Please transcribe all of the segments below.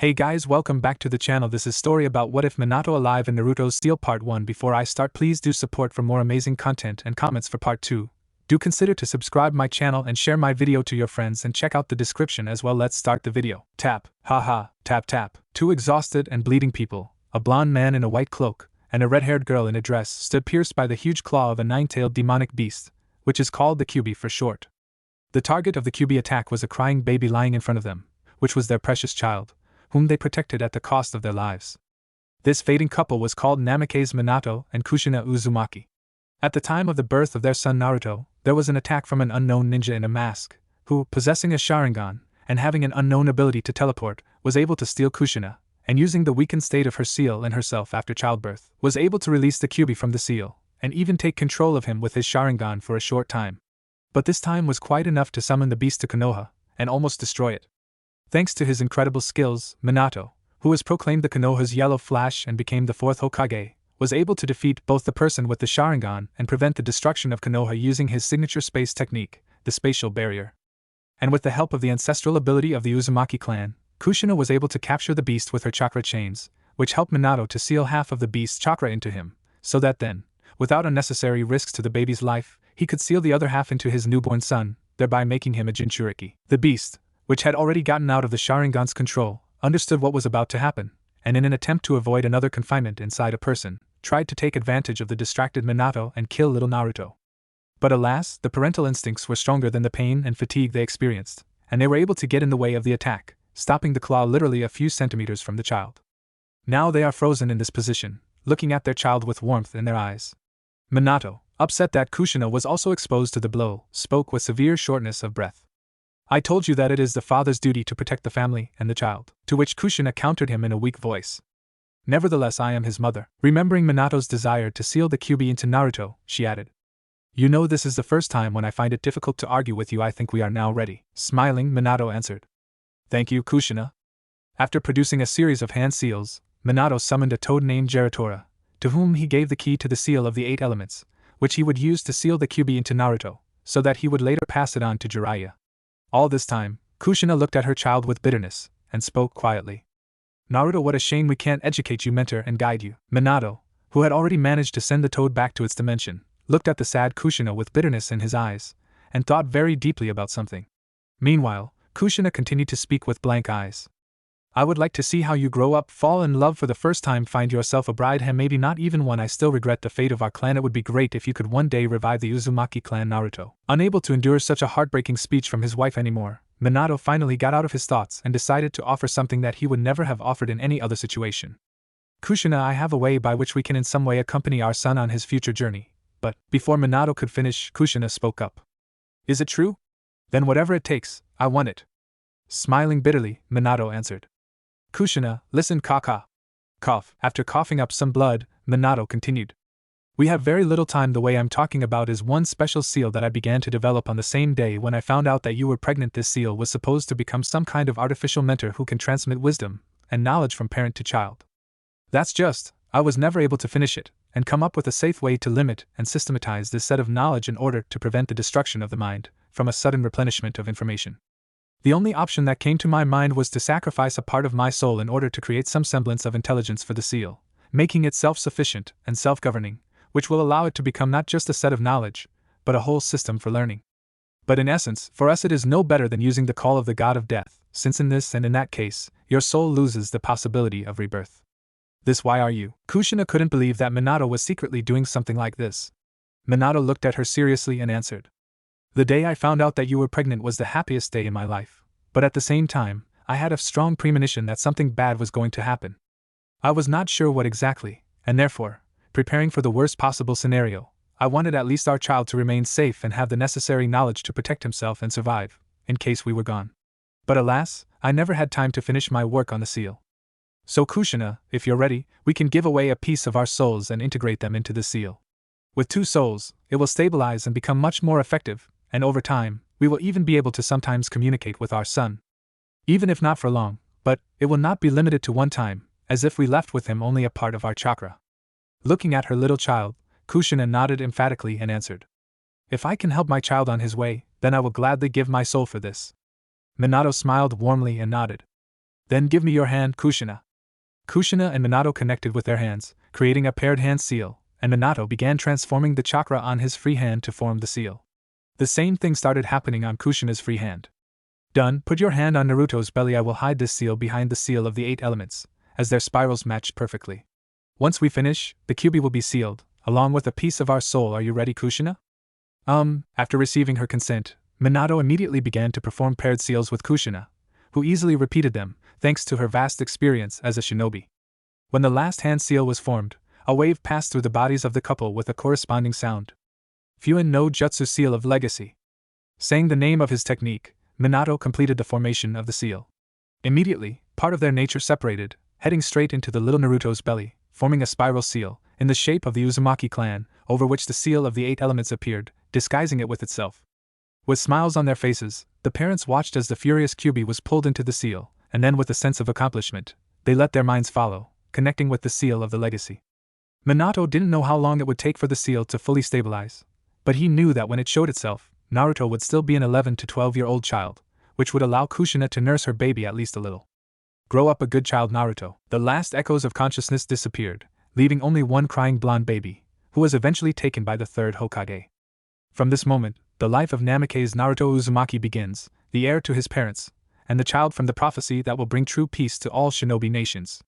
Hey guys, welcome back to the channel. This is story about what if Minato alive in Naruto's Steel Part 1. Before I start, please do support for more amazing content and comments for Part 2. Do consider to subscribe my channel and share my video to your friends and check out the description as well. Let's start the video. Tap, haha, tap tap. Two exhausted and bleeding people, a blonde man in a white cloak, and a red-haired girl in a dress, stood pierced by the huge claw of a nine-tailed demonic beast, which is called the Kyuubi for short. The target of the Kyuubi attack was a crying baby lying in front of them, which was their precious child, whom they protected at the cost of their lives. This fading couple was called Namikaze Minato and Kushina Uzumaki. At the time of the birth of their son Naruto, there was an attack from an unknown ninja in a mask, who, possessing a Sharingan, and having an unknown ability to teleport, was able to steal Kushina, and using the weakened state of her seal and herself after childbirth, was able to release the Kyuubi from the seal, and even take control of him with his Sharingan for a short time. But this time was quite enough to summon the beast to Konoha, and almost destroy it. Thanks to his incredible skills, Minato, who was proclaimed the Konoha's Yellow Flash and became the fourth Hokage, was able to defeat both the person with the Sharingan and prevent the destruction of Konoha using his signature space technique, the spatial barrier. And with the help of the ancestral ability of the Uzumaki clan, Kushina was able to capture the beast with her chakra chains, which helped Minato to seal half of the beast's chakra into him, so that then, without unnecessary risks to the baby's life, he could seal the other half into his newborn son, thereby making him a Jinchuriki. The beast, which had already gotten out of the Sharingan's control, understood what was about to happen, and in an attempt to avoid another confinement inside a person, tried to take advantage of the distracted Minato and kill little Naruto. But alas, the parental instincts were stronger than the pain and fatigue they experienced, and they were able to get in the way of the attack, stopping the claw literally a few centimeters from the child. Now they are frozen in this position, looking at their child with warmth in their eyes. Minato, upset that Kushina was also exposed to the blow, spoke with severe shortness of breath. "I told you that it is the father's duty to protect the family and the child," to which Kushina countered him in a weak voice. "Nevertheless, I am his mother." Remembering Minato's desire to seal the Kyuubi into Naruto, she added, "You know, this is the first time when I find it difficult to argue with you. I think we are now ready." Smiling, Minato answered, "Thank you, Kushina." After producing a series of hand seals, Minato summoned a toad named Geratora, to whom he gave the key to the seal of the 8 elements, which he would use to seal the Kyuubi into Naruto, so that he would later pass it on to Jiraiya. All this time, Kushina looked at her child with bitterness, and spoke quietly. "Naruto, what a shame we can't educate you, mentor, and guide you." Minato, who had already managed to send the toad back to its dimension, looked at the sad Kushina with bitterness in his eyes, and thought very deeply about something. Meanwhile, Kushina continued to speak with blank eyes. "I would like to see how you grow up, fall in love for the first time, find yourself a bride, and maybe not even one. I still regret the fate of our clan. It would be great if you could one day revive the Uzumaki clan." Naruto, unable to endure such a heartbreaking speech from his wife anymore, Minato finally got out of his thoughts and decided to offer something that he would never have offered in any other situation. "Kushina, I have a way by which we can in some way accompany our son on his future journey." But, before Minato could finish, Kushina spoke up. "Is it true? Then whatever it takes, I want it." Smiling bitterly, Minato answered. Kushina, listen, Kaka. Cough. After coughing up some blood, Minato continued. "We have very little time. The way I'm talking about is one special seal that I began to develop on the same day when I found out that you were pregnant. This seal was supposed to become some kind of artificial mentor who can transmit wisdom and knowledge from parent to child. That's just, I was never able to finish it, and come up with a safe way to limit and systematize this set of knowledge in order to prevent the destruction of the mind from a sudden replenishment of information. The only option that came to my mind was to sacrifice a part of my soul in order to create some semblance of intelligence for the seal, making it self-sufficient and self-governing, which will allow it to become not just a set of knowledge, but a whole system for learning. But in essence, for us it is no better than using the call of the god of death, since in this and in that case, your soul loses the possibility of rebirth. This why are you?" Kushina couldn't believe that Minato was secretly doing something like this. Minato looked at her seriously and answered. "The day I found out that you were pregnant was the happiest day in my life, but at the same time, I had a strong premonition that something bad was going to happen. I was not sure what exactly, and therefore, preparing for the worst possible scenario, I wanted at least our child to remain safe and have the necessary knowledge to protect himself and survive, in case we were gone. But alas, I never had time to finish my work on the seal. So Kushina, if you're ready, we can give away a piece of our souls and integrate them into the seal. With 2 souls, it will stabilize and become much more effective, and over time, we will even be able to sometimes communicate with our son. Even if not for long, but it will not be limited to one time, as if we left with him only a part of our chakra." Looking at her little child, Kushina nodded emphatically and answered. "If I can help my child on his way, then I will gladly give my soul for this." Minato smiled warmly and nodded. Then give me your hand, Kushina. Kushina and Minato connected with their hands, creating a paired hand seal, and Minato began transforming the chakra on his free hand to form the seal. The same thing started happening on Kushina's free hand. Done. Put your hand on Naruto's belly. I will hide this seal behind the seal of the 8 elements, as their spirals match perfectly. Once we finish, the Kyuubi will be sealed, along with a piece of our soul. Are you ready, Kushina? After receiving her consent, Minato immediately began to perform paired seals with Kushina, who easily repeated them, thanks to her vast experience as a shinobi. When the last hand seal was formed, a wave passed through the bodies of the couple with a corresponding sound. Fuin no Jutsu Seal of Legacy. Saying the name of his technique, Minato completed the formation of the seal. Immediately, part of their nature separated, heading straight into the little Naruto's belly, forming a spiral seal, in the shape of the Uzumaki clan, over which the seal of the 8 elements appeared, disguising it with itself. With smiles on their faces, the parents watched as the furious Kyuubi was pulled into the seal, and then with a sense of accomplishment, they let their minds follow, connecting with the seal of the legacy. Minato didn't know how long it would take for the seal to fully stabilize, but he knew that when it showed itself, Naruto would still be an 11 to 12-year-old child, which would allow Kushina to nurse her baby at least a little. Grow up a good child, Naruto. The last echoes of consciousness disappeared, leaving only one crying blonde baby, who was eventually taken by the 3rd Hokage. From this moment, the life of Namake's Naruto Uzumaki begins, the heir to his parents, and the child from the prophecy that will bring true peace to all shinobi nations.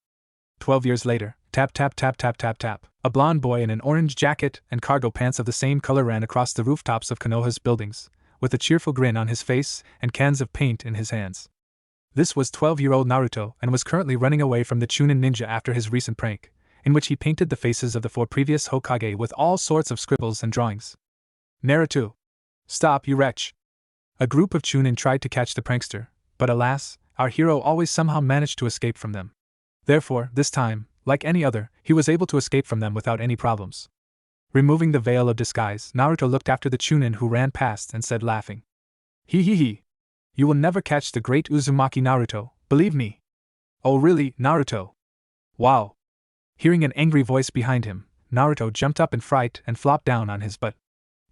12 years later, tap tap tap tap tap tap, a blonde boy in an orange jacket and cargo pants of the same color ran across the rooftops of Konoha's buildings, with a cheerful grin on his face and cans of paint in his hands. This was 12-year-old Naruto and was currently running away from the Chunin ninja after his recent prank, in which he painted the faces of the 4 previous Hokage with all sorts of scribbles and drawings. Naruto! Stop, you wretch! A group of Chunin tried to catch the prankster, but alas, our hero always somehow managed to escape from them. Therefore, this time, like any other, he was able to escape from them without any problems. Removing the veil of disguise, Naruto looked after the Chunin who ran past and said, laughing, "Hee hee hee! You will never catch the great Uzumaki, Naruto, believe me." "Oh really, Naruto? Wow!" Hearing an angry voice behind him, Naruto jumped up in fright and flopped down on his butt.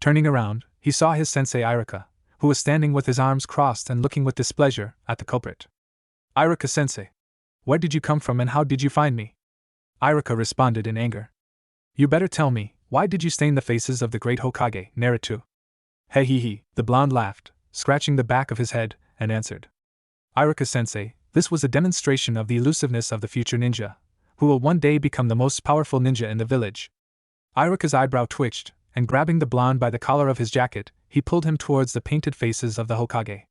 Turning around, he saw his sensei Iruka, who was standing with his arms crossed and looking with displeasure at the culprit. "Iruka-sensei, where did you come from and how did you find me?" Iruka responded in anger. "You better tell me, why did you stain the faces of the great Hokage, Naruto?" "He he he," the blonde laughed, scratching the back of his head, and answered. "Iruka-sensei, this was a demonstration of the elusiveness of the future ninja, who will one day become the most powerful ninja in the village." Iruka's eyebrow twitched, and grabbing the blonde by the collar of his jacket, he pulled him towards the painted faces of the Hokage.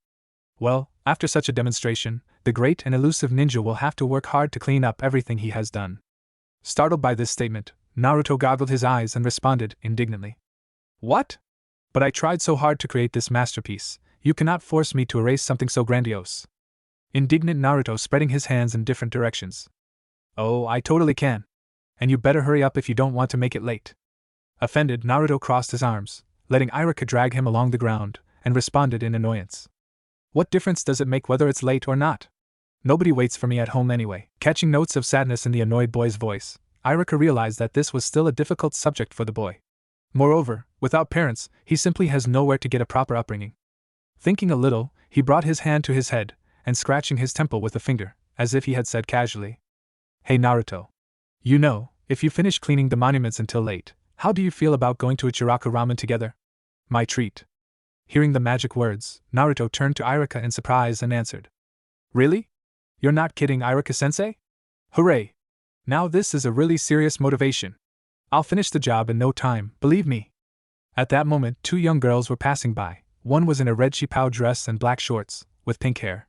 Well, after such a demonstration, the great and elusive ninja will have to work hard to clean up everything he has done. Startled by this statement, Naruto goggled his eyes and responded indignantly. "What? But I tried so hard to create this masterpiece, you cannot force me to erase something so grandiose." Indignant Naruto spreading his hands in different directions. "Oh, I totally can. And you better hurry up if you don't want to make it late." Offended, Naruto crossed his arms, letting Iruka drag him along the ground, and responded in annoyance. "What difference does it make whether it's late or not? Nobody waits for me at home anyway." Catching notes of sadness in the annoyed boy's voice, Iruka realized that this was still a difficult subject for the boy. Moreover, without parents, he simply has nowhere to get a proper upbringing. Thinking a little, he brought his hand to his head, and scratching his temple with a finger, as if he had said casually, "Hey Naruto. You know, if you finish cleaning the monuments until late, how do you feel about going to Ichiraku Ramen together? My treat." Hearing the magic words, Naruto turned to Iruka in surprise and answered, "Really? You're not kidding, Iruka-sensei? Hooray! Now this is a really serious motivation. I'll finish the job in no time, believe me." At that moment 2 young girls were passing by. One was in a red chipao dress and black shorts, with pink hair.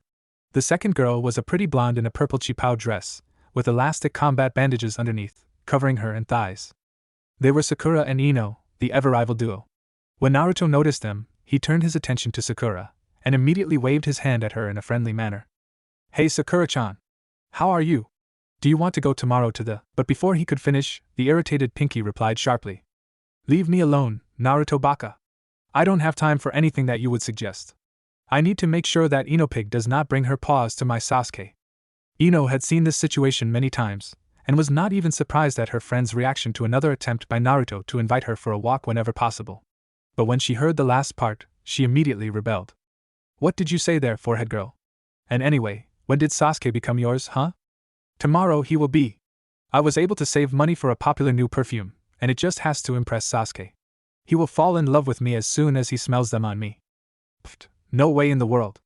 The second girl was a pretty blonde in a purple chipao dress, with elastic combat bandages underneath, covering her and thighs. They were Sakura and Ino, the ever-rival duo. When Naruto noticed them, he turned his attention to Sakura, and immediately waved his hand at her in a friendly manner. "Hey Sakura-chan! How are you? Do you want to go tomorrow to the—" But before he could finish, the irritated Pinky replied sharply. "Leave me alone, Naruto Baka. I don't have time for anything that you would suggest. I need to make sure that Ino Pig does not bring her paws to my Sasuke." Ino had seen this situation many times, and was not even surprised at her friend's reaction to another attempt by Naruto to invite her for a walk whenever possible. But when she heard the last part, she immediately rebelled. "What did you say there, forehead girl? And anyway, When did Sasuke become yours, huh? Tomorrow he will be. I was able to save money for a popular new perfume, and it just has to impress Sasuke. He will fall in love with me as soon as he smells them on me. Pfft, no way in the world.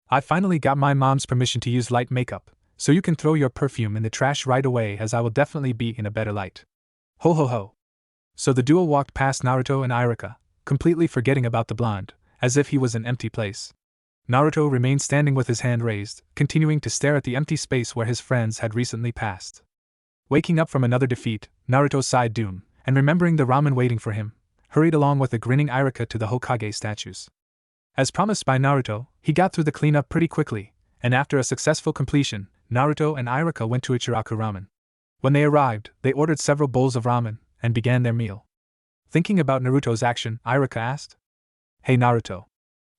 I finally got my mom's permission to use light makeup, so you can throw your perfume in the trash right away, as I will definitely be in a better light. Ho ho ho. So the duo walked past Naruto and Iruka, completely forgetting about the blonde, as if he was an empty place. Naruto remained standing with his hand raised, continuing to stare at the empty space where his friends had recently passed. Waking up from another defeat, Naruto sighed doom, and remembering the ramen waiting for him, hurried along with the grinning Iruka to the Hokage statues. As promised by Naruto, he got through the cleanup pretty quickly, and after a successful completion, Naruto and Iruka went to Ichiraku Ramen. When they arrived, they ordered several bowls of ramen, and began their meal. Thinking about Naruto's action, Iruka asked, "Hey Naruto,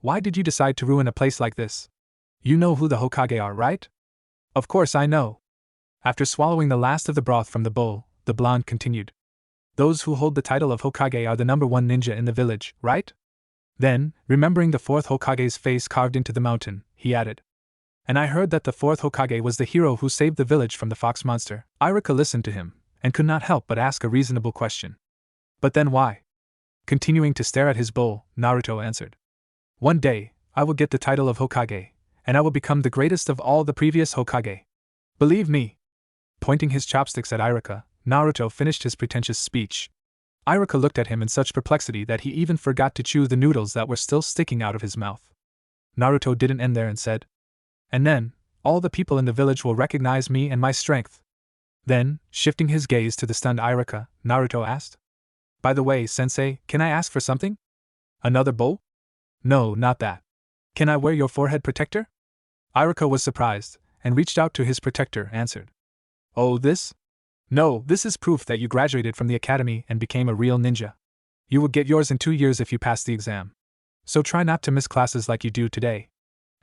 why did you decide to ruin a place like this? You know who the Hokage are, right?" "Of course I know." After swallowing the last of the broth from the bowl, the blonde continued. "Those who hold the title of Hokage are the #1 ninja in the village, right?" Then, remembering the 4th Hokage's face carved into the mountain, he added, "And I heard that the 4th Hokage was the hero who saved the village from the fox monster." Iruka listened to him, and could not help but ask a reasonable question. "But then why?" Continuing to stare at his bowl, Naruto answered, "One day, I will get the title of Hokage, and I will become the greatest of all the previous Hokage. Believe me." Pointing his chopsticks at Iruka, Naruto finished his pretentious speech. Iruka looked at him in such perplexity that he even forgot to chew the noodles that were still sticking out of his mouth. Naruto didn't end there and said, "And then, all the people in the village will recognize me and my strength." Then, shifting his gaze to the stunned Iruka, Naruto asked, "By the way, sensei, can I ask for something? Another bowl?" "No, not that. Can I wear your forehead protector?" Iruka was surprised, and reached out to his protector, answered, "Oh, this? No, this is proof that you graduated from the academy and became a real ninja. You will get yours in 2 years if you pass the exam. So try not to miss classes like you do today.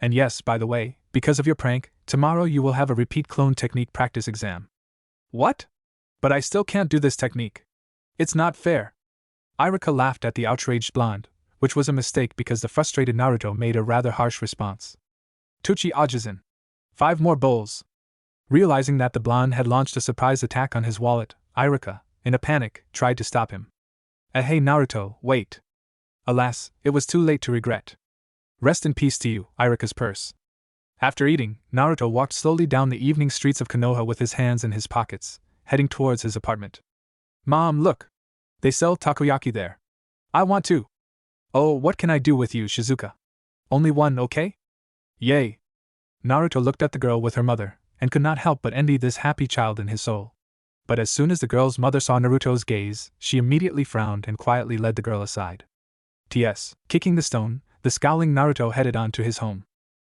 And yes, by the way, because of your prank, tomorrow you will have a repeat clone technique practice exam." "What? But I still can't do this technique. It's not fair." Iruka laughed at the outraged blonde, which was a mistake because the frustrated Naruto made a rather harsh response. "Tuchi Ajizan. 5 more bowls." Realizing that the blonde had launched a surprise attack on his wallet, Iruka, in a panic, tried to stop him. Hey Naruto, wait." Alas, it was too late to regret. Rest in peace to you, Iruka's purse. After eating, Naruto walked slowly down the evening streets of Konoha with his hands in his pockets, heading towards his apartment. "Mom, look! They sell takoyaki there. I want to." "Oh, what can I do with you, Shizuka? Only one, okay?" "Yay!" Naruto looked at the girl with her mother, and could not help but envy this happy child in his soul. But as soon as the girl's mother saw Naruto's gaze, she immediately frowned and quietly led the girl aside. Kicking the stone, the scowling Naruto headed on to his home.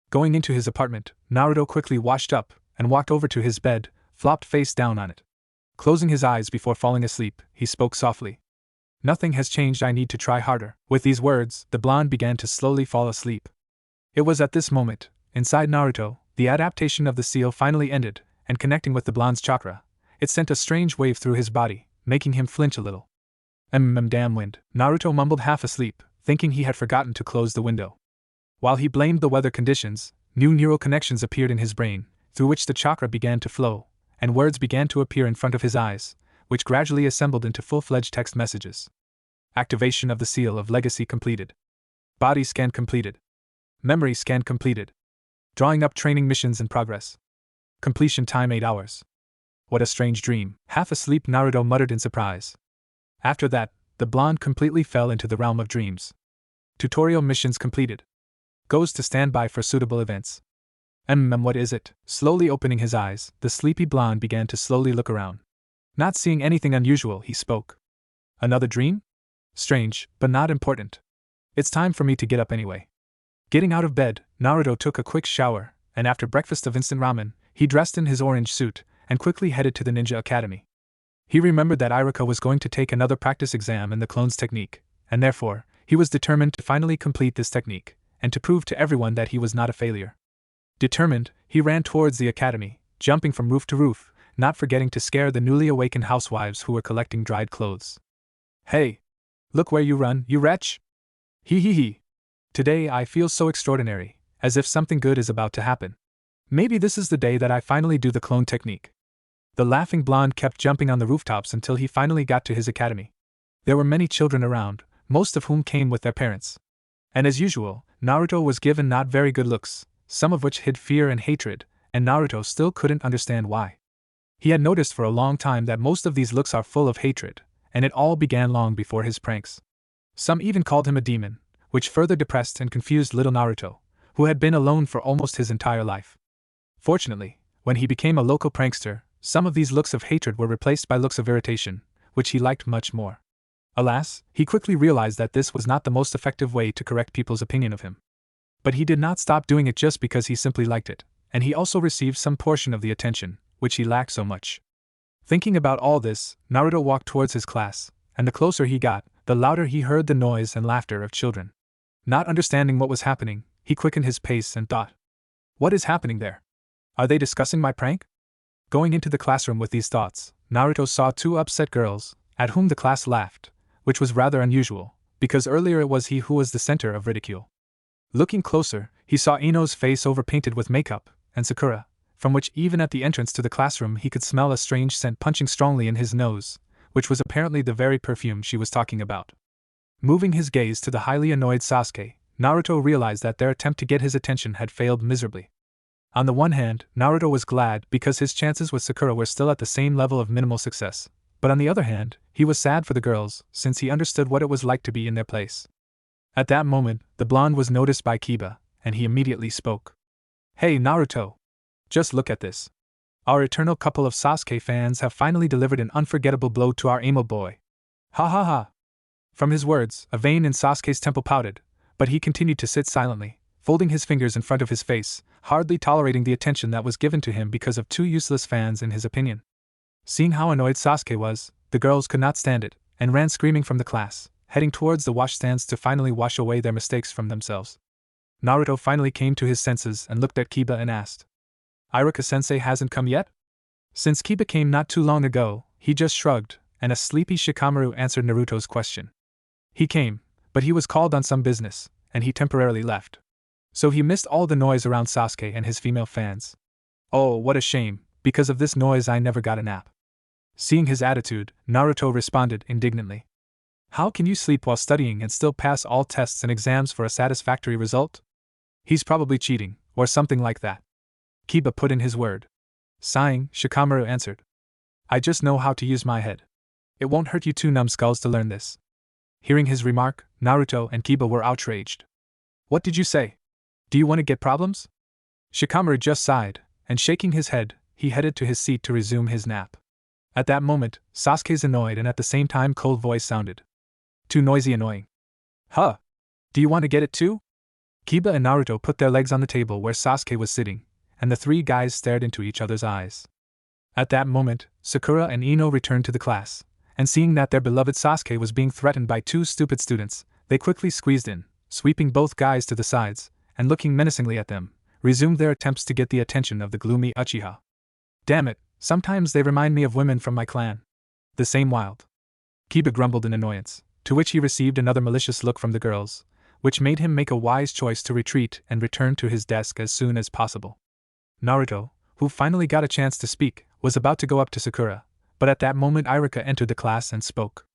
Going into his apartment, Naruto quickly washed up and walked over to his bed, flopped face down on it. Closing his eyes before falling asleep, he spoke softly. "Nothing has changed, I need to try harder." With these words, the blonde began to slowly fall asleep. It was at this moment, inside Naruto, the adaptation of the seal finally ended, and connecting with the blonde's chakra, it sent a strange wave through his body, making him flinch a little. Damn wind," Naruto mumbled half asleep, thinking he had forgotten to close the window. While he blamed the weather conditions, new neural connections appeared in his brain, through which the chakra began to flow, and words began to appear in front of his eyes, which gradually assembled into full-fledged text messages. Activation of the seal of legacy completed. Body scan completed. Memory scan completed. Drawing up training missions in progress. Completion time 8 hours. What a strange dream, half asleep Naruto muttered in surprise. After that, the blonde completely fell into the realm of dreams. Tutorial missions completed. Goes to standby for suitable events. What is it? Slowly opening his eyes, the sleepy blonde began to slowly look around. Not seeing anything unusual, he spoke. "Another dream? Strange, but not important. It's time for me to get up anyway." Getting out of bed, Naruto took a quick shower, and after breakfast of instant ramen, he dressed in his orange suit, and quickly headed to the ninja academy. He remembered that Iruka was going to take another practice exam in the clone's technique, and therefore, he was determined to finally complete this technique, and to prove to everyone that he was not a failure. Determined, he ran towards the academy, jumping from roof to roof, not forgetting to scare the newly awakened housewives who were collecting dried clothes. "Hey! Look where you run, you wretch! He. Today I feel so extraordinary, as if something good is about to happen." Maybe this is the day that I finally do the clone technique. The laughing blonde kept jumping on the rooftops until he finally got to his academy. There were many children around, most of whom came with their parents. And as usual, Naruto was given not very good looks, some of which hid fear and hatred, and Naruto still couldn't understand why. He had noticed for a long time that most of these looks are full of hatred, and it all began long before his pranks. Some even called him a demon, which further depressed and confused little Naruto, who had been alone for almost his entire life. Fortunately, when he became a local prankster, some of these looks of hatred were replaced by looks of irritation, which he liked much more. Alas, he quickly realized that this was not the most effective way to correct people's opinion of him. But he did not stop doing it just because he simply liked it, and he also received some portion of the attention, which he lacked so much. Thinking about all this, Naruto walked towards his class, and the closer he got, the louder he heard the noise and laughter of children. Not understanding what was happening, he quickened his pace and thought, "What is happening there? Are they discussing my prank?" Going into the classroom with these thoughts, Naruto saw two upset girls, at whom the class laughed, which was rather unusual, because earlier it was he who was the center of ridicule. Looking closer, he saw Ino's face overpainted with makeup, and Sakura, from which even at the entrance to the classroom he could smell a strange scent punching strongly in his nose, which was apparently the very perfume she was talking about. Moving his gaze to the highly annoyed Sasuke, Naruto realized that their attempt to get his attention had failed miserably. On the one hand, Naruto was glad because his chances with Sakura were still at the same level of minimal success, but on the other hand, he was sad for the girls since he understood what it was like to be in their place. At that moment, the blonde was noticed by Kiba, and he immediately spoke. "Hey Naruto! Just look at this. Our eternal couple of Sasuke fans have finally delivered an unforgettable blow to our emo boy. Ha ha ha!" From his words, a vein in Sasuke's temple pouted, but he continued to sit silently, folding his fingers in front of his face, hardly tolerating the attention that was given to him because of two useless fans in his opinion. Seeing how annoyed Sasuke was, the girls could not stand it, and ran screaming from the class, heading towards the washstands to finally wash away their mistakes from themselves. Naruto finally came to his senses and looked at Kiba and asked, "Iruka-sensei hasn't come yet?" Since Kiba came not too long ago, he just shrugged, and a sleepy Shikamaru answered Naruto's question. He came, but he was called on some business, and he temporarily left. So he missed all the noise around Sasuke and his female fans. "Oh, what a shame, because of this noise I never got a nap." Seeing his attitude, Naruto responded indignantly. "How can you sleep while studying and still pass all tests and exams for a satisfactory result? He's probably cheating, or something like that." Kiba put in his word. Sighing, Shikamaru answered, "I just know how to use my head. It won't hurt you two numbskulls to learn this." Hearing his remark, Naruto and Kiba were outraged. "What did you say? Do you want to get problems?" Shikamaru just sighed, and shaking his head, he headed to his seat to resume his nap. At that moment, Sasuke's annoyed and at the same time cold voice sounded. "Too noisy annoying. Huh? Do you want to get it too?" Kiba and Naruto put their legs on the table where Sasuke was sitting, and the three guys stared into each other's eyes. At that moment, Sakura and Ino returned to the class, and seeing that their beloved Sasuke was being threatened by two stupid students, they quickly squeezed in, sweeping both guys to the sides, and looking menacingly at them, resumed their attempts to get the attention of the gloomy Uchiha. "Damn it, sometimes they remind me of women from my clan. The same wild." Kiba grumbled in annoyance, to which he received another malicious look from the girls, which made him make a wise choice to retreat and return to his desk as soon as possible. Naruto, who finally got a chance to speak, was about to go up to Sakura, but at that moment Iruka entered the class and spoke.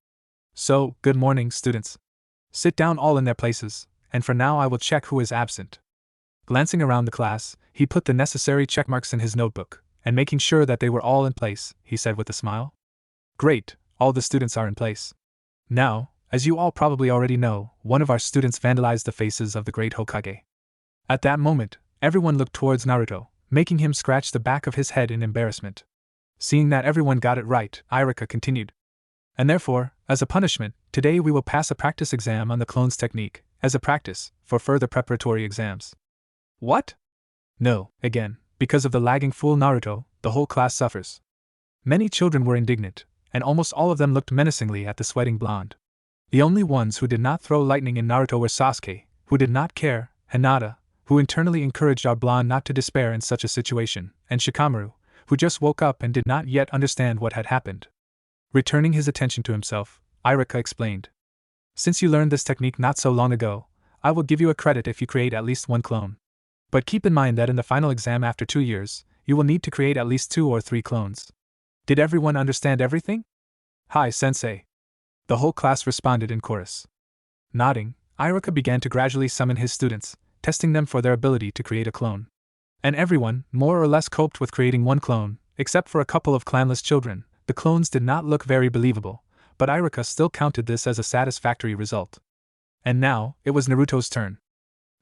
"So, good morning, students. Sit down all in their places, and for now I will check who is absent." Glancing around the class, he put the necessary checkmarks in his notebook, and making sure that they were all in place, he said with a smile. "Great, all the students are in place. Now, as you all probably already know, one of our students vandalized the faces of the great Hokage." At that moment, everyone looked towards Naruto, making him scratch the back of his head in embarrassment. Seeing that everyone got it right, Iruka continued. "And therefore, as a punishment, today we will pass a practice exam on the clone's technique, as a practice, for further preparatory exams." "What?" "No, again, because of the lagging fool Naruto, the whole class suffers." Many children were indignant, and almost all of them looked menacingly at the sweating blonde. The only ones who did not throw lightning in Naruto were Sasuke, who did not care, Hinata, who internally encouraged our blonde not to despair in such a situation, and Shikamaru, who just woke up and did not yet understand what had happened. Returning his attention to himself, Iruka explained. "Since you learned this technique not so long ago, I will give you a credit if you create at least one clone. But keep in mind that in the final exam after 2 years, you will need to create at least 2 or 3 clones. Did everyone understand everything? Hi, Sensei. The whole class responded in chorus. Nodding, Iruka began to gradually summon his students, testing them for their ability to create a clone. And everyone, more or less, coped with creating one clone, except for a couple of clanless children. The clones did not look very believable, but Iruka still counted this as a satisfactory result. And now, it was Naruto's turn.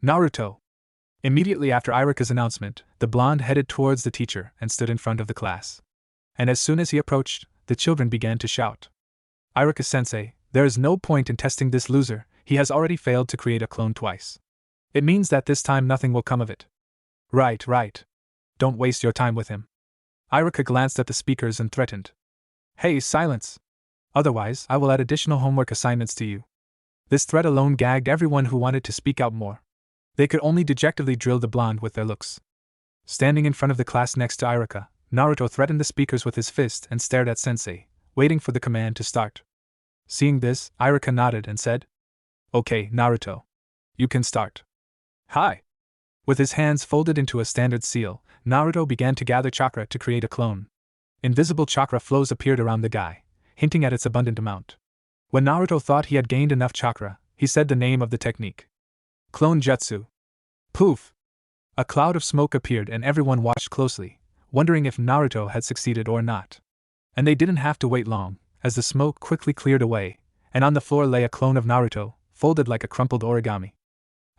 Naruto! Immediately after Iruka's announcement, the blonde headed towards the teacher and stood in front of the class. And as soon as he approached, the children began to shout. Iruka-sensei, there is no point in testing this loser, he has already failed to create a clone twice. It means that this time nothing will come of it. Right. Don't waste your time with him. Iruka glanced at the speakers and threatened. Hey, silence! Otherwise, I will add additional homework assignments to you. This threat alone gagged everyone who wanted to speak out more. They could only dejectedly drill the blonde with their looks. Standing in front of the class next to Iruka, Naruto threatened the speakers with his fist and stared at Sensei, waiting for the command to start. Seeing this, Iruka nodded and said, Okay, Naruto. You can start. Hi! With his hands folded into a standard seal, Naruto began to gather chakra to create a clone. Invisible chakra flows appeared around the guy, hinting at its abundant amount. When Naruto thought he had gained enough chakra, he said the name of the technique. Clone Jutsu. Poof! A cloud of smoke appeared and everyone watched closely, wondering if Naruto had succeeded or not. And they didn't have to wait long, as the smoke quickly cleared away, and on the floor lay a clone of Naruto, folded like a crumpled origami.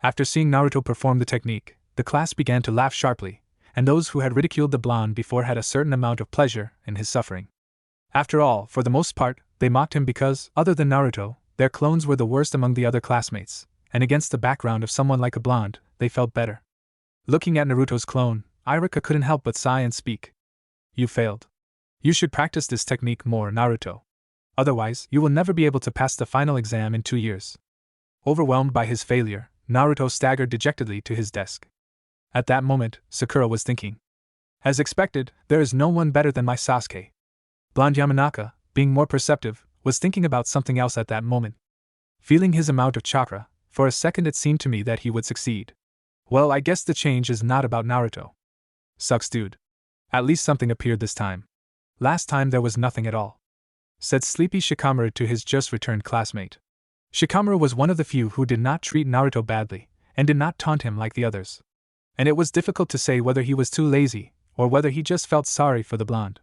After seeing Naruto perform the technique, the class began to laugh sharply, and those who had ridiculed the blonde before had a certain amount of pleasure in his suffering. After all, for the most part, they mocked him because, other than Naruto, their clones were the worst among the other classmates, and against the background of someone like a blonde, they felt better. Looking at Naruto's clone, Iruka couldn't help but sigh and speak. You failed. You should practice this technique more, Naruto. Otherwise, you will never be able to pass the final exam in 2 years. Overwhelmed by his failure, Naruto staggered dejectedly to his desk. At that moment, Sakura was thinking. As expected, there is no one better than my Sasuke. Blonde Yamanaka, being more perceptive, was thinking about something else at that moment. Feeling his amount of chakra, for a second it seemed to me that he would succeed. Well, I guess the change is not about Naruto. Sucks, dude. At least something appeared this time. Last time there was nothing at all, said sleepy Shikamaru to his just-returned classmate. Shikamaru was one of the few who did not treat Naruto badly, and did not taunt him like the others. And it was difficult to say whether he was too lazy, or whether he just felt sorry for the blonde.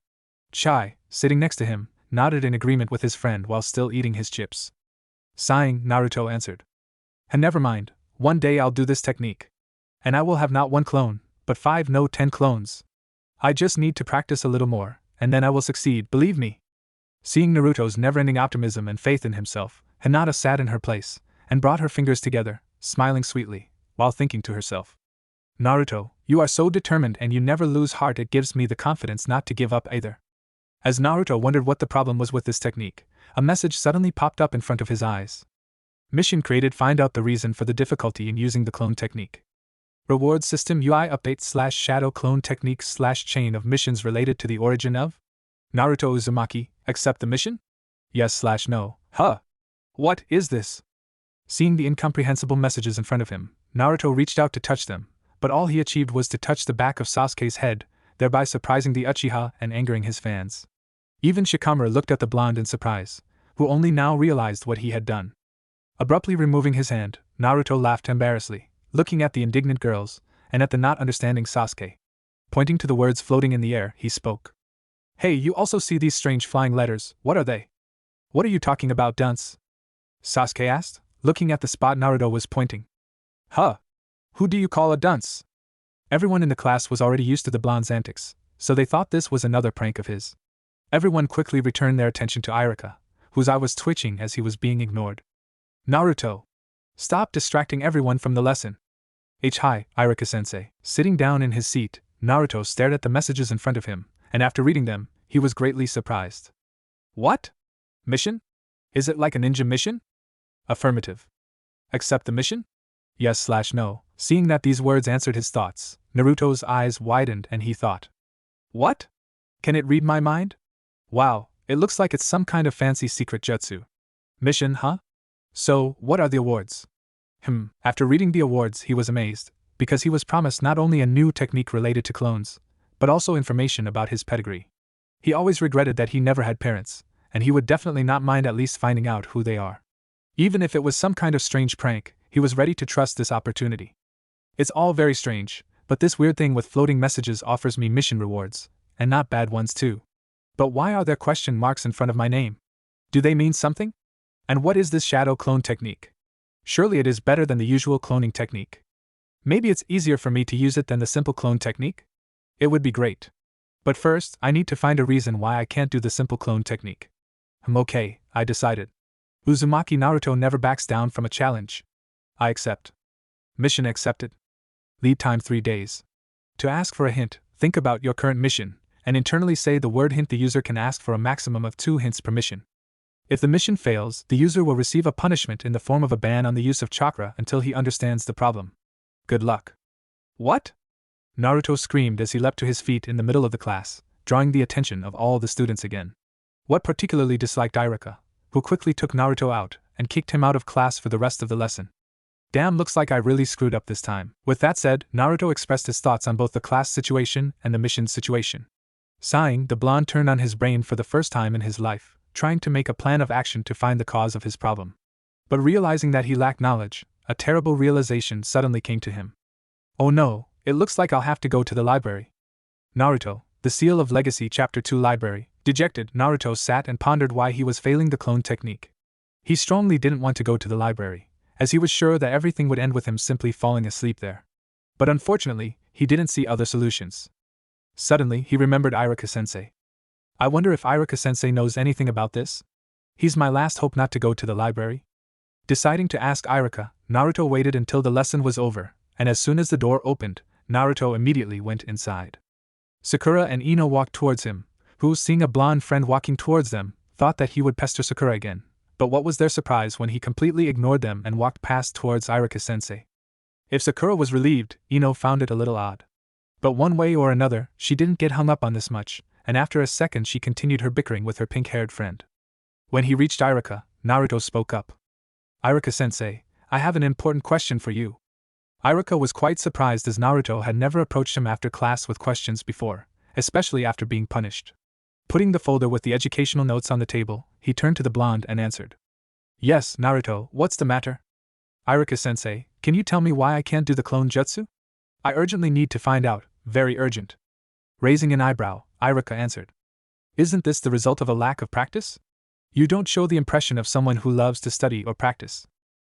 Chai, sitting next to him, nodded in agreement with his friend while still eating his chips. Sighing, Naruto answered. And never mind, one day I'll do this technique. And I will have not 1 clone, but 5, no 10 clones. I just need to practice a little more, and then I will succeed, believe me. Seeing Naruto's never-ending optimism and faith in himself, Hinata sat in her place, and brought her fingers together, smiling sweetly, while thinking to herself. Naruto, you are so determined and you never lose heart, it gives me the confidence not to give up either. As Naruto wondered what the problem was with this technique, a message suddenly popped up in front of his eyes. Mission created, find out the reason for the difficulty in using the clone technique. Reward system UI update / shadow clone technique / chain of missions related to the origin of Naruto Uzumaki, accept the mission? Yes / no. Huh. What is this? Seeing the incomprehensible messages in front of him, Naruto reached out to touch them, but all he achieved was to touch the back of Sasuke's head, thereby surprising the Uchiha and angering his fans. Even Shikamaru looked at the blonde in surprise, who only now realized what he had done. Abruptly removing his hand, Naruto laughed embarrassedly, looking at the indignant girls, and at the not understanding Sasuke. Pointing to the words floating in the air, he spoke. Hey, you also see these strange flying letters, what are they? What are you talking about, dunce? Sasuke asked, looking at the spot Naruto was pointing. Huh? Who do you call a dunce? Everyone in the class was already used to the blonde's antics, so they thought this was another prank of his. Everyone quickly returned their attention to Iruka, whose eye was twitching as he was being ignored. Naruto! Stop distracting everyone from the lesson. Hi, Iruka-sensei. Sitting down in his seat, Naruto stared at the messages in front of him, and after reading them, he was greatly surprised. What? Mission? Is it like a ninja mission? Affirmative. Accept the mission? Yes / no. Seeing that these words answered his thoughts, Naruto's eyes widened and he thought. What? Can it read my mind? Wow, it looks like it's some kind of fancy secret jutsu. Mission, huh? So, what are the awards? After reading the awards he was amazed, because he was promised not only a new technique related to clones, but also information about his pedigree. He always regretted that he never had parents, and he would definitely not mind at least finding out who they are. Even if it was some kind of strange prank, he was ready to trust this opportunity. It's all very strange, but this weird thing with floating messages offers me mission rewards, and not bad ones too. But why are there question marks in front of my name? Do they mean something? And what is this shadow clone technique? Surely it is better than the usual cloning technique. Maybe it's easier for me to use it than the simple clone technique? It would be great. But first, I need to find a reason why I can't do the simple clone technique. Okay, I decided. Uzumaki Naruto never backs down from a challenge. I accept. Mission accepted. Lead time 3 days. To ask for a hint, think about your current mission, and internally say the word hint. The user can ask for a maximum of 2 hints per mission. If the mission fails, the user will receive a punishment in the form of a ban on the use of chakra until he understands the problem. Good luck. What? Naruto screamed as he leapt to his feet in the middle of the class, drawing the attention of all the students again. What particularly disliked Iruka, who quickly took Naruto out and kicked him out of class for the rest of the lesson. Damn, looks like I really screwed up this time. With that said, Naruto expressed his thoughts on both the class situation and the mission situation. Sighing, the blonde turned on his brain for the first time in his life, trying to make a plan of action to find the cause of his problem. But realizing that he lacked knowledge, a terrible realization suddenly came to him. Oh no, it looks like I'll have to go to the library. Naruto, the Seal of Legacy Chapter 2 Library. Dejected, Naruto sat and pondered why he was failing the clone technique. He strongly didn't want to go to the library, as he was sure that everything would end with him simply falling asleep there. But unfortunately, he didn't see other solutions. Suddenly, he remembered Iruka-sensei. I wonder if Iruka-sensei knows anything about this? He's my last hope not to go to the library. Deciding to ask Iruka, Naruto waited until the lesson was over, and as soon as the door opened, Naruto immediately went inside. Sakura and Ino walked towards him, who, seeing a blonde friend walking towards them, thought that he would pester Sakura again. But what was their surprise when he completely ignored them and walked past towards Iruka-sensei. If Sakura was relieved, Ino found it a little odd. But one way or another, she didn't get hung up on this much, and after a second she continued her bickering with her pink-haired friend. When he reached Iruka, Naruto spoke up. Iruka-sensei, I have an important question for you. Iruka was quite surprised as Naruto had never approached him after class with questions before, especially after being punished. Putting the folder with the educational notes on the table, he turned to the blonde and answered. Yes, Naruto, what's the matter? Iruka-sensei, can you tell me why I can't do the clone jutsu? I urgently need to find out, very urgent. Raising an eyebrow, Iruka answered. Isn't this the result of a lack of practice? You don't show the impression of someone who loves to study or practice.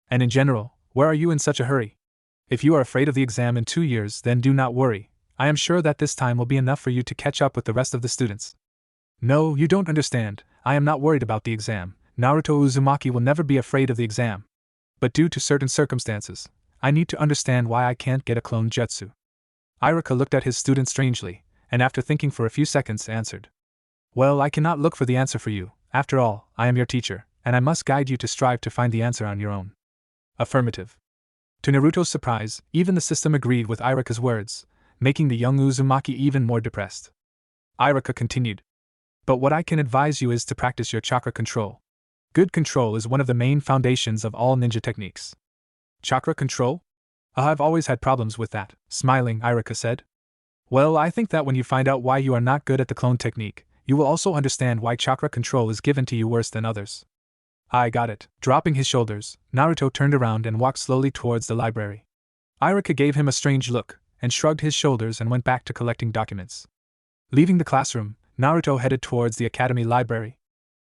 And in general, where are you in such a hurry? If you are afraid of the exam in 2 years, then do not worry. I am sure that this time will be enough for you to catch up with the rest of the students. No, you don't understand. I am not worried about the exam. Naruto Uzumaki will never be afraid of the exam. But due to certain circumstances, I need to understand why I can't get a clone jutsu. Iruka looked at his student strangely, and after thinking for a few seconds answered. Well, I cannot look for the answer for you. After all, I am your teacher, and I must guide you to strive to find the answer on your own. Affirmative. To Naruto's surprise, even the system agreed with Iruka's words, making the young Uzumaki even more depressed. Iruka continued. But what I can advise you is to practice your chakra control. Good control is one of the main foundations of all ninja techniques. Chakra control? I've always had problems with that, smiling, Iruka said. Well, I think that when you find out why you are not good at the clone technique, you will also understand why chakra control is given to you worse than others. I got it. Dropping his shoulders, Naruto turned around and walked slowly towards the library. Iruka gave him a strange look, and shrugged his shoulders and went back to collecting documents. Leaving the classroom, Naruto headed towards the academy library.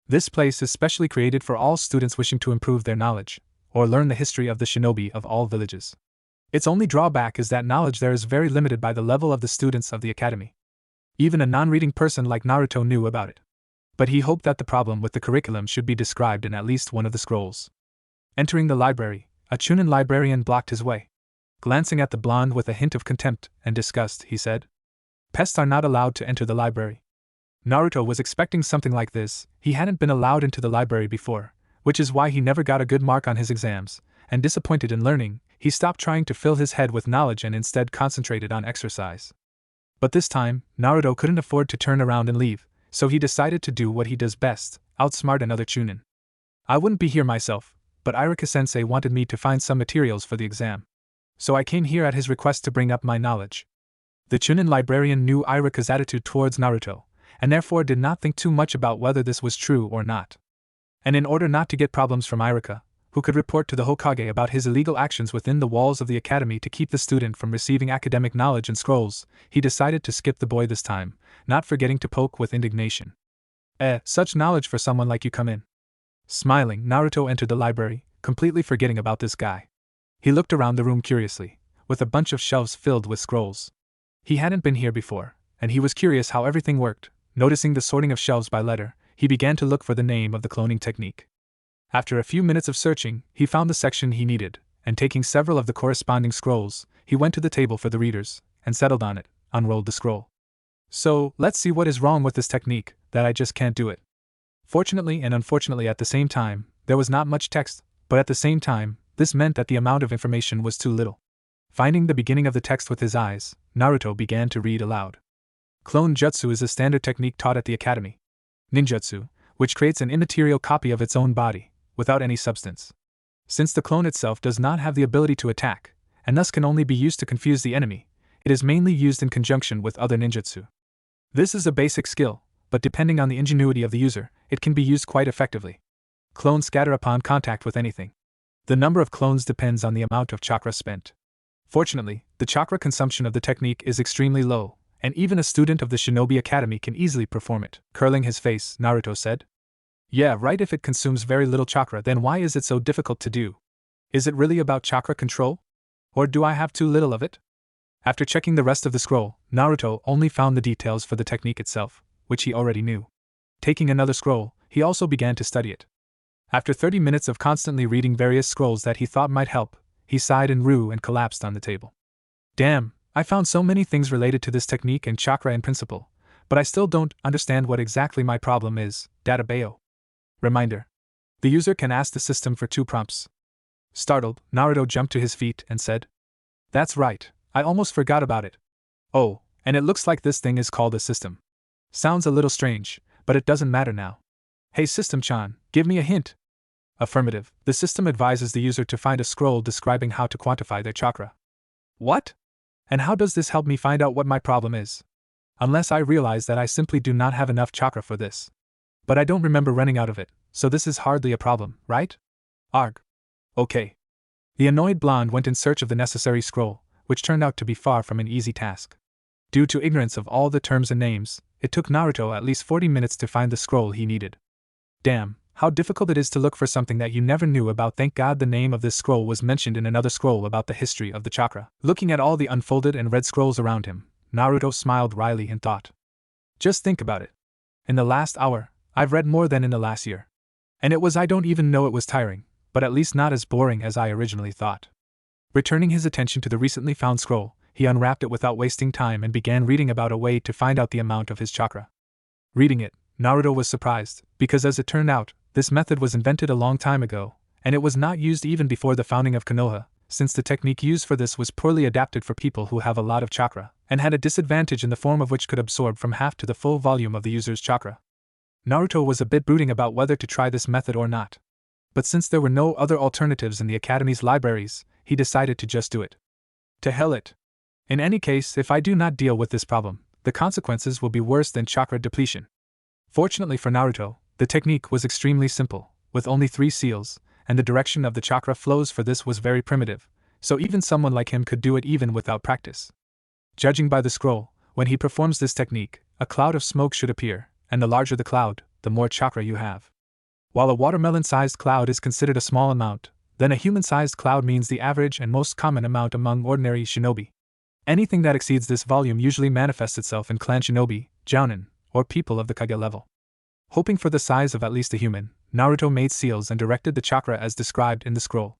This place is specially created for all students wishing to improve their knowledge, or learn the history of the shinobi of all villages. Its only drawback is that knowledge there is very limited by the level of the students of the academy. Even a non-reading person like Naruto knew about it. But he hoped that the problem with the curriculum should be described in at least one of the scrolls. Entering the library, a Chunin librarian blocked his way. Glancing at the blonde with a hint of contempt and disgust, he said, Pests are not allowed to enter the library. Naruto was expecting something like this. He hadn't been allowed into the library before, which is why he never got a good mark on his exams, and disappointed in learning, he stopped trying to fill his head with knowledge and instead concentrated on exercise. But this time, Naruto couldn't afford to turn around and leave, so he decided to do what he does best, outsmart another Chunin. I wouldn't be here myself, but Iruka-sensei wanted me to find some materials for the exam. So I came here at his request to bring up my knowledge. The Chunin librarian knew Irika's attitude towards Naruto, and therefore did not think too much about whether this was true or not. And in order not to get problems from Irika, who could report to the Hokage about his illegal actions within the walls of the academy to keep the student from receiving academic knowledge and scrolls, he decided to skip the boy this time, not forgetting to poke with indignation. Such knowledge for someone like you come in. Smiling, Naruto entered the library, completely forgetting about this guy. He looked around the room curiously, with a bunch of shelves filled with scrolls. He hadn't been here before, and he was curious how everything worked. Noticing the sorting of shelves by letter, he began to look for the name of the cloning technique. After a few minutes of searching, he found the section he needed, and taking several of the corresponding scrolls, he went to the table for the readers, and settled on it, unrolled the scroll. So, let's see what is wrong with this technique, that I just can't do it. Fortunately and unfortunately at the same time, there was not much text, but at the same time, this meant that the amount of information was too little. Finding the beginning of the text with his eyes, Naruto began to read aloud. Clone Jutsu is a standard technique taught at the academy. Ninjutsu, which creates an immaterial copy of its own body, without any substance. Since the clone itself does not have the ability to attack, and thus can only be used to confuse the enemy, it is mainly used in conjunction with other ninjutsu. This is a basic skill, but depending on the ingenuity of the user, it can be used quite effectively. Clones scatter upon contact with anything. The number of clones depends on the amount of chakra spent. Fortunately, the chakra consumption of the technique is extremely low, and even a student of the Shinobi Academy can easily perform it. Curling his face, Naruto said. Yeah, right, if it consumes very little chakra, then why is it so difficult to do? Is it really about chakra control? Or do I have too little of it? After checking the rest of the scroll, Naruto only found the details for the technique itself, which he already knew. Taking another scroll, he also began to study it. After 30 minutes of constantly reading various scrolls that he thought might help, he sighed in rue and collapsed on the table. Damn, I found so many things related to this technique and chakra in principle, but I still don't understand what exactly my problem is. Databeo. Reminder. The user can ask the system for 2 prompts. Startled, Naruto jumped to his feet and said, That's right, I almost forgot about it. Oh, and it looks like this thing is called a system. Sounds a little strange, but it doesn't matter now. Hey System-chan, give me a hint. Affirmative, the system advises the user to find a scroll describing how to quantify their chakra. What? And how does this help me find out what my problem is? Unless I realize that I simply do not have enough chakra for this. But I don't remember running out of it, so this is hardly a problem, right? Arg. Okay. The annoyed blonde went in search of the necessary scroll, which turned out to be far from an easy task. Due to ignorance of all the terms and names, it took Naruto at least 40 minutes to find the scroll he needed. Damn, how difficult it is to look for something that you never knew about. Thank God the name of this scroll was mentioned in another scroll about the history of the chakra. Looking at all the unfolded and read scrolls around him, Naruto smiled wryly and thought. Just think about it. In the last hour, I've read more than in the last year. And I don't even know it was tiring, but at least not as boring as I originally thought. Returning his attention to the recently found scroll, he unwrapped it without wasting time and began reading about a way to find out the amount of his chakra. Reading it, Naruto was surprised, because as it turned out, this method was invented a long time ago, and it was not used even before the founding of Konoha, since the technique used for this was poorly adapted for people who have a lot of chakra, and had a disadvantage in the form of which could absorb from half to the full volume of the user's chakra. Naruto was a bit brooding about whether to try this method or not. But since there were no other alternatives in the Academy's libraries, he decided to just do it. To hell it. In any case, if I do not deal with this problem, the consequences will be worse than chakra depletion. Fortunately for Naruto, the technique was extremely simple, with only 3 seals, and the direction of the chakra flows for this was very primitive, so even someone like him could do it even without practice. Judging by the scroll, when he performs this technique, a cloud of smoke should appear, and the larger the cloud, the more chakra you have. While a watermelon-sized cloud is considered a small amount, then a human-sized cloud means the average and most common amount among ordinary shinobi. Anything that exceeds this volume usually manifests itself in clan shinobi, jounin, or people of the Kage level. Hoping for the size of at least a human, Naruto made seals and directed the chakra as described in the scroll.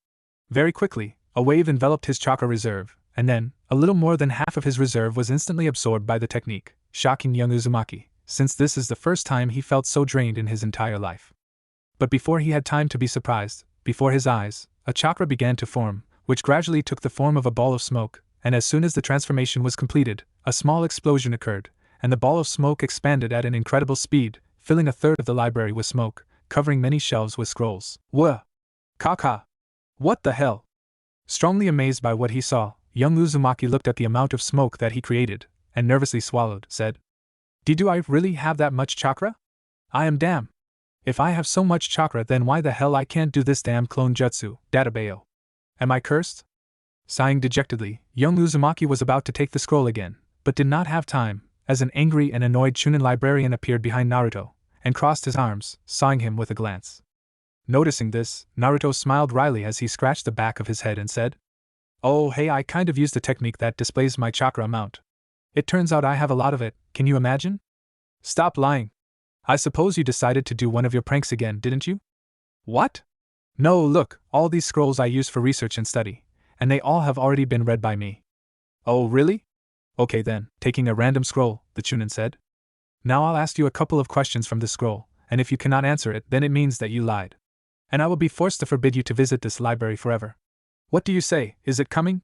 Very quickly, a wave enveloped his chakra reserve, and then, a little more than half of his reserve was instantly absorbed by the technique, shocking young Uzumaki, since this is the first time he felt so drained in his entire life. But before he had time to be surprised, before his eyes, a chakra began to form, which gradually took the form of a ball of smoke, and as soon as the transformation was completed, a small explosion occurred, and the ball of smoke expanded at an incredible speed, filling a third of the library with smoke, covering many shelves with scrolls. Wha! Kaka! What the hell? Strongly amazed by what he saw, young Uzumaki looked at the amount of smoke that he created, and nervously swallowed, said, Do I really have that much chakra? I am damn. If I have so much chakra, then why the hell I can't do this damn clone jutsu, Databeo? Am I cursed? Sighing dejectedly, young Uzumaki was about to take the scroll again, but did not have time, as an angry and annoyed Chunin librarian appeared behind Naruto, and crossed his arms, sawing him with a glance. Noticing this, Naruto smiled wryly as he scratched the back of his head and said, Oh hey, I kind of used a technique that displays my chakra amount. It turns out I have a lot of it, can you imagine? Stop lying. I suppose you decided to do one of your pranks again, didn't you? What? No, look, all these scrolls I use for research and study, and they all have already been read by me. Oh really? Okay then, taking a random scroll, the Chunin said. Now I'll ask you a couple of questions from this scroll, and if you cannot answer it, then it means that you lied. And I will be forced to forbid you to visit this library forever. What do you say, is it coming?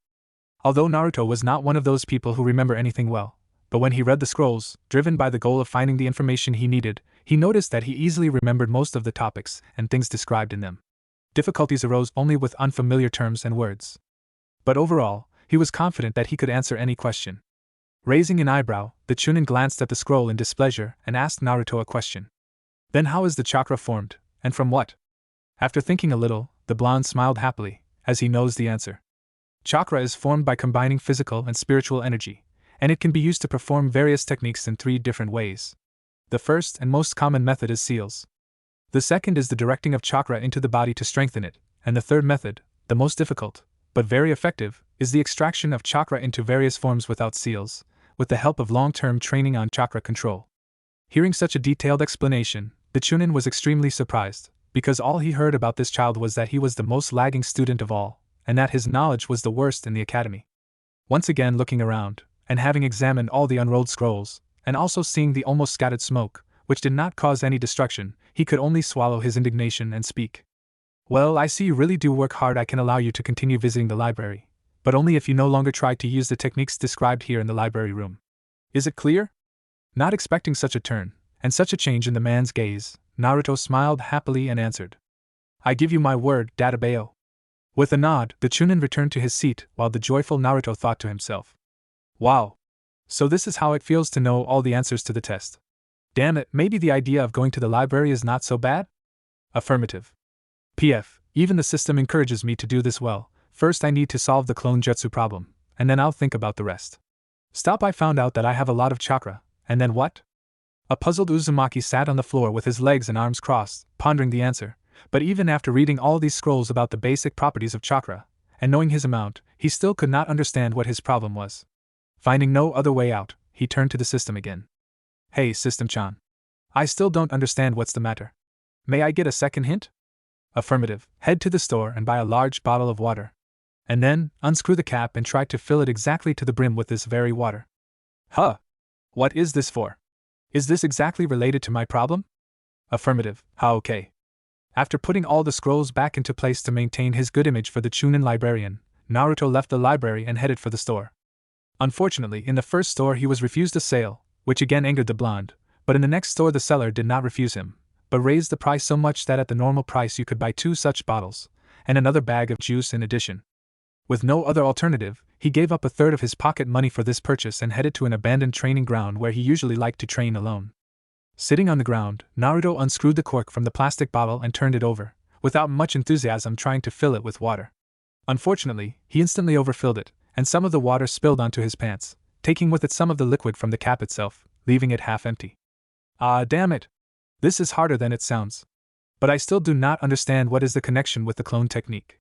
Although Naruto was not one of those people who remember anything well, but when he read the scrolls, driven by the goal of finding the information he needed, he noticed that he easily remembered most of the topics and things described in them. Difficulties arose only with unfamiliar terms and words. But overall, he was confident that he could answer any question. Raising an eyebrow, the Chunin glanced at the scroll in displeasure and asked Naruto a question. Then how is the chakra formed, and from what? After thinking a little, the blonde smiled happily, as he knows the answer. Chakra is formed by combining physical and spiritual energy, and it can be used to perform various techniques in 3 different ways. The first and most common method is seals. The second is the directing of chakra into the body to strengthen it, and the third method, the most difficult, but very effective, is the extraction of chakra into various forms without seals, with the help of long-term training on chakra control. Hearing such a detailed explanation, the Chunin was extremely surprised, because all he heard about this child was that he was the most lagging student of all, and that his knowledge was the worst in the academy. Once again looking around, and having examined all the unrolled scrolls, and also seeing the almost scattered smoke, which did not cause any destruction, he could only swallow his indignation and speak. Well, I see you really do work hard. I can allow you to continue visiting the library, but only if you no longer try to use the techniques described here in the library room. Is it clear? Not expecting such a turn, and such a change in the man's gaze, Naruto smiled happily and answered. I give you my word, Databeo. With a nod, the Chunin returned to his seat while the joyful Naruto thought to himself. Wow. So this is how it feels to know all the answers to the test. Damn it, maybe the idea of going to the library is not so bad? Affirmative. PF, even the system encourages me to do this well. First I need to solve the clone jutsu problem, and then I'll think about the rest. Stop, I found out that I have a lot of chakra, and then what? A puzzled Uzumaki sat on the floor with his legs and arms crossed, pondering the answer, but even after reading all these scrolls about the basic properties of chakra, and knowing his amount, he still could not understand what his problem was. Finding no other way out, he turned to the system again. Hey, System-chan. I still don't understand what's the matter. May I get a second hint? Affirmative. Head to the store and buy a large bottle of water. And then, unscrew the cap and try to fill it exactly to the brim with this very water. Huh? What is this for? Is this exactly related to my problem? Affirmative. Okay. After putting all the scrolls back into place to maintain his good image for the Chunin librarian, Naruto left the library and headed for the store. Unfortunately, in the first store he was refused a sale, which again angered the blonde, but in the next store the seller did not refuse him, but raised the price so much that at the normal price you could buy 2 such bottles, and another bag of juice in addition. With no other alternative, he gave up a third of his pocket money for this purchase and headed to an abandoned training ground where he usually liked to train alone. Sitting on the ground, Naruto unscrewed the cork from the plastic bottle and turned it over, without much enthusiasm trying to fill it with water. Unfortunately, he instantly overfilled it, and some of the water spilled onto his pants, taking with it some of the liquid from the cap itself, leaving it half empty. Ah, damn it! This is harder than it sounds. But I still do not understand what is the connection with the clone technique.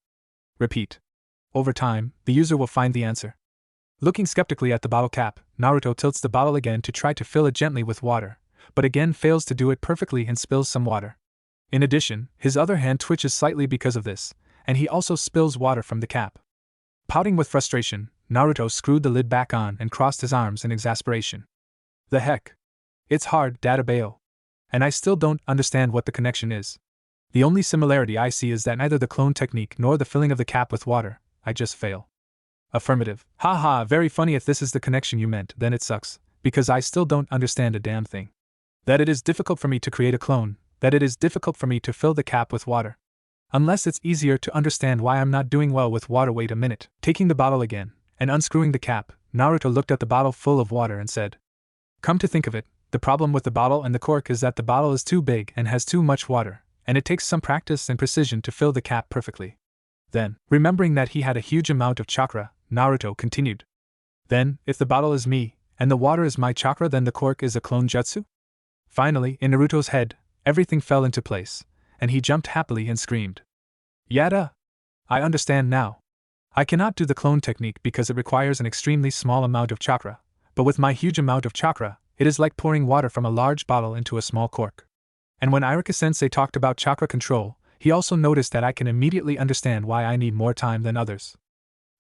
Repeat. Over time, the user will find the answer. Looking skeptically at the bottle cap, Naruto tilts the bottle again to try to fill it gently with water, but again fails to do it perfectly and spills some water. In addition, his other hand twitches slightly because of this, and he also spills water from the cap. Pouting with frustration, Naruto screwed the lid back on and crossed his arms in exasperation. The heck? It's hard, Databeo. And I still don't understand what the connection is. The only similarity I see is that neither the clone technique nor the filling of the cap with water, I just fail. Affirmative. Haha, very funny. If this is the connection you meant, then it sucks, because I still don't understand a damn thing. That it is difficult for me to create a clone, that it is difficult for me to fill the cap with water. Unless it's easier to understand why I'm not doing well with water. Wait a minute. Taking the bottle again, and unscrewing the cap, Naruto looked at the bottle full of water and said, "Come to think of it, the problem with the bottle and the cork is that the bottle is too big and has too much water, and it takes some practice and precision to fill the cap perfectly." Then, remembering that he had a huge amount of chakra, Naruto continued, "Then, if the bottle is me, and the water is my chakra, then the cork is a clone jutsu?" Finally, in Naruto's head, everything fell into place, and he jumped happily and screamed, "Yada! I understand now. I cannot do the clone technique because it requires an extremely small amount of chakra, but with my huge amount of chakra, it is like pouring water from a large bottle into a small cork." And when Iruka-sensei talked about chakra control, he also noticed that I can immediately understand why I need more time than others.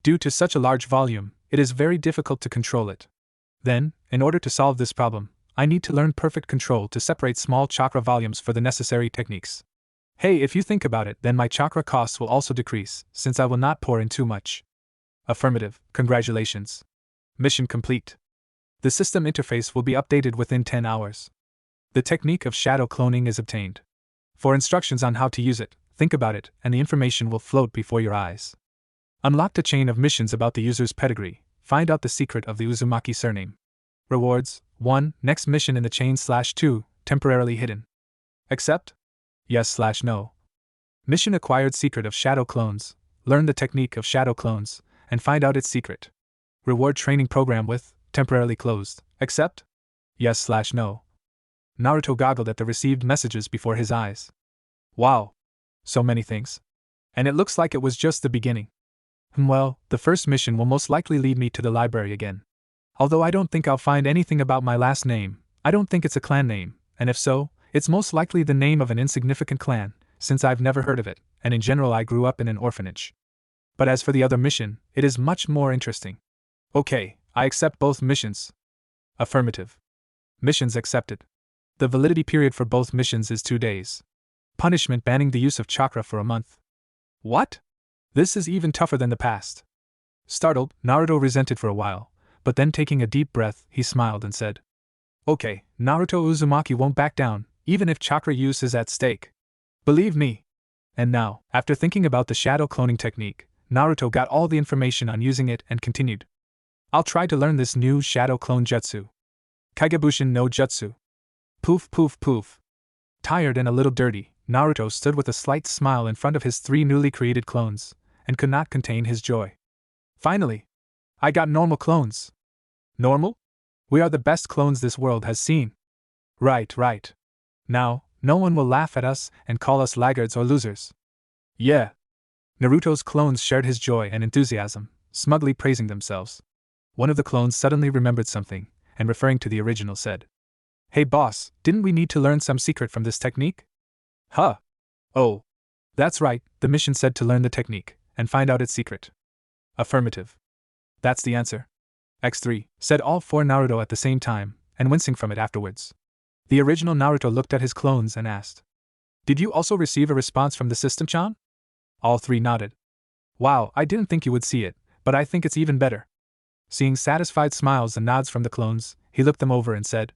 Due to such a large volume, it is very difficult to control it. Then, in order to solve this problem, I need to learn perfect control to separate small chakra volumes for the necessary techniques. Hey, if you think about it, then my chakra costs will also decrease, since I will not pour in too much. Affirmative, congratulations. Mission complete. The system interface will be updated within 10 hours. The technique of shadow cloning is obtained. For instructions on how to use it, think about it, and the information will float before your eyes. Unlock the chain of missions about the user's pedigree. Find out the secret of the Uzumaki surname. Rewards: 1. Next mission in the chain /2, temporarily hidden. Accept? Yes/no. Mission acquired secret of shadow clones. Learn the technique of shadow clones, and find out its secret. Reward training program with, temporarily closed. Accept? Yes/no. Naruto goggled at the received messages before his eyes. Wow! So many things. And it looks like it was just the beginning. Well, the first mission will most likely lead me to the library again. Although I don't think I'll find anything about my last name, I don't think it's a clan name, and if so, it's most likely the name of an insignificant clan, since I've never heard of it, and in general I grew up in an orphanage. But as for the other mission, it is much more interesting. Okay, I accept both missions. Affirmative. Missions accepted. The validity period for both missions is 2 days. Punishment: banning the use of chakra for a month. What? This is even tougher than the past. Startled, Naruto resented for a while, but then taking a deep breath, he smiled and said, "Okay, Naruto Uzumaki won't back down, even if chakra use is at stake. Believe me." And now, after thinking about the shadow cloning technique, Naruto got all the information on using it and continued. "I'll try to learn this new shadow clone jutsu. Kagebushin no Jutsu." Poof poof poof. Tired and a little dirty, Naruto stood with a slight smile in front of his 3 newly created clones, and could not contain his joy. Finally! I got normal clones. Normal? We are the best clones this world has seen. Right. Now, no one will laugh at us and call us laggards or losers. Yeah. Naruto's clones shared his joy and enthusiasm, smugly praising themselves. One of the clones suddenly remembered something, and referring to the original said, "Hey boss, didn't we need to learn some secret from this technique?" Huh. Oh. That's right, the mission said to learn the technique, and find out its secret. Affirmative. That's the answer. X3, said all 4 Naruto at the same time, and wincing from it afterwards. The original Naruto looked at his clones and asked, "Did you also receive a response from the system-chan?" All 3 nodded. Wow, I didn't think you would see it, but I think it's even better. Seeing satisfied smiles and nods from the clones, he looked them over and said,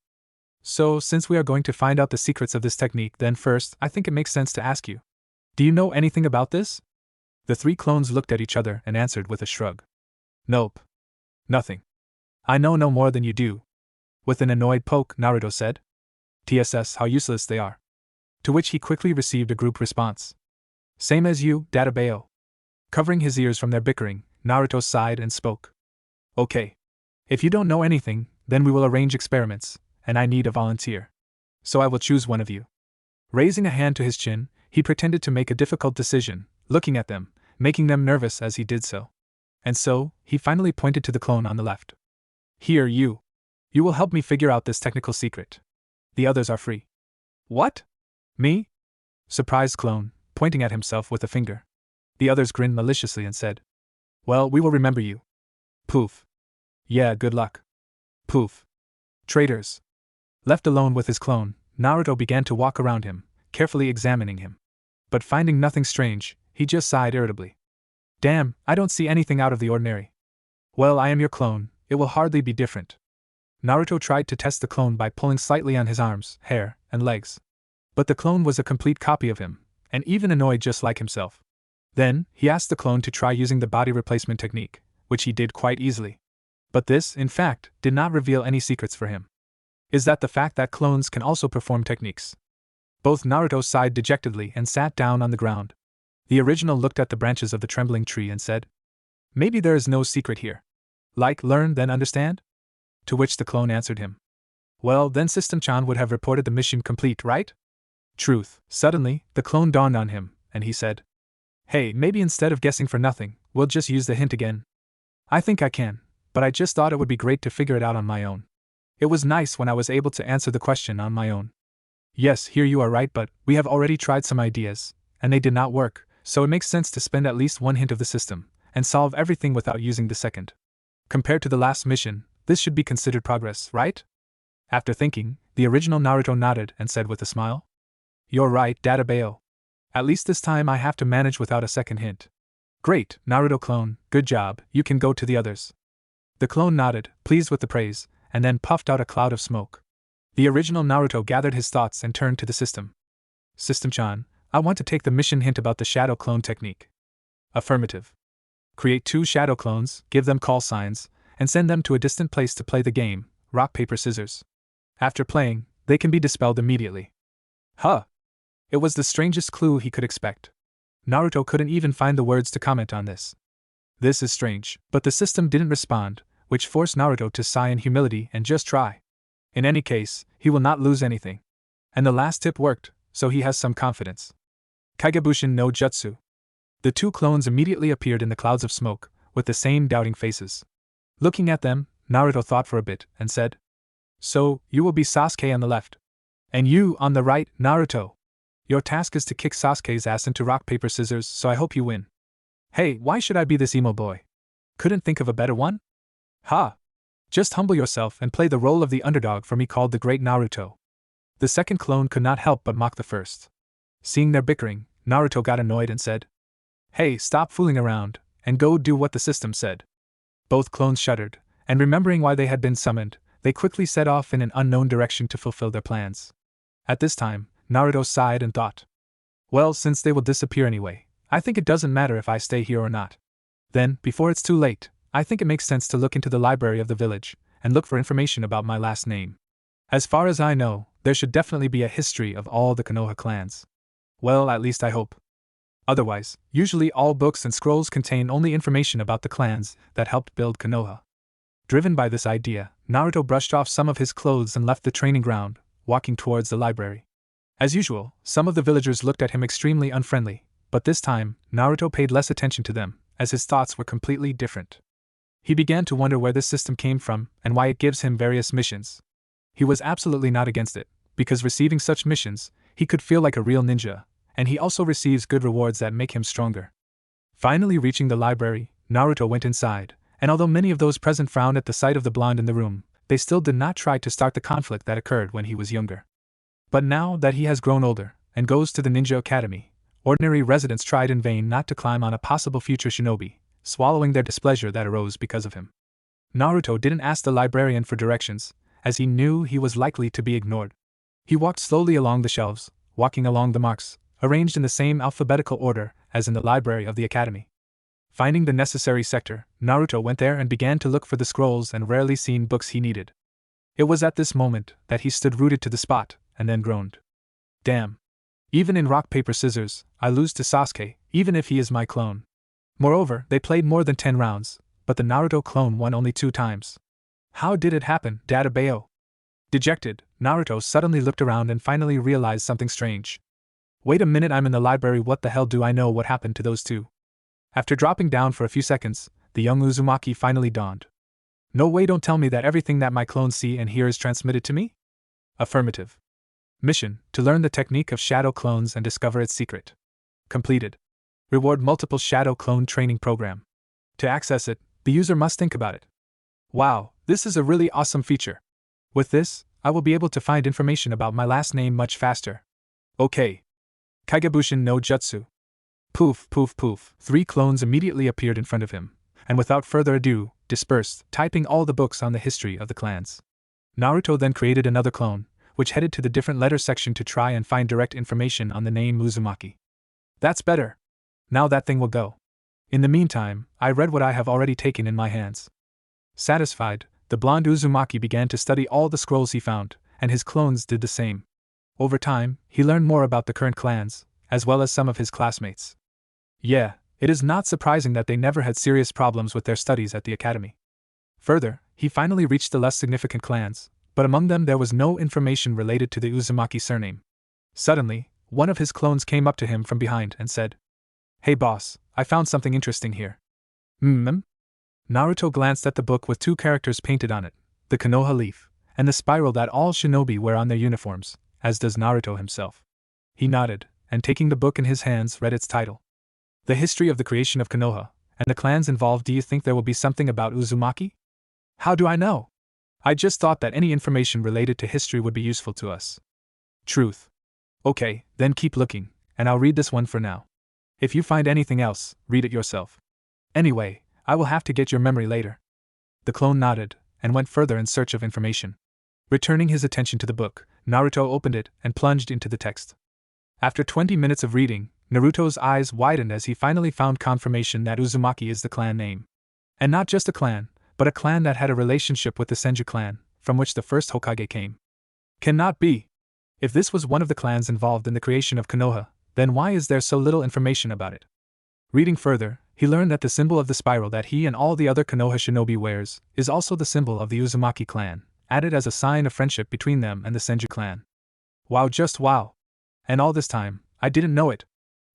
"So, since we are going to find out the secrets of this technique, then first, I think it makes sense to ask you. Do you know anything about this?" The 3 clones looked at each other and answered with a shrug. "Nope. Nothing. I know no more than you do." With an annoyed poke, Naruto said, "TSS, how useless they are." To which he quickly received a group response. "Same as you, Databeo." Covering his ears from their bickering, Naruto sighed and spoke. "Okay. If you don't know anything, then we will arrange experiments, and I need a volunteer. So I will choose one of you." Raising a hand to his chin, he pretended to make a difficult decision, looking at them, making them nervous as he did so. And so, he finally pointed to the clone on the left. "Here, you. You will help me figure out this technical secret. The others are free." "What? Me?" Surprised clone, pointing at himself with a finger. The others grinned maliciously and said, "Well, we will remember you." Poof. "Yeah, good luck." Poof. Traitors. Left alone with his clone, Naruto began to walk around him, carefully examining him. But finding nothing strange, he just sighed irritably. "Damn, I don't see anything out of the ordinary." "Well, I am your clone, it will hardly be different." Naruto tried to test the clone by pulling slightly on his arms, hair, and legs. But the clone was a complete copy of him, and even annoyed just like himself. Then, he asked the clone to try using the body replacement technique, which he did quite easily. But this, in fact, did not reveal any secrets for him. Is that the fact that clones can also perform techniques? Both Naruto sighed dejectedly and sat down on the ground. The original looked at the branches of the trembling tree and said, "Maybe there is no secret here. Like, learn, then understand?" To which the clone answered him, "Well, then System-chan would have reported the mission complete, right?" Truth. Suddenly, the clone dawned on him, and he said, "Hey, maybe instead of guessing for nothing, we'll just use the hint again. I think I can, but I just thought it would be great to figure it out on my own. It was nice when I was able to answer the question on my own. Yes, here you are right, but we have already tried some ideas, and they did not work, so it makes sense to spend at least one hint of the system, and solve everything without using the second. Compared to the last mission, this should be considered progress, right?" After thinking, the original Naruto nodded and said with a smile, "You're right, Databeo. At least this time I have to manage without a second hint." "Great, Naruto clone, good job, you can go to the others." The clone nodded, pleased with the praise, and then puffed out a cloud of smoke. The original Naruto gathered his thoughts and turned to the system. "System-chan, I want to take the mission hint about the shadow clone technique." "Affirmative. Create 2 shadow clones, give them call signs, and send them to a distant place to play the game, rock, paper, scissors. After playing, they can be dispelled immediately." Huh! It was the strangest clue he could expect. Naruto couldn't even find the words to comment on this. This is strange, but the system didn't respond, which forced Naruto to sigh in humility and just try. In any case, he will not lose anything. And the last tip worked, so he has some confidence. Kagebushin no Jutsu. The 2 clones immediately appeared in the clouds of smoke, with the same doubting faces. Looking at them, Naruto thought for a bit and said, "So, you will be Sasuke on the left. And you on the right, Naruto. Your task is to kick Sasuke's ass into rock, paper, scissors, so I hope you win." "Hey, why should I be this emo boy? Couldn't think of a better one?" "Ha! Just humble yourself and play the role of the underdog for me," called the great Naruto. The second clone could not help but mock the first. Seeing their bickering, Naruto got annoyed and said, "Hey, stop fooling around, and go do what the system said." Both clones shuddered, and remembering why they had been summoned, they quickly set off in an unknown direction to fulfill their plans. At this time, Naruto sighed and thought, "Well, since they will disappear anyway, I think it doesn't matter if I stay here or not. Then, before it's too late, I think it makes sense to look into the library of the village, and look for information about my last name. As far as I know, there should definitely be a history of all the Konoha clans. Well, at least I hope. Otherwise, usually all books and scrolls contain only information about the clans that helped build Konoha." Driven by this idea, Naruto brushed off some of his clothes and left the training ground, walking towards the library. As usual, some of the villagers looked at him extremely unfriendly, but this time, Naruto paid less attention to them, as his thoughts were completely different. He began to wonder where this system came from and why it gives him various missions. He was absolutely not against it, because receiving such missions, he could feel like a real ninja, and he also receives good rewards that make him stronger. Finally reaching the library, Naruto went inside, and although many of those present frowned at the sight of the blonde in the room, they still did not try to start the conflict that occurred when he was younger. But now that he has grown older, and goes to the ninja academy, ordinary residents tried in vain not to climb on a possible future shinobi, swallowing their displeasure that arose because of him. Naruto didn't ask the librarian for directions, as he knew he was likely to be ignored. He walked slowly along the shelves, walking along the marks, arranged in the same alphabetical order as in the library of the academy. Finding the necessary sector, Naruto went there and began to look for the scrolls and rarely seen books he needed. It was at this moment that he stood rooted to the spot, and then groaned. Damn. Even in rock, paper, scissors, I lose to Sasuke, even if he is my clone. Moreover, they played more than 10 rounds, but the Naruto clone won only 2 times. How did it happen, Databeo? Dejected, Naruto suddenly looked around and finally realized something strange. Wait a minute, I'm in the library, what the hell do I know what happened to those 2? After dropping down for a few seconds, the young Uzumaki finally dawned. No way, don't tell me that everything that my clones see and hear is transmitted to me? Affirmative. Mission, to learn the technique of shadow clones and discover its secret. Completed. Reward multiple shadow clone training program. To access it, the user must think about it. Wow, this is a really awesome feature. With this, I will be able to find information about my last name much faster. Okay. Kagebushin no Jutsu. Poof, poof, poof. 3 clones immediately appeared in front of him, and without further ado, dispersed, typing all the books on the history of the clans. Naruto then created another clone, which headed to the different letter section to try and find direct information on the name Uzumaki. That's better. Now that thing will go. In the meantime, I read what I have already taken in my hands. Satisfied, the blonde Uzumaki began to study all the scrolls he found, and his clones did the same. Over time, he learned more about the current clans, as well as some of his classmates. Yeah, it is not surprising that they never had serious problems with their studies at the academy. Further, he finally reached the less significant clans, but among them there was no information related to the Uzumaki surname. Suddenly, one of his clones came up to him from behind and said, "Hey boss, I found something interesting here." Naruto glanced at the book with two characters painted on it, the Konoha leaf, and the spiral that all shinobi wear on their uniforms, as does Naruto himself. He nodded, and taking the book in his hands read its title. The history of the creation of Konoha, and the clans involved. Do you think there will be something about Uzumaki? How do I know? I just thought that any information related to history would be useful to us. Truth. Okay, then keep looking, and I'll read this one for now. If you find anything else, read it yourself. Anyway, I will have to get your memory later. The clone nodded, and went further in search of information. Returning his attention to the book, Naruto opened it and plunged into the text. After 20 minutes of reading, Naruto's eyes widened as he finally found confirmation that Uzumaki is the clan name. And not just a clan, but a clan that had a relationship with the Senju clan, from which the first Hokage came. Cannot be. If this was one of the clans involved in the creation of Konoha, then why is there so little information about it? Reading further, he learned that the symbol of the spiral that he and all the other Konoha shinobi wears is also the symbol of the Uzumaki clan, added as a sign of friendship between them and the Senju clan. Wow, just wow. And all this time, I didn't know it.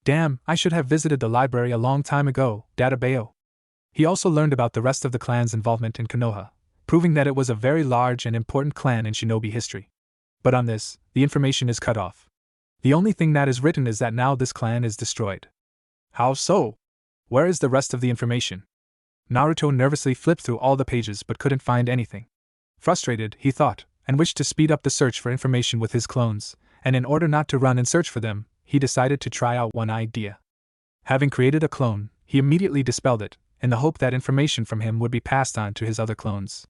Damn, I should have visited the library a long time ago, Databeo. He also learned about the rest of the clan's involvement in Konoha, proving that it was a very large and important clan in shinobi history. But on this, the information is cut off. The only thing that is written is that now this clan is destroyed. How so? Where is the rest of the information? Naruto nervously flipped through all the pages but couldn't find anything. Frustrated, he thought, and wished to speed up the search for information with his clones, and in order not to run and search for them, he decided to try out one idea. Having created a clone, he immediately dispelled it, in the hope that information from him would be passed on to his other clones.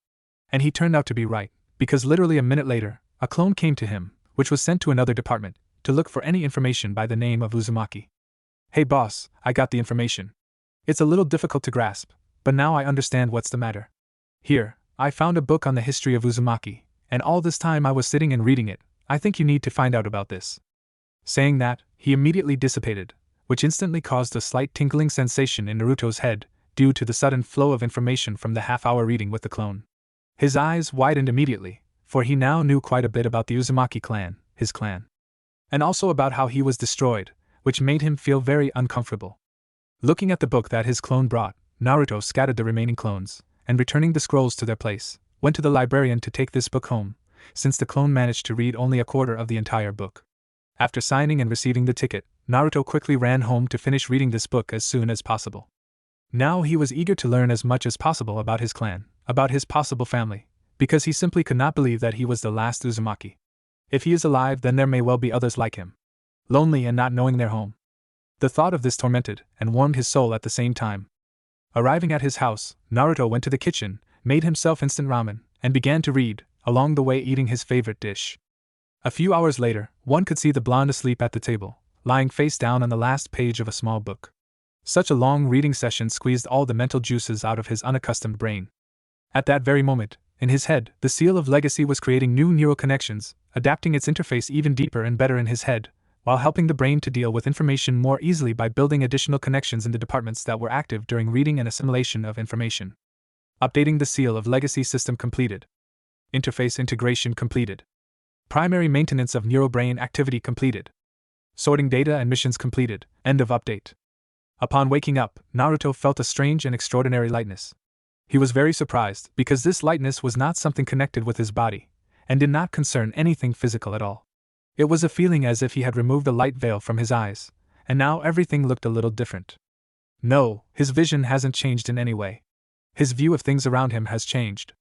And he turned out to be right, because literally a minute later, a clone came to him, which was sent to another department, to look for any information by the name of Uzumaki. Hey boss, I got the information. It's a little difficult to grasp, but now I understand what's the matter. Here, I found a book on the history of Uzumaki, and all this time I was sitting and reading it. I think you need to find out about this. Saying that, he immediately dissipated, which instantly caused a slight tingling sensation in Naruto's head, due to the sudden flow of information from the half-hour reading with the clone. His eyes widened immediately, for he now knew quite a bit about the Uzumaki clan, his clan. And also about how he was destroyed, which made him feel very uncomfortable. Looking at the book that his clone brought, Naruto scattered the remaining clones, and returning the scrolls to their place, went to the librarian to take this book home, since the clone managed to read only a quarter of the entire book. After signing and receiving the ticket, Naruto quickly ran home to finish reading this book as soon as possible. Now he was eager to learn as much as possible about his clan, about his possible family, because he simply could not believe that he was the last Uzumaki. If he is alive, then there may well be others like him. Lonely and not knowing their home. The thought of this tormented and warmed his soul at the same time. Arriving at his house, Naruto went to the kitchen, made himself instant ramen, and began to read, along the way eating his favorite dish. A few hours later, one could see the blonde asleep at the table, lying face down on the last page of a small book. Such a long reading session squeezed all the mental juices out of his unaccustomed brain. At that very moment, in his head, the seal of legacy was creating new neural connections, adapting its interface even deeper and better in his head, while helping the brain to deal with information more easily by building additional connections in the departments that were active during reading and assimilation of information. Updating the seal of legacy system completed. Interface integration completed. Primary maintenance of neurobrain activity completed. Sorting data and missions completed. End of update. Upon waking up, Naruto felt a strange and extraordinary lightness. He was very surprised, because this lightness was not something connected with his body, and did not concern anything physical at all. It was a feeling as if he had removed a light veil from his eyes, and now everything looked a little different. No, his vision hasn't changed in any way. His view of things around him has changed.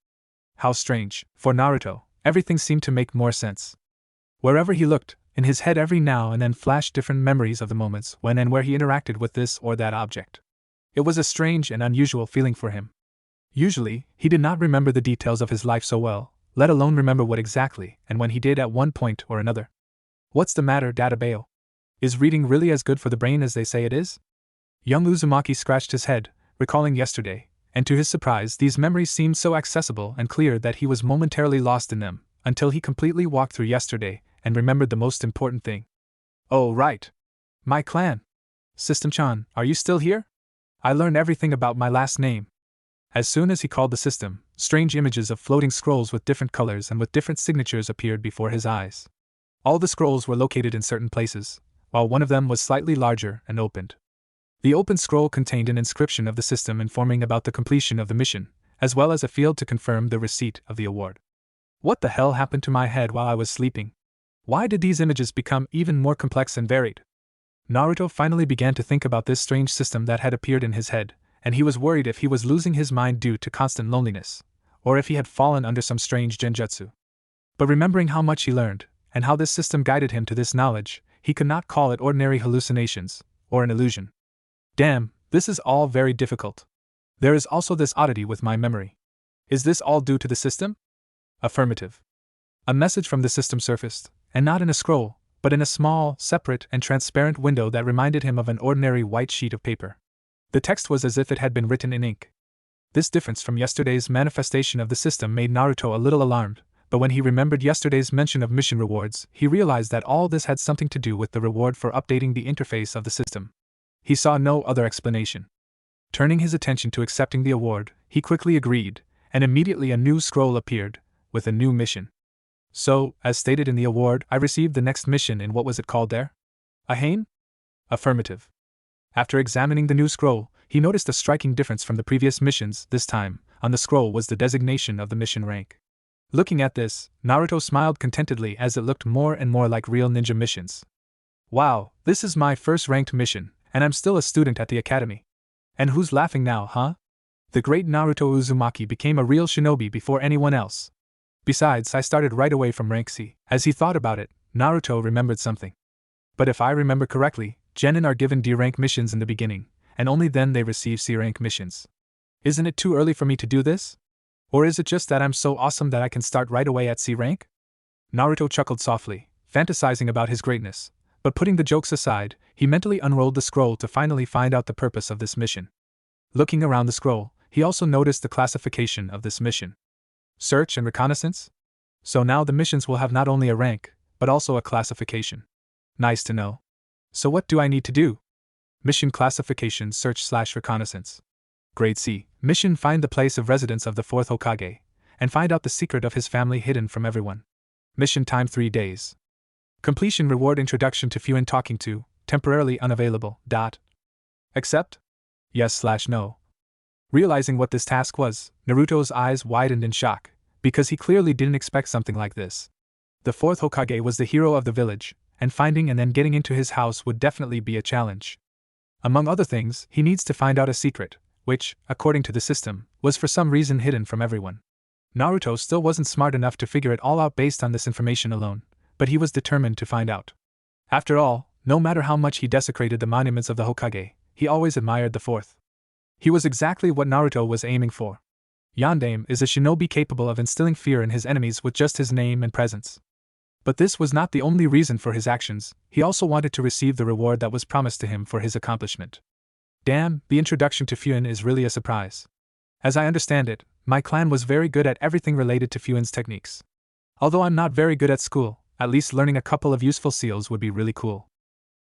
How strange, for Naruto, everything seemed to make more sense. Wherever he looked, in his head every now and then flashed different memories of the moments when and where he interacted with this or that object. It was a strange and unusual feeling for him. Usually, he did not remember the details of his life so well, let alone remember what exactly and when he did at one point or another. What's the matter, Databeo? Is reading really as good for the brain as they say it is? Young Uzumaki scratched his head, recalling yesterday, and to his surprise these memories seemed so accessible and clear that he was momentarily lost in them, until he completely walked through yesterday and remembered the most important thing. Oh, right. My clan. System-chan, are you still here? I learned everything about my last name. As soon as he called the system, strange images of floating scrolls with different colors and with different signatures appeared before his eyes. All the scrolls were located in certain places, while one of them was slightly larger and opened. The open scroll contained an inscription of the system informing about the completion of the mission, as well as a field to confirm the receipt of the award. What the hell happened to my head while I was sleeping? Why did these images become even more complex and varied? Naruto finally began to think about this strange system that had appeared in his head, and he was worried if he was losing his mind due to constant loneliness, or if he had fallen under some strange genjutsu. But remembering how much he learned, and how this system guided him to this knowledge, he could not call it ordinary hallucinations, or an illusion. Damn, this is all very difficult. There is also this oddity with my memory. Is this all due to the system? Affirmative. A message from the system surfaced, and not in a scroll, but in a small, separate, and transparent window that reminded him of an ordinary white sheet of paper. The text was as if it had been written in ink. This difference from yesterday's manifestation of the system made Naruto a little alarmed, but when he remembered yesterday's mention of mission rewards, he realized that all this had something to do with the reward for updating the interface of the system. He saw no other explanation. Turning his attention to accepting the award, he quickly agreed, and immediately a new scroll appeared, with a new mission. So, as stated in the award, I received the next mission in what was it called there? A Hane? Affirmative. After examining the new scroll, he noticed a striking difference from the previous missions. This time, on the scroll was the designation of the mission rank. Looking at this, Naruto smiled contentedly as it looked more and more like real ninja missions. Wow, this is my first ranked mission, and I'm still a student at the academy. And who's laughing now, huh? The great Naruto Uzumaki became a real shinobi before anyone else. Besides, I started right away from rank C. As he thought about it, Naruto remembered something. But if I remember correctly, genin are given D rank missions in the beginning, and only then they receive C rank missions. Isn't it too early for me to do this? Or is it just that I'm so awesome that I can start right away at C rank? Naruto chuckled softly, fantasizing about his greatness, but putting the jokes aside, he mentally unrolled the scroll to finally find out the purpose of this mission. Looking around the scroll, he also noticed the classification of this mission. Search and reconnaissance? So now the missions will have not only a rank, but also a classification. Nice to know. So what do I need to do? Mission classification search/reconnaissance. Grade C. Mission find the place of residence of the 4th Hokage, and find out the secret of his family hidden from everyone. Mission time 3 days. Completion reward introduction to Fuin talking to, temporarily unavailable. Accept? Yes/no. Realizing what this task was, Naruto's eyes widened in shock, because he clearly didn't expect something like this. The 4th Hokage was the hero of the village, and finding and then getting into his house would definitely be a challenge. Among other things, he needs to find out a secret, which, according to the system, was for some reason hidden from everyone. Naruto still wasn't smart enough to figure it all out based on this information alone, but he was determined to find out. After all, no matter how much he desecrated the monuments of the Hokage, he always admired the 4th. He was exactly what Naruto was aiming for. Yondaime is a shinobi capable of instilling fear in his enemies with just his name and presence. But this was not the only reason for his actions, he also wanted to receive the reward that was promised to him for his accomplishment. Damn, the introduction to Fuin is really a surprise. As I understand it, my clan was very good at everything related to Fuin's techniques. Although I'm not very good at school, at least learning a couple of useful seals would be really cool.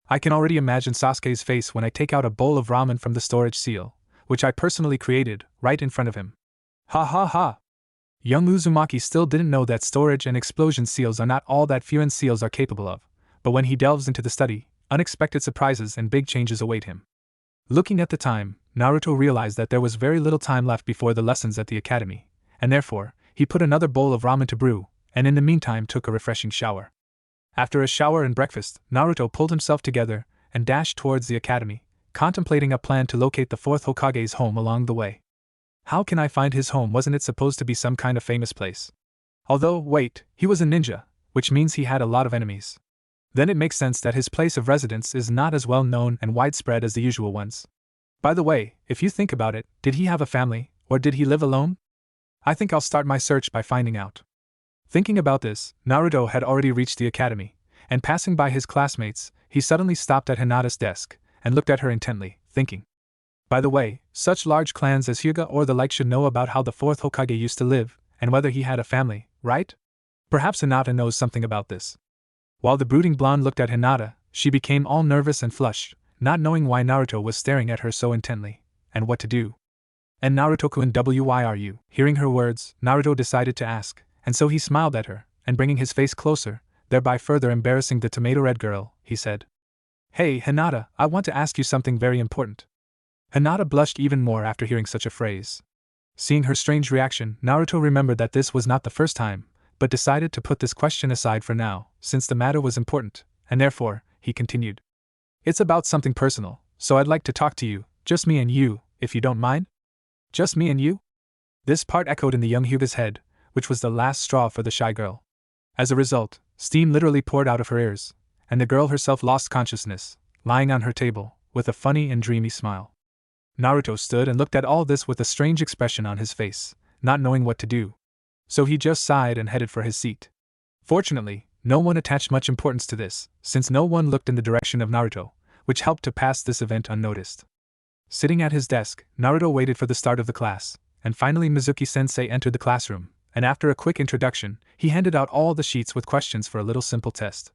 I can already imagine Sasuke's face when I take out a bowl of ramen from the storage seal, which I personally created, right in front of him. Ha ha ha! Young Uzumaki still didn't know that storage and explosion seals are not all that Fuin seals are capable of, but when he delves into the study, unexpected surprises and big changes await him. Looking at the time, Naruto realized that there was very little time left before the lessons at the academy, and therefore, he put another bowl of ramen to brew, and in the meantime took a refreshing shower. After a shower and breakfast, Naruto pulled himself together and dashed towards the academy, contemplating a plan to locate the 4th Hokage's home along the way. How can I find his home? Wasn't it supposed to be some kind of famous place? Although, wait, he was a ninja, which means he had a lot of enemies. Then it makes sense that his place of residence is not as well known and widespread as the usual ones. By the way, if you think about it, did he have a family, or did he live alone? I think I'll start my search by finding out. Thinking about this, Naruto had already reached the academy, and passing by his classmates, he suddenly stopped at Hinata's desk and looked at her intently, thinking. By the way, such large clans as Hyuga or the like should know about how the fourth Hokage used to live, and whether he had a family, right? Perhaps Hinata knows something about this. While the brooding blonde looked at Hinata, she became all nervous and flushed, not knowing why Naruto was staring at her so intently, and what to do. And Naruto-kun, why are you? Hearing her words, Naruto decided to ask, and so he smiled at her, and bringing his face closer, thereby further embarrassing the tomato-red girl, he said, Hey, Hinata, I want to ask you something very important. Hinata blushed even more after hearing such a phrase. Seeing her strange reaction, Naruto remembered that this was not the first time, but decided to put this question aside for now, since the matter was important, and therefore, he continued. It's about something personal, so I'd like to talk to you, just me and you, if you don't mind? Just me and you? This part echoed in the young Hyuga's head, which was the last straw for the shy girl. As a result, steam literally poured out of her ears, and the girl herself lost consciousness, lying on her table, with a funny and dreamy smile. Naruto stood and looked at all this with a strange expression on his face, not knowing what to do. So he just sighed and headed for his seat. Fortunately, no one attached much importance to this, since no one looked in the direction of Naruto, which helped to pass this event unnoticed. Sitting at his desk, Naruto waited for the start of the class, and finally Mizuki-sensei entered the classroom, and after a quick introduction, he handed out all the sheets with questions for a little simple test.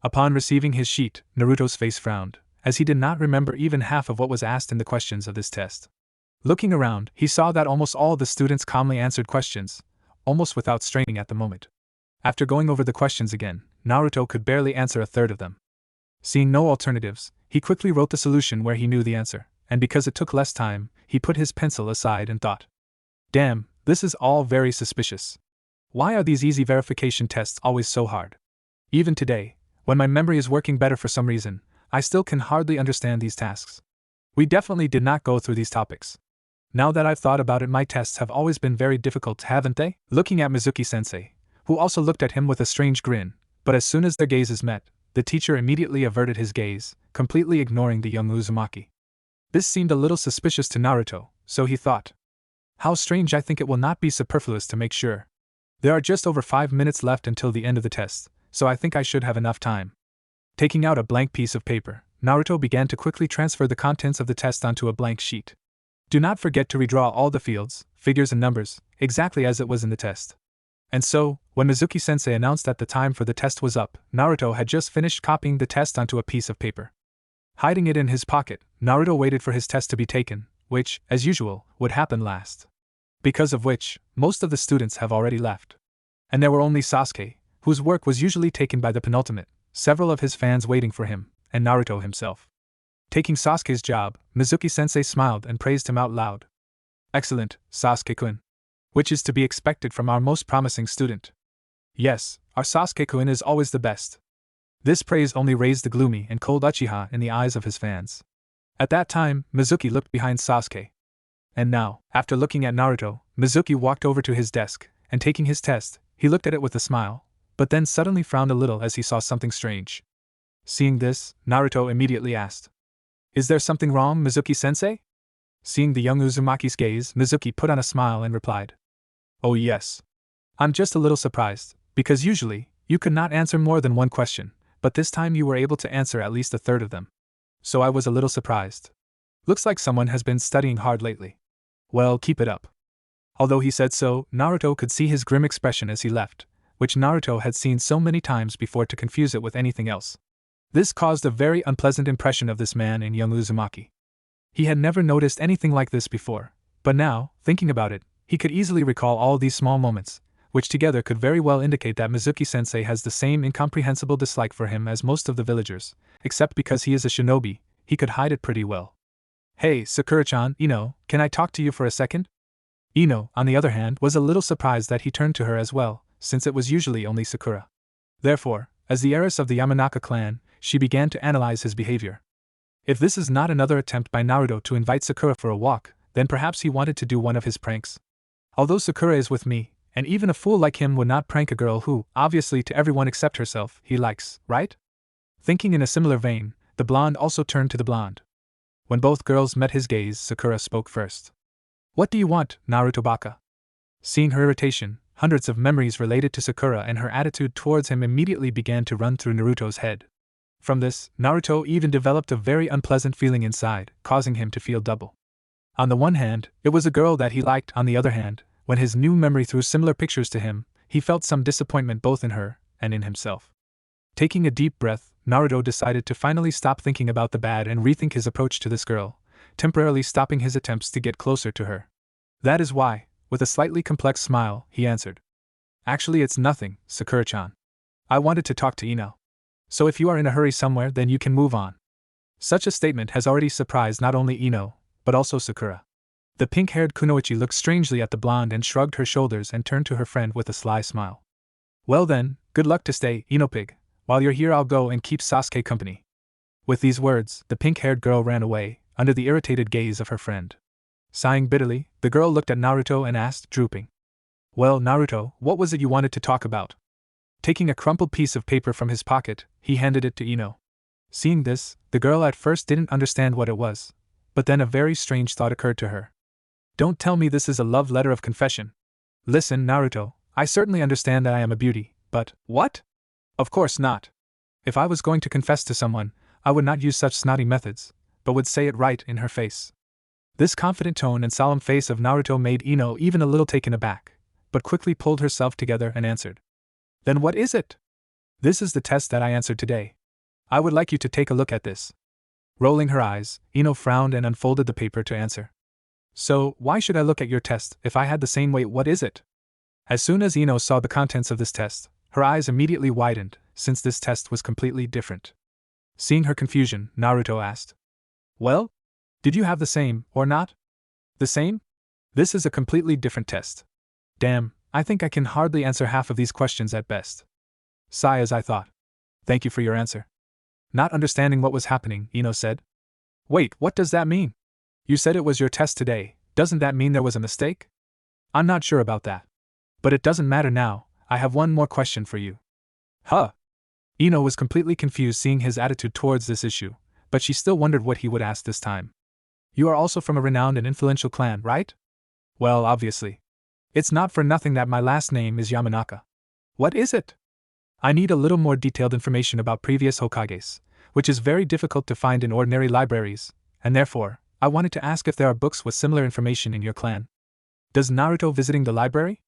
Upon receiving his sheet, Naruto's face frowned, as he did not remember even half of what was asked in the questions of this test. Looking around, he saw that almost all the students calmly answered questions, almost without straining at the moment. After going over the questions again, Naruto could barely answer a third of them. Seeing no alternatives, he quickly wrote the solution where he knew the answer, and because it took less time, he put his pencil aside and thought, Damn, this is all very suspicious. Why are these easy verification tests always so hard? Even today, when my memory is working better for some reason, I still can hardly understand these tasks. We definitely did not go through these topics. Now that I've thought about it, my tests have always been very difficult, haven't they? Looking at Mizuki-sensei, who also looked at him with a strange grin, but as soon as their gazes met, the teacher immediately averted his gaze, completely ignoring the young Uzumaki. This seemed a little suspicious to Naruto, so he thought, How strange, I think it will not be superfluous to make sure. There are just over 5 minutes left until the end of the test, so I think I should have enough time. Taking out a blank piece of paper, Naruto began to quickly transfer the contents of the test onto a blank sheet. Do not forget to redraw all the fields, figures and numbers, exactly as it was in the test. And so, when Mizuki-sensei announced that the time for the test was up, Naruto had just finished copying the test onto a piece of paper. Hiding it in his pocket, Naruto waited for his test to be taken, which, as usual, would happen last. Because of which, most of the students have already left. And there were only Sasuke, whose work was usually taken by the penultimate, several of his fans waiting for him, and Naruto himself. Taking Sasuke's job, Mizuki-sensei smiled and praised him out loud. Excellent, Sasuke-kun. Which is to be expected from our most promising student. Yes, our Sasuke-kun is always the best. This praise only raised the gloomy and cold Uchiha in the eyes of his fans. At that time, Mizuki looked behind Sasuke. And now, after looking at Naruto, Mizuki walked over to his desk, and taking his test, he looked at it with a smile, but then suddenly frowned a little as he saw something strange. Seeing this, Naruto immediately asked, Is there something wrong, Mizuki-sensei? Seeing the young Uzumaki's gaze, Mizuki put on a smile and replied, Oh yes. I'm just a little surprised, because usually, you could not answer more than one question, but this time you were able to answer at least a third of them. So I was a little surprised. Looks like someone has been studying hard lately. Well, keep it up. Although he said so, Naruto could see his grim expression as he left, which Naruto had seen so many times before to confuse it with anything else. This caused a very unpleasant impression of this man in young Uzumaki. He had never noticed anything like this before, but now, thinking about it, he could easily recall all these small moments, which together could very well indicate that Mizuki-sensei has the same incomprehensible dislike for him as most of the villagers, except because he is a shinobi, he could hide it pretty well. Hey, Sakura-chan, Ino, can I talk to you for a second? Ino, on the other hand, was a little surprised that he turned to her as well, since it was usually only Sakura. Therefore, as the heiress of the Yamanaka clan, she began to analyze his behavior. If this is not another attempt by Naruto to invite Sakura for a walk, then perhaps he wanted to do one of his pranks. Although Sakura is with me, and even a fool like him would not prank a girl who, obviously to everyone except herself, he likes, right? Thinking in a similar vein, the blonde also turned to the blonde. When both girls met his gaze, Sakura spoke first. What do you want, Naruto-baka? Seeing her irritation, Hundreds of memories related to Sakura and her attitude towards him immediately began to run through Naruto's head. From this, Naruto even developed a very unpleasant feeling inside, causing him to feel double. On the one hand, it was a girl that he liked. On the other hand, when his new memory threw similar pictures to him, he felt some disappointment both in her and in himself. Taking a deep breath, Naruto decided to finally stop thinking about the bad and rethink his approach to this girl, temporarily stopping his attempts to get closer to her. That is why, with a slightly complex smile, he answered. Actually, it's nothing, Sakura-chan. I wanted to talk to Ino. So if you are in a hurry somewhere, then you can move on. Such a statement has already surprised not only Ino, but also Sakura. The pink-haired Kunoichi looked strangely at the blonde and shrugged her shoulders and turned to her friend with a sly smile. Well then, good luck to stay, Ino-pig. While you're here I'll go and keep Sasuke company. With these words, the pink-haired girl ran away, under the irritated gaze of her friend. Sighing bitterly, the girl looked at Naruto and asked, drooping. Well, Naruto, what was it you wanted to talk about? Taking a crumpled piece of paper from his pocket, he handed it to Ino. Seeing this, the girl at first didn't understand what it was, but then a very strange thought occurred to her. Don't tell me this is a love letter of confession. Listen, Naruto, I certainly understand that I am a beauty, but what? Of course not. If I was going to confess to someone, I would not use such snotty methods, but would say it right in her face. This confident tone and solemn face of Naruto made Ino even a little taken aback, but quickly pulled herself together and answered. Then what is it? This is the test that I answered today. I would like you to take a look at this. Rolling her eyes, Ino frowned and unfolded the paper to answer. So, why should I look at your test if I had the same weight? What is it? As soon as Ino saw the contents of this test, her eyes immediately widened, since this test was completely different. Seeing her confusion, Naruto asked. Well? Did you have the same, or not? The same? This is a completely different test. Damn, I think I can hardly answer half of these questions at best. Sigh as I thought. Thank you for your answer. Not understanding what was happening, Ino said. Wait, what does that mean? You said it was your test today, doesn't that mean there was a mistake? I'm not sure about that. But it doesn't matter now, I have one more question for you. Huh? Ino was completely confused seeing his attitude towards this issue, but she still wondered what he would ask this time. You are also from a renowned and influential clan, right? Well, obviously. It's not for nothing that my last name is Yamanaka. What is it? I need a little more detailed information about previous Hokages, which is very difficult to find in ordinary libraries, and therefore, I wanted to ask if there are books with similar information in your clan. Does Naruto visiting the library?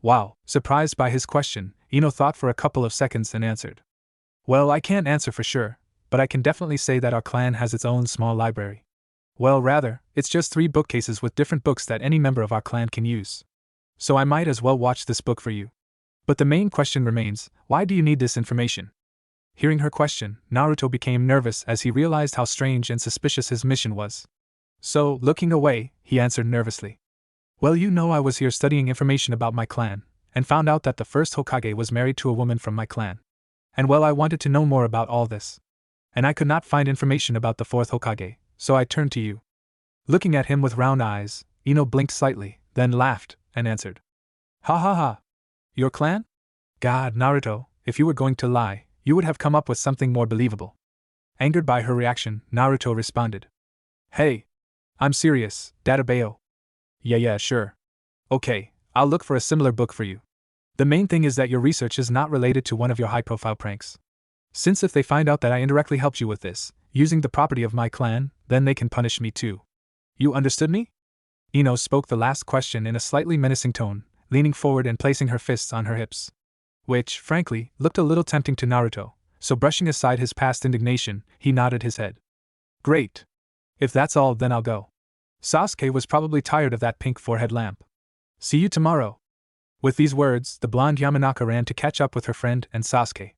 Wow, surprised by his question, Ino thought for a couple of seconds and answered. Well, I can't answer for sure, but I can definitely say that our clan has its own small library. Well, rather, it's just 3 bookcases with different books that any member of our clan can use. So I might as well watch this book for you. But the main question remains, why do you need this information? Hearing her question, Naruto became nervous as he realized how strange and suspicious his mission was. So, looking away, he answered nervously. Well, you know, I was here studying information about my clan, and found out that the first Hokage was married to a woman from my clan. And well, I wanted to know more about all this. And I could not find information about the 4th Hokage, so I turned to you. Looking at him with round eyes, Ino blinked slightly, then laughed, and answered. Ha ha ha. Your clan? God, Naruto, if you were going to lie, you would have come up with something more believable. Angered by her reaction, Naruto responded. Hey. I'm serious, Databeo. Yeah, sure. Okay, I'll look for a similar book for you. The main thing is that your research is not related to one of your high-profile pranks. Since if they find out that I indirectly helped you with this, using the property of my clan, then they can punish me too. You understood me? Ino spoke the last question in a slightly menacing tone, leaning forward and placing her fists on her hips. Which, frankly, looked a little tempting to Naruto, so brushing aside his past indignation, he nodded his head. Great. If that's all, then I'll go. Sasuke was probably tired of that pink forehead lamp. See you tomorrow. With these words, the blonde Yamanaka ran to catch up with her friend and Sasuke.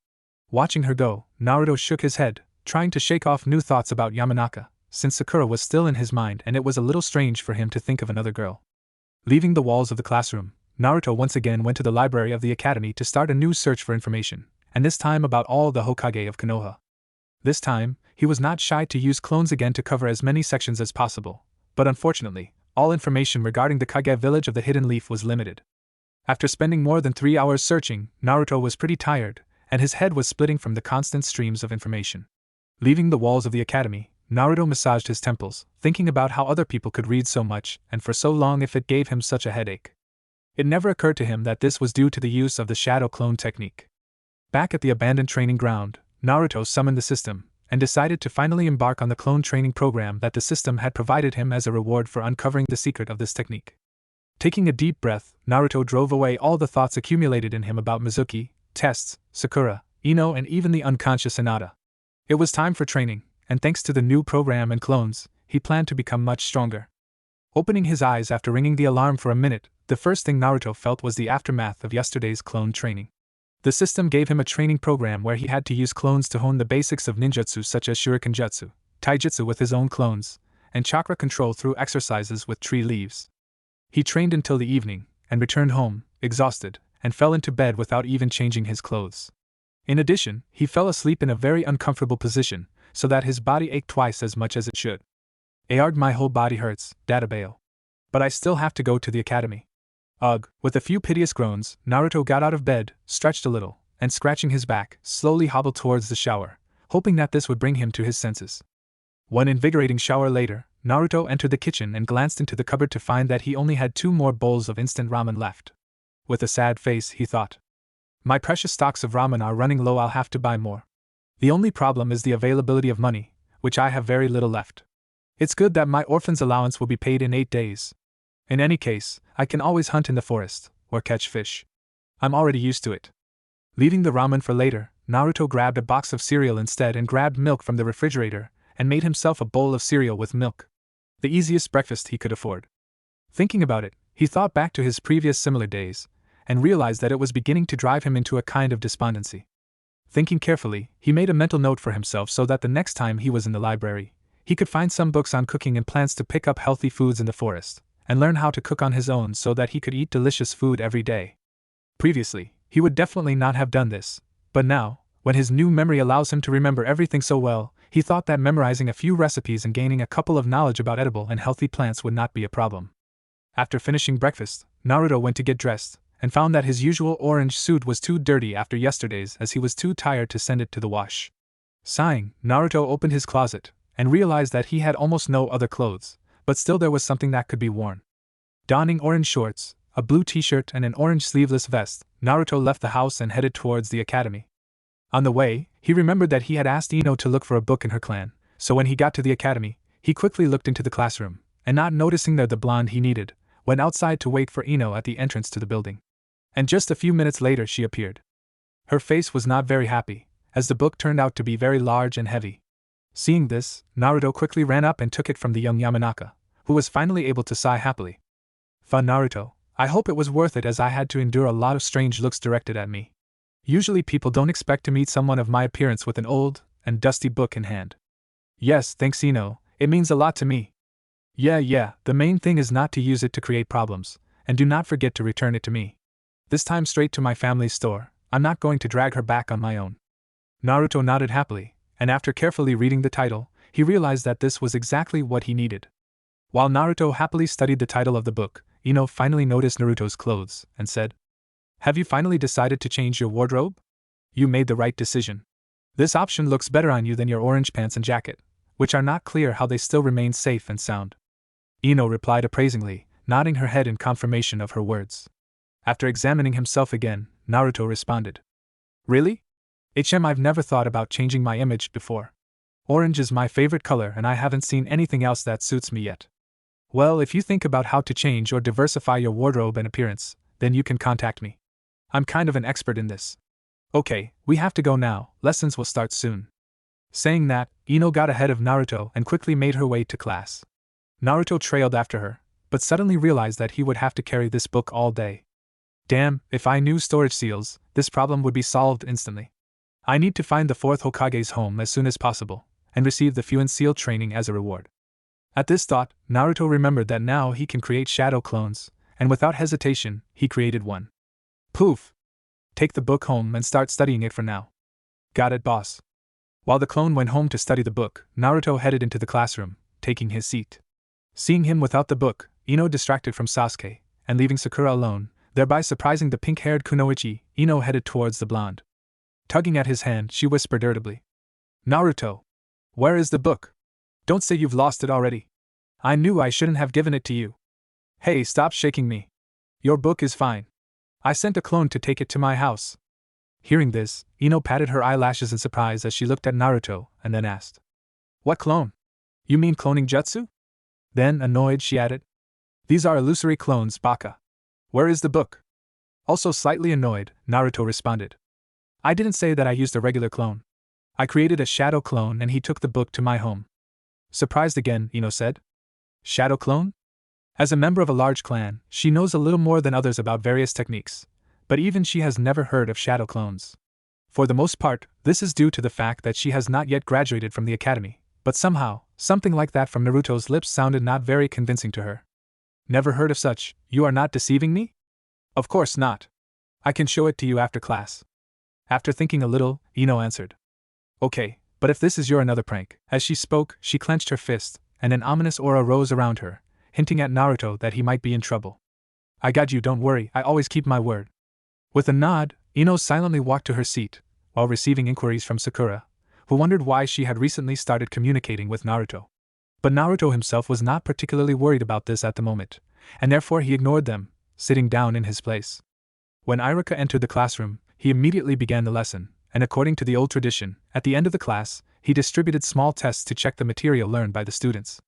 Watching her go, Naruto shook his head, trying to shake off new thoughts about Yamanaka, since Sakura was still in his mind and it was a little strange for him to think of another girl. Leaving the walls of the classroom, Naruto once again went to the library of the academy to start a new search for information, and this time about all the Hokage of Konoha. This time, he was not shy to use clones again to cover as many sections as possible, but unfortunately, all information regarding the Kage village of the Hidden Leaf was limited. After spending more than 3 hours searching, Naruto was pretty tired, and his head was splitting from the constant streams of information. Leaving the walls of the academy, Naruto massaged his temples, thinking about how other people could read so much and for so long if it gave him such a headache. It never occurred to him that this was due to the use of the shadow clone technique. Back at the abandoned training ground, Naruto summoned the system, and decided to finally embark on the clone training program that the system had provided him as a reward for uncovering the secret of this technique. Taking a deep breath, Naruto drove away all the thoughts accumulated in him about Mizuki, tests, Sakura, Ino, and even the unconscious Hinata. It was time for training, and thanks to the new program and clones, he planned to become much stronger. Opening his eyes after ringing the alarm for a minute, the first thing Naruto felt was the aftermath of yesterday's clone training. The system gave him a training program where he had to use clones to hone the basics of ninjutsu such as shuriken jutsu, taijutsu with his own clones, and chakra control through exercises with tree leaves. He trained until the evening, and returned home, exhausted, and fell into bed without even changing his clothes. In addition, he fell asleep in a very uncomfortable position, so that his body ached twice as much as it should. "Arg, my whole body hurts, Dadabayo. But I still have to go to the academy." Ugh, with a few piteous groans, Naruto got out of bed, stretched a little, and scratching his back, slowly hobbled towards the shower, hoping that this would bring him to his senses. 1 invigorating shower later, Naruto entered the kitchen and glanced into the cupboard to find that he only had 2 more bowls of instant ramen left. With a sad face, he thought, "My precious stocks of ramen are running low, I'll have to buy more. The only problem is the availability of money, which I have very little left. It's good that my orphan's allowance will be paid in 8 days. In any case, I can always hunt in the forest, or catch fish. I'm already used to it." Leaving the ramen for later, Naruto grabbed a box of cereal instead and grabbed milk from the refrigerator, and made himself a bowl of cereal with milk. The easiest breakfast he could afford. Thinking about it, he thought back to his previous similar days, and realized that it was beginning to drive him into a kind of despondency. Thinking carefully, he made a mental note for himself so that the next time he was in the library, he could find some books on cooking and plans to pick up healthy foods in the forest, and learn how to cook on his own so that he could eat delicious food every day. Previously, he would definitely not have done this, but now, when his new memory allows him to remember everything so well, he thought that memorizing a few recipes and gaining a couple of knowledge about edible and healthy plants would not be a problem. After finishing breakfast, Naruto went to get dressed, and found that his usual orange suit was too dirty after yesterday's as he was too tired to send it to the wash. Sighing, Naruto opened his closet, and realized that he had almost no other clothes, but still there was something that could be worn. Donning orange shorts, a blue t-shirt and an orange sleeveless vest, Naruto left the house and headed towards the academy. On the way, he remembered that he had asked Ino to look for a book in her clan, so when he got to the academy, he quickly looked into the classroom, and not noticing there the blonde he needed, went outside to wait for Ino at the entrance to the building. And just a few minutes later she appeared. Her face was not very happy, as the book turned out to be very large and heavy. Seeing this, Naruto quickly ran up and took it from the young Yamanaka, who was finally able to sigh happily. "Fun, Naruto, I hope it was worth it as I had to endure a lot of strange looks directed at me. Usually people don't expect to meet someone of my appearance with an old and dusty book in hand." "Yes, thanks Ino, it means a lot to me." Yeah, the main thing is not to use it to create problems, and do not forget to return it to me. This time straight to my family's store, I'm not going to drag her back on my own." Naruto nodded happily, and after carefully reading the title, he realized that this was exactly what he needed. While Naruto happily studied the title of the book, Ino finally noticed Naruto's clothes, and said, "Have you finally decided to change your wardrobe? You made the right decision. This option looks better on you than your orange pants and jacket, which are not clear how they still remain safe and sound." Ino replied appraisingly, nodding her head in confirmation of her words. After examining himself again, Naruto responded, "Really? I've never thought about changing my image before. Orange is my favorite color and I haven't seen anything else that suits me yet. Well, if you think about how to change or diversify your wardrobe and appearance, then you can contact me. I'm kind of an expert in this. Okay, we have to go now, lessons will start soon." Saying that, Ino got ahead of Naruto and quickly made her way to class. Naruto trailed after her, but suddenly realized that he would have to carry this book all day. Damn, if I knew storage seals, this problem would be solved instantly. I need to find the 4th Hokage's home as soon as possible, and receive the Fuin Seal training as a reward. At this thought, Naruto remembered that now he can create shadow clones, and without hesitation, he created one. Poof! Take the book home and start studying it for now. Got it, boss. While the clone went home to study the book, Naruto headed into the classroom, taking his seat. Seeing him without the book, Ino distracted from Sasuke, and leaving Sakura alone, thereby surprising the pink-haired Kunoichi, Ino headed towards the blonde. Tugging at his hand, she whispered irritably, "Naruto! Where is the book? Don't say you've lost it already. I knew I shouldn't have given it to you. Hey, stop shaking me. Your book is fine. I sent a clone to take it to my house. Hearing this, Ino patted her eyelashes in surprise as she looked at Naruto and then asked, What clone? You mean cloning jutsu? Then, annoyed, she added, These are illusory clones, Baka. Where is the book? Also slightly annoyed, Naruto responded, I didn't say that I used a regular clone. I created a shadow clone and he took the book to my home. Surprised again, Ino said. Shadow clone? As a member of a large clan, she knows a little more than others about various techniques, but even she has never heard of shadow clones. For the most part, this is due to the fact that she has not yet graduated from the academy, but somehow, something like that from Naruto's lips sounded not very convincing to her. Never heard of such, you are not deceiving me? Of course not. I can show it to you after class. After thinking a little, Ino answered. Okay, but if this is your another prank. As she spoke, she clenched her fist, and an ominous aura rose around her, hinting at Naruto that he might be in trouble. I got you, don't worry, I always keep my word. With a nod, Ino silently walked to her seat, while receiving inquiries from Sakura, who wondered why she had recently started communicating with Naruto. But Naruto himself was not particularly worried about this at the moment, and therefore he ignored them, sitting down in his place. When Iruka entered the classroom, he immediately began the lesson, and according to the old tradition, at the end of the class, he distributed small tests to check the material learned by the students.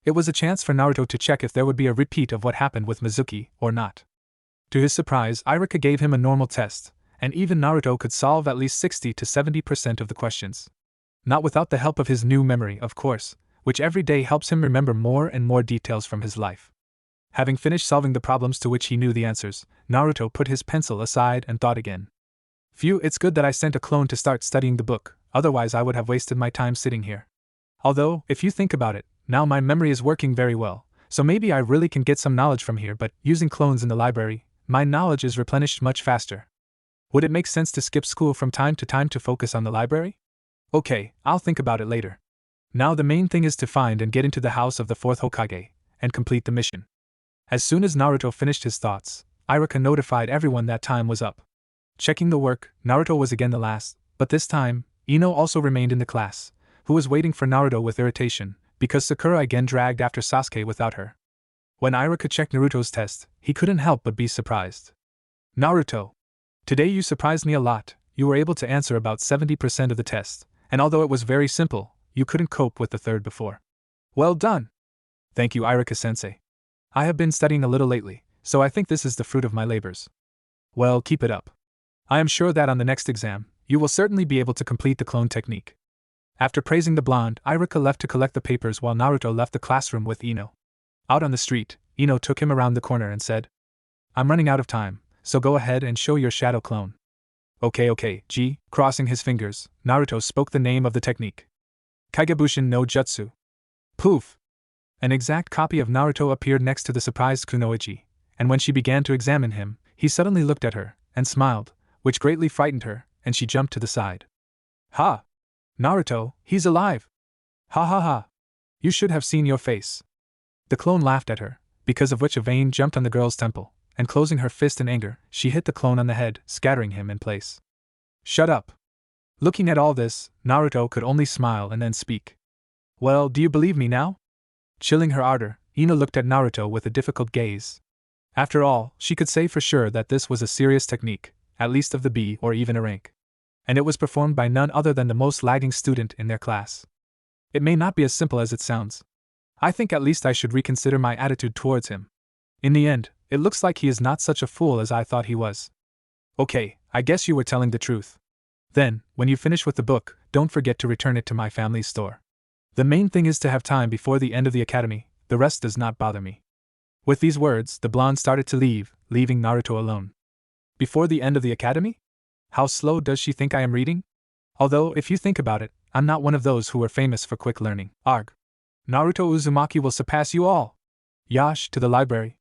It was a chance for Naruto to check if there would be a repeat of what happened with Mizuki or not. To his surprise, Iruka gave him a normal test, and even Naruto could solve at least 60 to 70% of the questions. Not without the help of his new memory, of course, which every day helps him remember more and more details from his life. Having finished solving the problems to which he knew the answers, Naruto put his pencil aside and thought again. Phew, it's good that I sent a clone to start studying the book, otherwise I would have wasted my time sitting here. Although, if you think about it, now my memory is working very well, so maybe I really can get some knowledge from here, but using clones in the library, my knowledge is replenished much faster. Would it make sense to skip school from time to time to focus on the library? Okay, I'll think about it later. Now the main thing is to find and get into the house of the fourth Hokage, and complete the mission. As soon as Naruto finished his thoughts, Iruka notified everyone that time was up. Checking the work, Naruto was again the last, but this time, Ino also remained in the class, who was waiting for Naruto with irritation, because Sakura again dragged after Sasuke without her. When Iruka checked Naruto's test, he couldn't help but be surprised. Naruto, today you surprised me a lot. You were able to answer about 70% of the test, and although it was very simple, you couldn't cope with the third before. Well done! Thank you, Iruka-sensei. I have been studying a little lately, so I think this is the fruit of my labors. Well, keep it up. I am sure that on the next exam, you will certainly be able to complete the clone technique. After praising the blonde, Iruka left to collect the papers while Naruto left the classroom with Ino. Out on the street, Ino took him around the corner and said, I'm running out of time, so go ahead and show your shadow clone. Okay, G. Crossing his fingers, Naruto spoke the name of the technique. Kagebushin no Jutsu. Poof! An exact copy of Naruto appeared next to the surprised Kunoichi, and when she began to examine him, he suddenly looked at her and smiled, which greatly frightened her, and she jumped to the side. Ha! Naruto, he's alive! Ha ha ha! You should have seen your face. The clone laughed at her, because of which a vein jumped on the girl's temple, and closing her fist in anger, she hit the clone on the head, scattering him in place. Shut up! Looking at all this, Naruto could only smile and then speak. Well, do you believe me now? Chilling her ardor, Ino looked at Naruto with a difficult gaze. After all, she could say for sure that this was a serious technique, at least of the B or even a rank. And it was performed by none other than the most lagging student in their class. It may not be as simple as it sounds. I think at least I should reconsider my attitude towards him. In the end, it looks like he is not such a fool as I thought he was. Okay, I guess you were telling the truth. Then, when you finish with the book, don't forget to return it to my family's store. The main thing is to have time before the end of the academy, the rest does not bother me. With these words, the blonde started to leave, leaving Naruto alone. Before the end of the academy? How slow does she think I am reading? Although, if you think about it, I'm not one of those who are famous for quick learning. Arg! Naruto Uzumaki will surpass you all! Yash, to the library.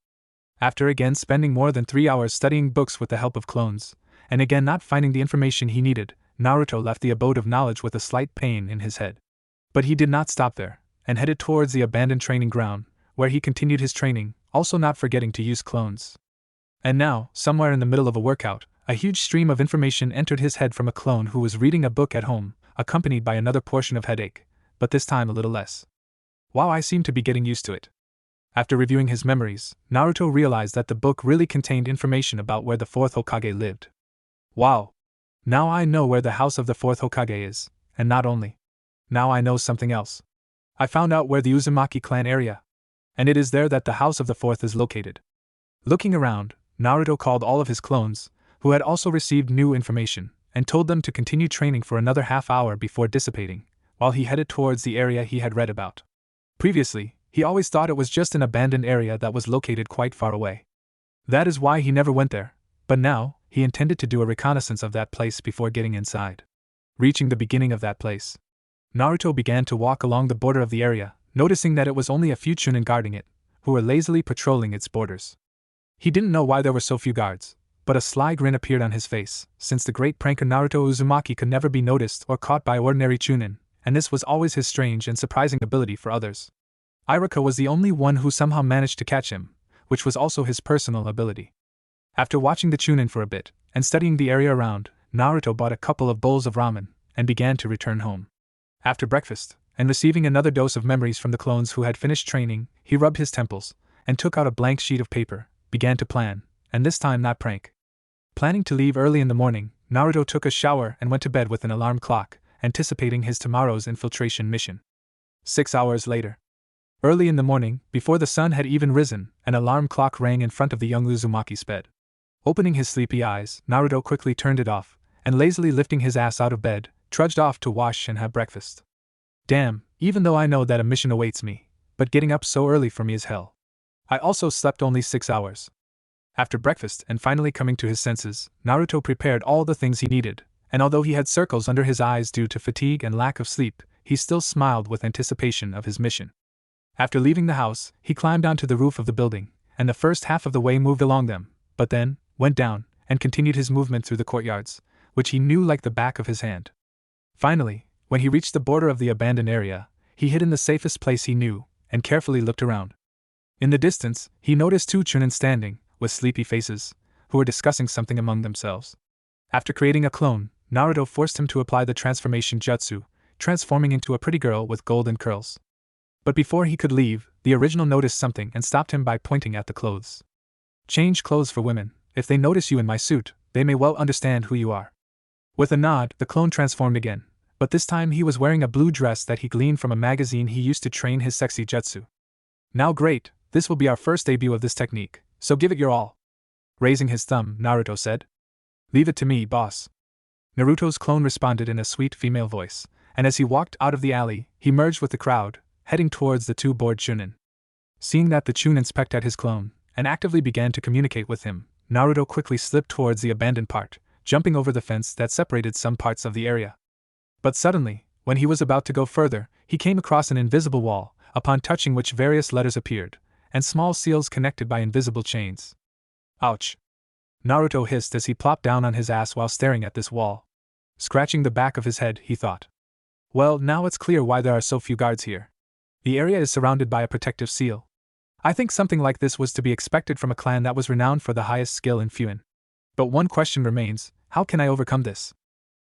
After again spending more than 3 hours studying books with the help of clones, and again not finding the information he needed, Naruto left the abode of knowledge with a slight pain in his head. But he did not stop there, and headed towards the abandoned training ground, where he continued his training, also not forgetting to use clones. And now, somewhere in the middle of a workout, a huge stream of information entered his head from a clone who was reading a book at home, accompanied by another portion of headache, but this time a little less. Wow, I seem to be getting used to it. After reviewing his memories, Naruto realized that the book really contained information about where the fourth Hokage lived. Wow! Now I know where the house of the fourth Hokage is, and not only. Now I know something else. I found out where the Uzumaki clan area. And it is there that the house of the fourth is located. Looking around, Naruto called all of his clones, who had also received new information, and told them to continue training for another half hour before dissipating, while he headed towards the area he had read about. Previously, he always thought it was just an abandoned area that was located quite far away. That is why he never went there, but now, he intended to do a reconnaissance of that place before getting inside. Reaching the beginning of that place, Naruto began to walk along the border of the area, noticing that it was only a few chunin guarding it, who were lazily patrolling its borders. He didn't know why there were so few guards, but a sly grin appeared on his face, since the great pranker Naruto Uzumaki could never be noticed or caught by ordinary chunin, and this was always his strange and surprising ability for others. Iruka was the only one who somehow managed to catch him, which was also his personal ability. After watching the chunin for a bit, and studying the area around, Naruto bought a couple of bowls of ramen, and began to return home. After breakfast, and receiving another dose of memories from the clones who had finished training, he rubbed his temples, and took out a blank sheet of paper, began to plan, and this time not prank. Planning to leave early in the morning, Naruto took a shower and went to bed with an alarm clock, anticipating his tomorrow's infiltration mission. 6 hours later. Early in the morning, before the sun had even risen, an alarm clock rang in front of the young Uzumaki's bed. Opening his sleepy eyes, Naruto quickly turned it off, and lazily lifting his ass out of bed, trudged off to wash and have breakfast. Damn, even though I know that a mission awaits me, but getting up so early for me is hell. I also slept only 6 hours. After breakfast and finally coming to his senses, Naruto prepared all the things he needed, and although he had circles under his eyes due to fatigue and lack of sleep, he still smiled with anticipation of his mission. After leaving the house, he climbed onto the roof of the building, and the first half of the way moved along them, but then, went down, and continued his movement through the courtyards, which he knew like the back of his hand. Finally, when he reached the border of the abandoned area, he hid in the safest place he knew, and carefully looked around. In the distance, he noticed two chunin standing, with sleepy faces, who were discussing something among themselves. After creating a clone, Naruto forced him to apply the transformation jutsu, transforming into a pretty girl with golden curls. But before he could leave, the original noticed something and stopped him by pointing at the clothes. Change clothes for women. If they notice you in my suit, they may well understand who you are. With a nod, the clone transformed again, but this time he was wearing a blue dress that he gleaned from a magazine he used to train his sexy jutsu. Now great, this will be our first debut of this technique, so give it your all. Raising his thumb, Naruto said. Leave it to me, boss. Naruto's clone responded in a sweet female voice, and as he walked out of the alley, he merged with the crowd, heading towards the two bored chunin. Seeing that the chunin pecked at his clone, and actively began to communicate with him, Naruto quickly slipped towards the abandoned part, jumping over the fence that separated some parts of the area. But suddenly, when he was about to go further, he came across an invisible wall, upon touching which various letters appeared, and small seals connected by invisible chains. Ouch! Naruto hissed as he plopped down on his ass while staring at this wall. Scratching the back of his head, he thought. Well, now it's clear why there are so few guards here. The area is surrounded by a protective seal. I think something like this was to be expected from a clan that was renowned for the highest skill in Fuin. But one question remains, how can I overcome this?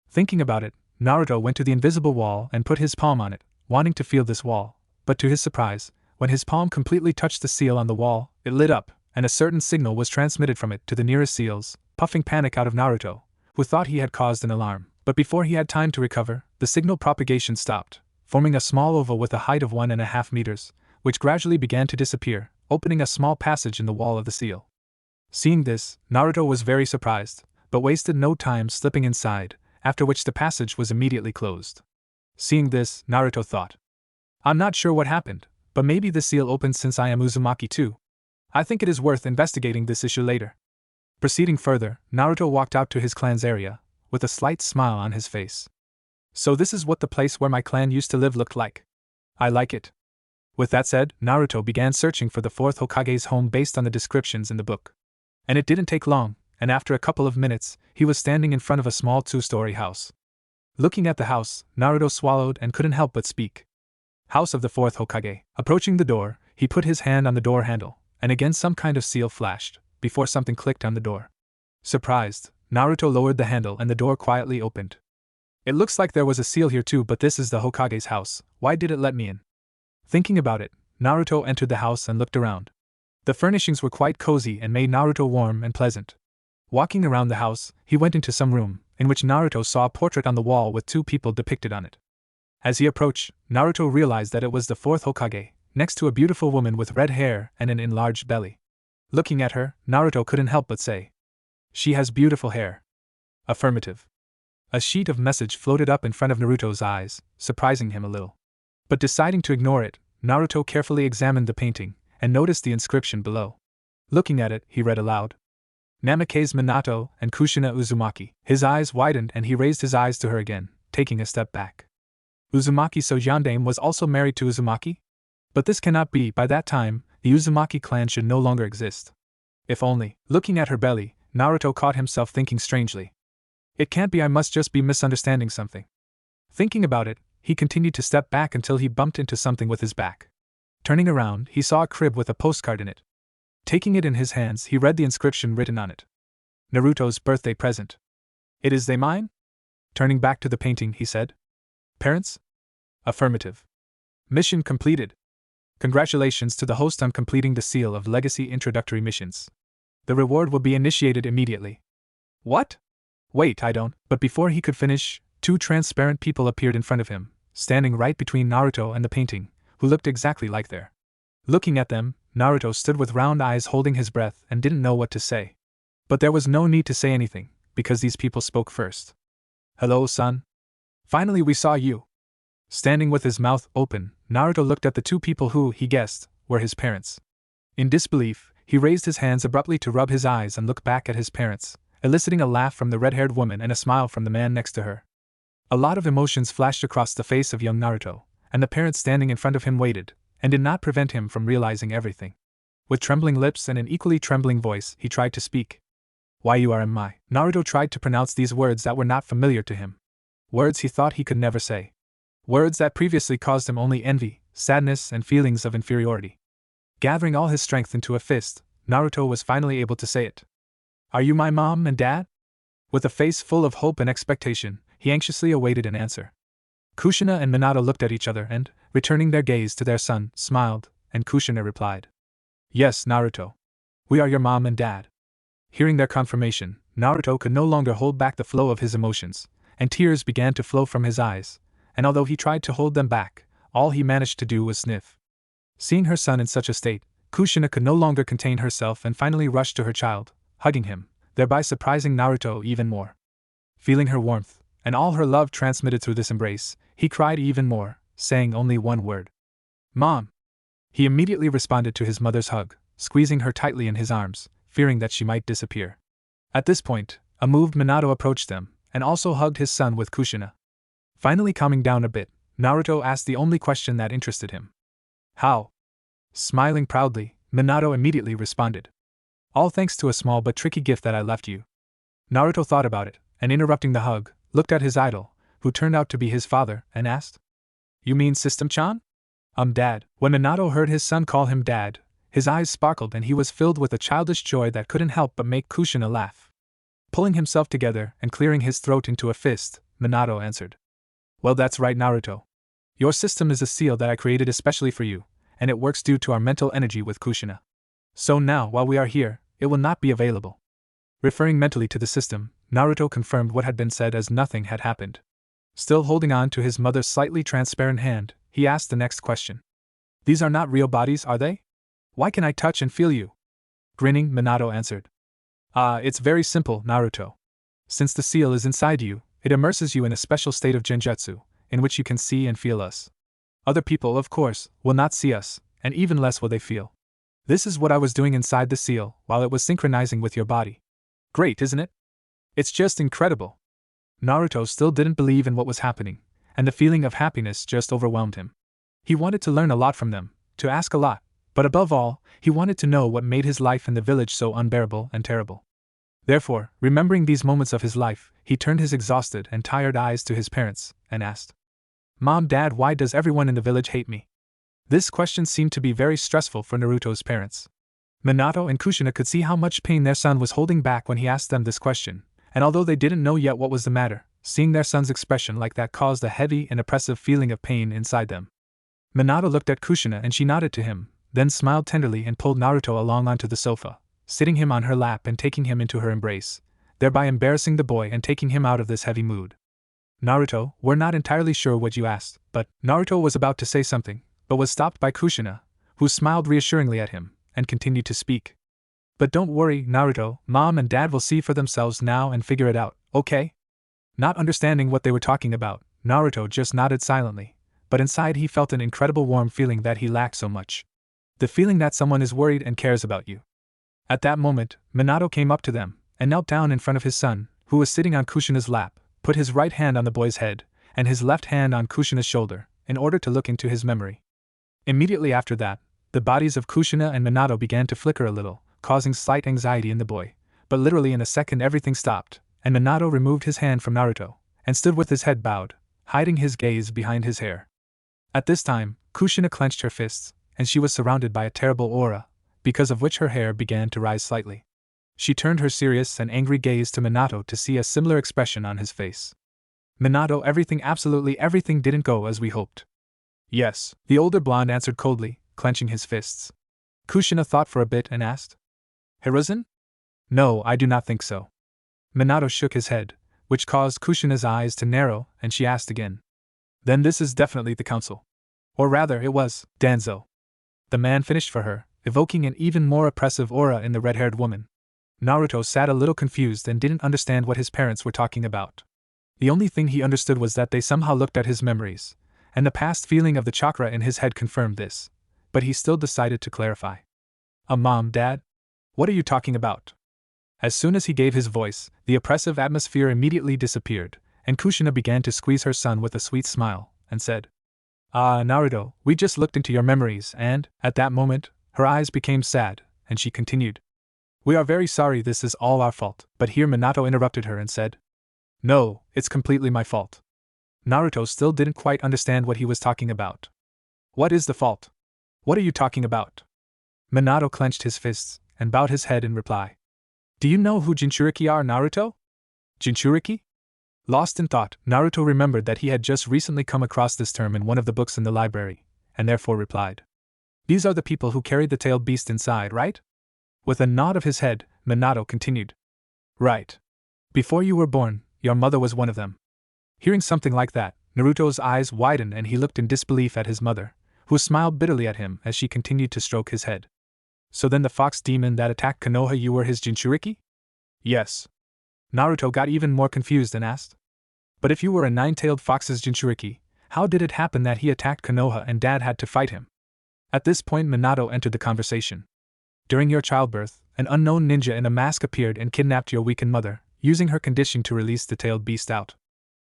Thinking about it, Naruto went to the invisible wall and put his palm on it, wanting to feel this wall, but to his surprise, when his palm completely touched the seal on the wall, it lit up, and a certain signal was transmitted from it to the nearest seals, puffing panic out of Naruto, who thought he had caused an alarm. But before he had time to recover, the signal propagation stopped, forming a small oval with a height of 1.5 meters, which gradually began to disappear, opening a small passage in the wall of the seal. Seeing this, Naruto was very surprised, but wasted no time slipping inside, after which the passage was immediately closed. Seeing this, Naruto thought. I'm not sure what happened, but maybe the seal opened since I am Uzumaki too. I think it is worth investigating this issue later. Proceeding further, Naruto walked out to his clan's area, with a slight smile on his face. So this is what the place where my clan used to live looked like. I like it. With that said, Naruto began searching for the fourth Hokage's home based on the descriptions in the book. And it didn't take long, and after a couple of minutes, he was standing in front of a small 2-story house. Looking at the house, Naruto swallowed and couldn't help but speak. House of the fourth Hokage. Approaching the door, he put his hand on the door handle, and again some kind of seal flashed, before something clicked on the door. Surprised, Naruto lowered the handle and the door quietly opened. It looks like there was a seal here too, but this is the Hokage's house, why did it let me in? Thinking about it, Naruto entered the house and looked around. The furnishings were quite cozy and made Naruto warm and pleasant. Walking around the house, he went into some room, in which Naruto saw a portrait on the wall with two people depicted on it. As he approached, Naruto realized that it was the fourth Hokage, next to a beautiful woman with red hair and an enlarged belly. Looking at her, Naruto couldn't help but say, "She has beautiful hair." Affirmative. A sheet of message floated up in front of Naruto's eyes, surprising him a little. But deciding to ignore it, Naruto carefully examined the painting and noticed the inscription below. Looking at it, he read aloud, "Namake's Minato and Kushina Uzumaki." His eyes widened and he raised his eyes to her again, taking a step back. Uzumaki, so Yandame was also married to Uzumaki? But this cannot be. By that time, the Uzumaki clan should no longer exist. If only. Looking at her belly, Naruto caught himself thinking strangely. It can't be, I must just be misunderstanding something. Thinking about it, he continued to step back until he bumped into something with his back. Turning around, he saw a crib with a postcard in it. Taking it in his hands, he read the inscription written on it. Naruto's birthday present. "It is they mine?" Turning back to the painting, he said. "Parents?" Affirmative. "Mission completed. Congratulations to the host on completing the Seal of Legacy introductory missions. The reward will be initiated immediately." "What? Wait, I don't." But before he could finish, two transparent people appeared in front of him, standing right between Naruto and the painting, who looked exactly like their. Looking at them, Naruto stood with round eyes holding his breath and didn't know what to say. But there was no need to say anything, because these people spoke first. "Hello, son. Finally we saw you." Standing with his mouth open, Naruto looked at the two people who, he guessed, were his parents. In disbelief, he raised his hands abruptly to rub his eyes and look back at his parents, eliciting a laugh from the red-haired woman and a smile from the man next to her. A lot of emotions flashed across the face of young Naruto, and the parents standing in front of him waited, and did not prevent him from realizing everything. With trembling lips and an equally trembling voice, he tried to speak. "Why you are my." Naruto tried to pronounce these words that were not familiar to him. Words he thought he could never say. Words that previously caused him only envy, sadness, and feelings of inferiority. Gathering all his strength into a fist, Naruto was finally able to say it. "Are you my mom and dad?" With a face full of hope and expectation, he anxiously awaited an answer. Kushina and Minato looked at each other and, returning their gaze to their son, smiled, and Kushina replied, "Yes, Naruto. We are your mom and dad." Hearing their confirmation, Naruto could no longer hold back the flow of his emotions, and tears began to flow from his eyes, and although he tried to hold them back, all he managed to do was sniff. Seeing her son in such a state, Kushina could no longer contain herself and finally rushed to her child, hugging him, thereby surprising Naruto even more. Feeling her warmth, and all her love transmitted through this embrace, he cried even more, saying only one word. "Mom!" He immediately responded to his mother's hug, squeezing her tightly in his arms, fearing that she might disappear. At this point, a moved Minato approached them, and also hugged his son with Kushina. Finally calming down a bit, Naruto asked the only question that interested him. "How?" Smiling proudly, Minato immediately responded. "All thanks to a small but tricky gift that I left you." Naruto thought about it, and interrupting the hug, looked at his idol, who turned out to be his father, and asked, "You mean System-chan?" Dad." When Minato heard his son call him dad, his eyes sparkled and he was filled with a childish joy that couldn't help but make Kushina laugh. Pulling himself together and clearing his throat into a fist, Minato answered, "Well, that's right, Naruto. Your system is a seal that I created especially for you, and it works due to our mental energy with Kushina. So now, while we are here, it will not be available." Referring mentally to the system, Naruto confirmed what had been said as nothing had happened. Still holding on to his mother's slightly transparent hand, he asked the next question. "These are not real bodies, are they? Why can I touch and feel you?" Grinning, Minato answered, It's very simple, Naruto. Since the seal is inside you, it immerses you in a special state of genjutsu, in which you can see and feel us. Other people, of course, will not see us, and even less will they feel. This is what I was doing inside the seal, while it was synchronizing with your body. Great, isn't it? It's just incredible." Naruto still didn't believe in what was happening, and the feeling of happiness just overwhelmed him. He wanted to learn a lot from them, to ask a lot, but above all, he wanted to know what made his life in the village so unbearable and terrible. Therefore, remembering these moments of his life, he turned his exhausted and tired eyes to his parents, and asked, "Mom, Dad, why does everyone in the village hate me?" This question seemed to be very stressful for Naruto's parents. Minato and Kushina could see how much pain their son was holding back when he asked them this question, and although they didn't know yet what was the matter, seeing their son's expression like that caused a heavy and oppressive feeling of pain inside them. Minato looked at Kushina and she nodded to him, then smiled tenderly and pulled Naruto along onto the sofa, sitting him on her lap and taking him into her embrace, thereby embarrassing the boy and taking him out of this heavy mood. Naruto, we're not entirely sure what you asked, but Naruto was about to say something, but was stopped by Kushina, who smiled reassuringly at him, and continued to speak. But don't worry, Naruto, Mom and Dad will see for themselves now and figure it out, okay? Not understanding what they were talking about, Naruto just nodded silently, but inside he felt an incredible warm feeling that he lacked so much. The feeling that someone is worried and cares about you. At that moment, Minato came up to them, and knelt down in front of his son, who was sitting on Kushina's lap, put his right hand on the boy's head, and his left hand on Kushina's shoulder, in order to look into his memory. Immediately after that, the bodies of Kushina and Minato began to flicker a little, causing slight anxiety in the boy, but literally in a second everything stopped, and Minato removed his hand from Naruto, and stood with his head bowed, hiding his gaze behind his hair. At this time, Kushina clenched her fists, and she was surrounded by a terrible aura, because of which her hair began to rise slightly. She turned her serious and angry gaze to Minato to see a similar expression on his face. Minato, absolutely everything didn't go as we hoped. Yes, the older blonde answered coldly, clenching his fists. Kushina thought for a bit and asked, Hiruzen? No, I do not think so. Minato shook his head, which caused Kushina's eyes to narrow, and she asked again. Then this is definitely the council. Or rather, it was Danzo. The man finished for her, evoking an even more oppressive aura in the red-haired woman. Naruto sat a little confused and didn't understand what his parents were talking about. The only thing he understood was that they somehow looked at his memories, and the past feeling of the chakra in his head confirmed this, but he still decided to clarify. Mom, Dad? What are you talking about? As soon as he gave his voice, the oppressive atmosphere immediately disappeared, and Kushina began to squeeze her son with a sweet smile, and said, Naruto, we just looked into your memories and, at that moment, her eyes became sad, and she continued. We are very sorry, this is all our fault, but here Minato interrupted her and said, No, it's completely my fault. Naruto still didn't quite understand what he was talking about. What is the fault? What are you talking about? Minato clenched his fists, and bowed his head in reply. Do you know who Jinchuriki are, Naruto? Jinchuriki? Lost in thought, Naruto remembered that he had just recently come across this term in one of the books in the library, and therefore replied. These are the people who carried the tailed beast inside, right? With a nod of his head, Minato continued. Right. Before you were born, your mother was one of them. Hearing something like that, Naruto's eyes widened and he looked in disbelief at his mother, who smiled bitterly at him as she continued to stroke his head. So then the fox demon that attacked Konoha, you were his Jinchuriki? Yes. Naruto got even more confused and asked. But if you were a nine-tailed fox's Jinchuriki, how did it happen that he attacked Konoha and Dad had to fight him? At this point Minato entered the conversation. During your childbirth, an unknown ninja in a mask appeared and kidnapped your weakened mother, using her condition to release the tailed beast out.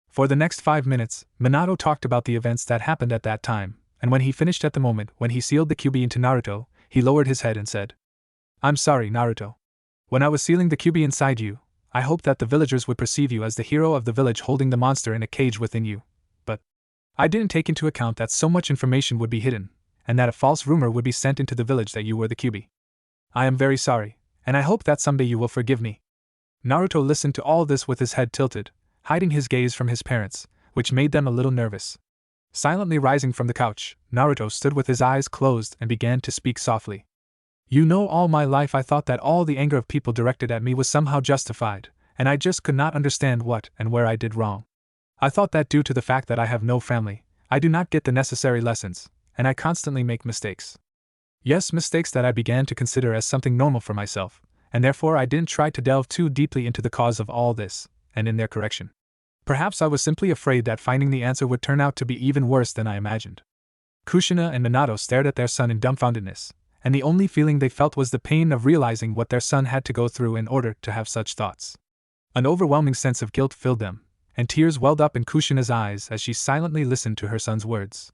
For the next 5 minutes, Minato talked about the events that happened at that time, and when he finished at the moment when he sealed the QB into Naruto, he lowered his head and said, I'm sorry, Naruto. When I was sealing the QB inside you, I hoped that the villagers would perceive you as the hero of the village holding the monster in a cage within you, but I didn't take into account that so much information would be hidden, and that a false rumor would be sent into the village that you were the QB. I am very sorry, and I hope that someday you will forgive me. Naruto listened to all this with his head tilted, hiding his gaze from his parents, which made them a little nervous. Silently rising from the couch, Naruto stood with his eyes closed and began to speak softly. You know, all my life I thought that all the anger of people directed at me was somehow justified, and I just could not understand what and where I did wrong. I thought that due to the fact that I have no family, I do not get the necessary lessons, and I constantly make mistakes. Yes, mistakes that I began to consider as something normal for myself, and therefore I didn't try to delve too deeply into the cause of all this, and in their correction. Perhaps I was simply afraid that finding the answer would turn out to be even worse than I imagined. Kushina and Minato stared at their son in dumbfoundedness, and the only feeling they felt was the pain of realizing what their son had to go through in order to have such thoughts. An overwhelming sense of guilt filled them, and tears welled up in Kushina's eyes as she silently listened to her son's words.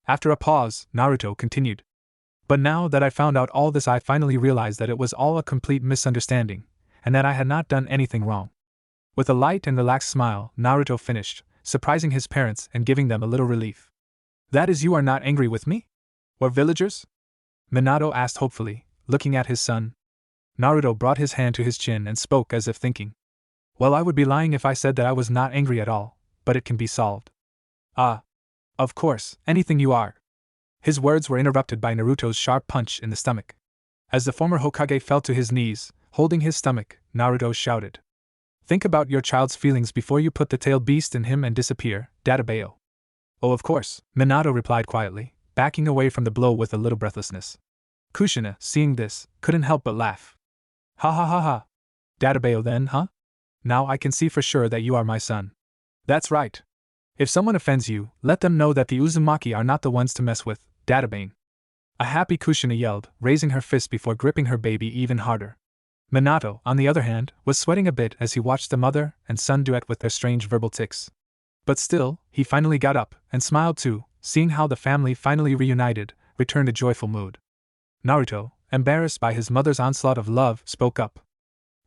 After a pause, Naruto continued. But now that I found out all this, I finally realized that it was all a complete misunderstanding, and that I had not done anything wrong. With a light and relaxed smile, Naruto finished, surprising his parents and giving them a little relief. That is, you are not angry with me? Or villagers? Minato asked hopefully, looking at his son. Naruto brought his hand to his chin and spoke as if thinking. Well, I would be lying if I said that I was not angry at all, but it can be solved. Ah. Of course, anything you are. His words were interrupted by Naruto's sharp punch in the stomach. As the former Hokage fell to his knees, holding his stomach, Naruto shouted. Think about your child's feelings before you put the tail beast in him and disappear, Dadabayo. Oh, of course, Minato replied quietly, backing away from the blow with a little breathlessness. Kushina, seeing this, couldn't help but laugh. Ha ha ha ha. Dadabayo then, huh? Now I can see for sure that you are my son. That's right. If someone offends you, let them know that the Uzumaki are not the ones to mess with, Dadabane. A happy Kushina yelled, raising her fist before gripping her baby even harder. Minato, on the other hand, was sweating a bit as he watched the mother and son duet with their strange verbal tics. But still, he finally got up and smiled too, seeing how the family finally reunited, returned a joyful mood. Naruto, embarrassed by his mother's onslaught of love, spoke up.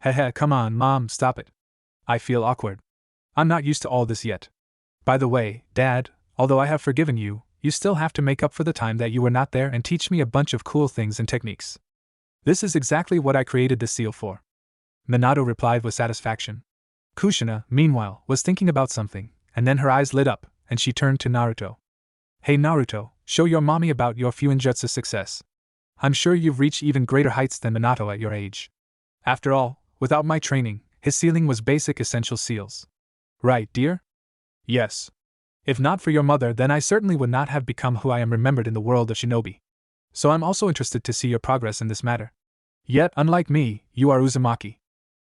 Heh, come on, Mom, stop it. I feel awkward. I'm not used to all this yet. By the way, Dad, although I have forgiven you, you still have to make up for the time that you were not there and teach me a bunch of cool things and techniques. This is exactly what I created this seal for. Minato replied with satisfaction. Kushina, meanwhile, was thinking about something, and then her eyes lit up, and she turned to Naruto. Hey Naruto, show your mommy about your Fuinjutsu success. I'm sure you've reached even greater heights than Minato at your age. After all, without my training, his sealing was basic essential seals. Right, dear? Yes. If not for your mother, then I certainly would not have become who I am remembered in the world of shinobi. So I'm also interested to see your progress in this matter. Yet, unlike me, you are Uzumaki.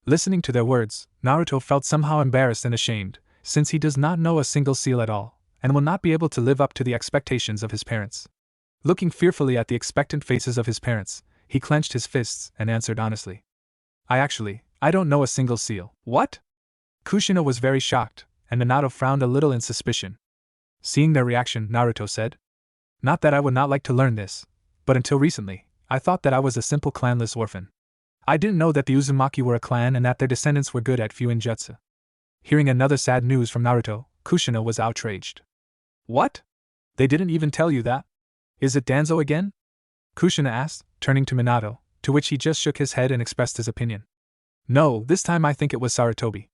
Listening to their words, Naruto felt somehow embarrassed and ashamed, since he does not know a single seal at all, and will not be able to live up to the expectations of his parents. Looking fearfully at the expectant faces of his parents, he clenched his fists and answered honestly. I don't know a single seal. What? Kushina was very shocked, and Minato frowned a little in suspicion. Seeing their reaction, Naruto said, Not that I would not like to learn this, but until recently, I thought that I was a simple clanless orphan. I didn't know that the Uzumaki were a clan and that their descendants were good at Fuinjutsu. Hearing another sad news from Naruto, Kushina was outraged. What? They didn't even tell you that? Is it Danzo again? Kushina asked, turning to Minato, to which he just shook his head and expressed his opinion. No, this time I think it was Sarutobi.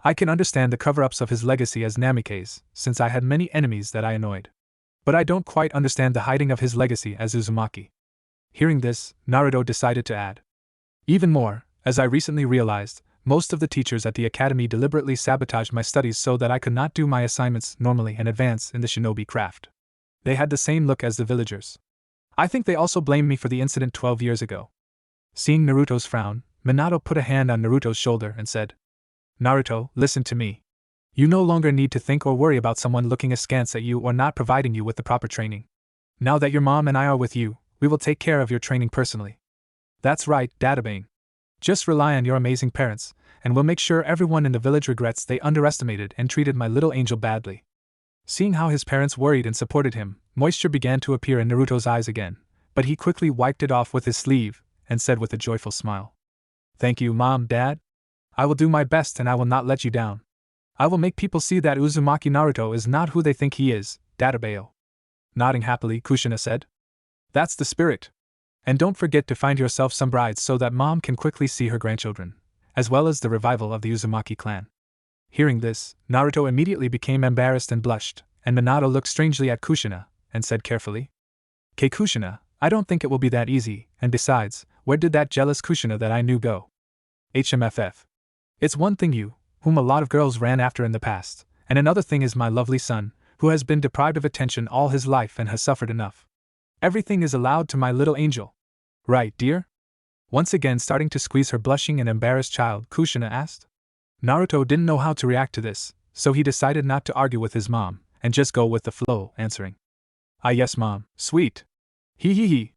I can understand the cover-ups of his legacy as Namikaze, since I had many enemies that I annoyed. But I don't quite understand the hiding of his legacy as Uzumaki. Hearing this, Naruto decided to add. Even more, as I recently realized, most of the teachers at the academy deliberately sabotaged my studies so that I could not do my assignments normally and advance in the shinobi craft. They had the same look as the villagers. I think they also blamed me for the incident 12 years ago. Seeing Naruto's frown, Minato put a hand on Naruto's shoulder and said, Naruto, listen to me. You no longer need to think or worry about someone looking askance at you or not providing you with the proper training. Now that your mom and I are with you, we will take care of your training personally. That's right, Dadabane. Just rely on your amazing parents, and we'll make sure everyone in the village regrets they underestimated and treated my little angel badly. Seeing how his parents worried and supported him, moisture began to appear in Naruto's eyes again, but he quickly wiped it off with his sleeve and said with a joyful smile. Thank you, Mom, Dad. I will do my best and I will not let you down. I will make people see that Uzumaki Naruto is not who they think he is, Dadabayo. Nodding happily, Kushina said. That's the spirit. And don't forget to find yourself some brides so that Mom can quickly see her grandchildren, as well as the revival of the Uzumaki clan. Hearing this, Naruto immediately became embarrassed and blushed, and Minato looked strangely at Kushina, and said carefully, Kushina, I don't think it will be that easy, and besides, where did that jealous Kushina that I knew go? HMFF. It's one thing you, whom a lot of girls ran after in the past, and another thing is my lovely son, who has been deprived of attention all his life and has suffered enough. Everything is allowed to my little angel. Right, dear? Once again starting to squeeze her blushing and embarrassed child, Kushina asked. Naruto didn't know how to react to this, so he decided not to argue with his mom, and just go with the flow, answering. Ah yes, Mom, sweet. He.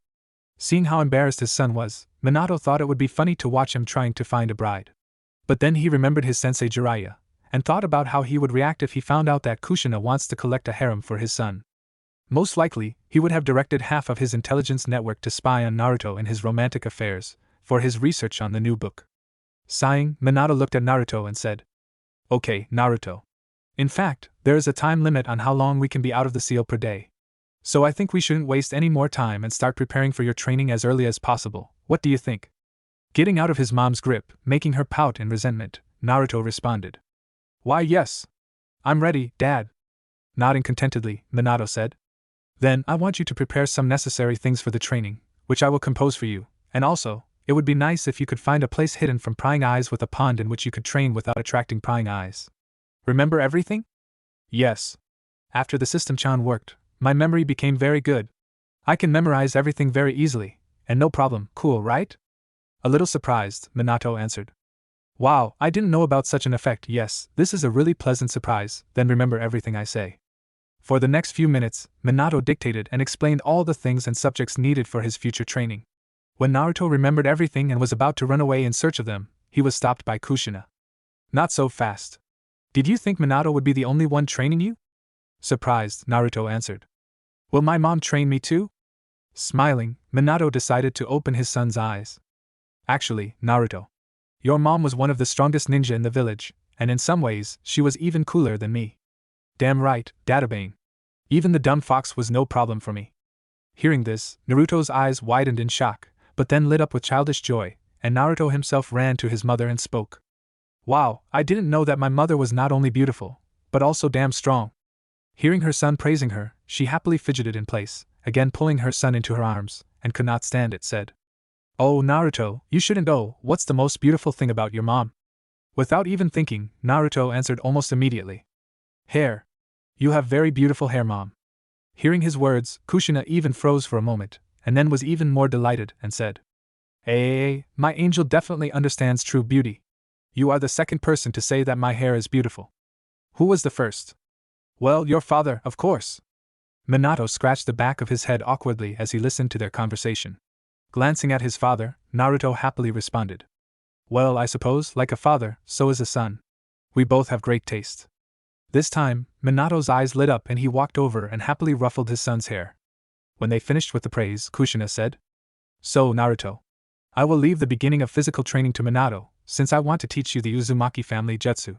Seeing how embarrassed his son was, Minato thought it would be funny to watch him trying to find a bride. But then he remembered his sensei Jiraiya, and thought about how he would react if he found out that Kushina wants to collect a harem for his son. Most likely, he would have directed half of his intelligence network to spy on Naruto and his romantic affairs, for his research on the new book. Sighing, Minato looked at Naruto and said, Okay, Naruto. In fact, there is a time limit on how long we can be out of the seal per day. So I think we shouldn't waste any more time and start preparing for your training as early as possible. What do you think? Getting out of his mom's grip, making her pout in resentment, Naruto responded. Why yes. I'm ready, Dad. Nodding contentedly, Minato said. Then, I want you to prepare some necessary things for the training, which I will compose for you, and also, it would be nice if you could find a place hidden from prying eyes with a pond in which you could train without attracting prying eyes. Remember everything? Yes. After the system Chan worked, my memory became very good. I can memorize everything very easily, and no problem. Cool, right? A little surprised, Minato answered. Wow, I didn't know about such an effect. Yes, this is a really pleasant surprise. Then remember everything I say. For the next few minutes, Minato dictated and explained all the things and subjects needed for his future training. When Naruto remembered everything and was about to run away in search of them, he was stopped by Kushina. Not so fast. Did you think Minato would be the only one training you? Surprised, Naruto answered. Will my mom train me too? Smiling, Minato decided to open his son's eyes. Actually, Naruto, your mom was one of the strongest ninja in the village, and in some ways, she was even cooler than me. Damn right, Databane. Even the dumb fox was no problem for me. Hearing this, Naruto's eyes widened in shock, but then lit up with childish joy, and Naruto himself ran to his mother and spoke. Wow, I didn't know that my mother was not only beautiful, but also damn strong. Hearing her son praising her, she happily fidgeted in place, again pulling her son into her arms, and could not stand it, said. Oh, Naruto, you shouldn't go. What's the most beautiful thing about your mom? Without even thinking, Naruto answered almost immediately. Hair. You have very beautiful hair, Mom. Hearing his words, Kushina even froze for a moment, and then was even more delighted, and said, Hey, my angel definitely understands true beauty. You are the second person to say that my hair is beautiful. Who was the first? Well, your father, of course. Minato scratched the back of his head awkwardly as he listened to their conversation. Glancing at his father, Naruto happily responded. Well, I suppose, like a father, so is a son. We both have great taste. This time, Minato's eyes lit up and he walked over and happily ruffled his son's hair. When they finished with the praise, Kushina said, So, Naruto, I will leave the beginning of physical training to Minato, since I want to teach you the Uzumaki family jutsu.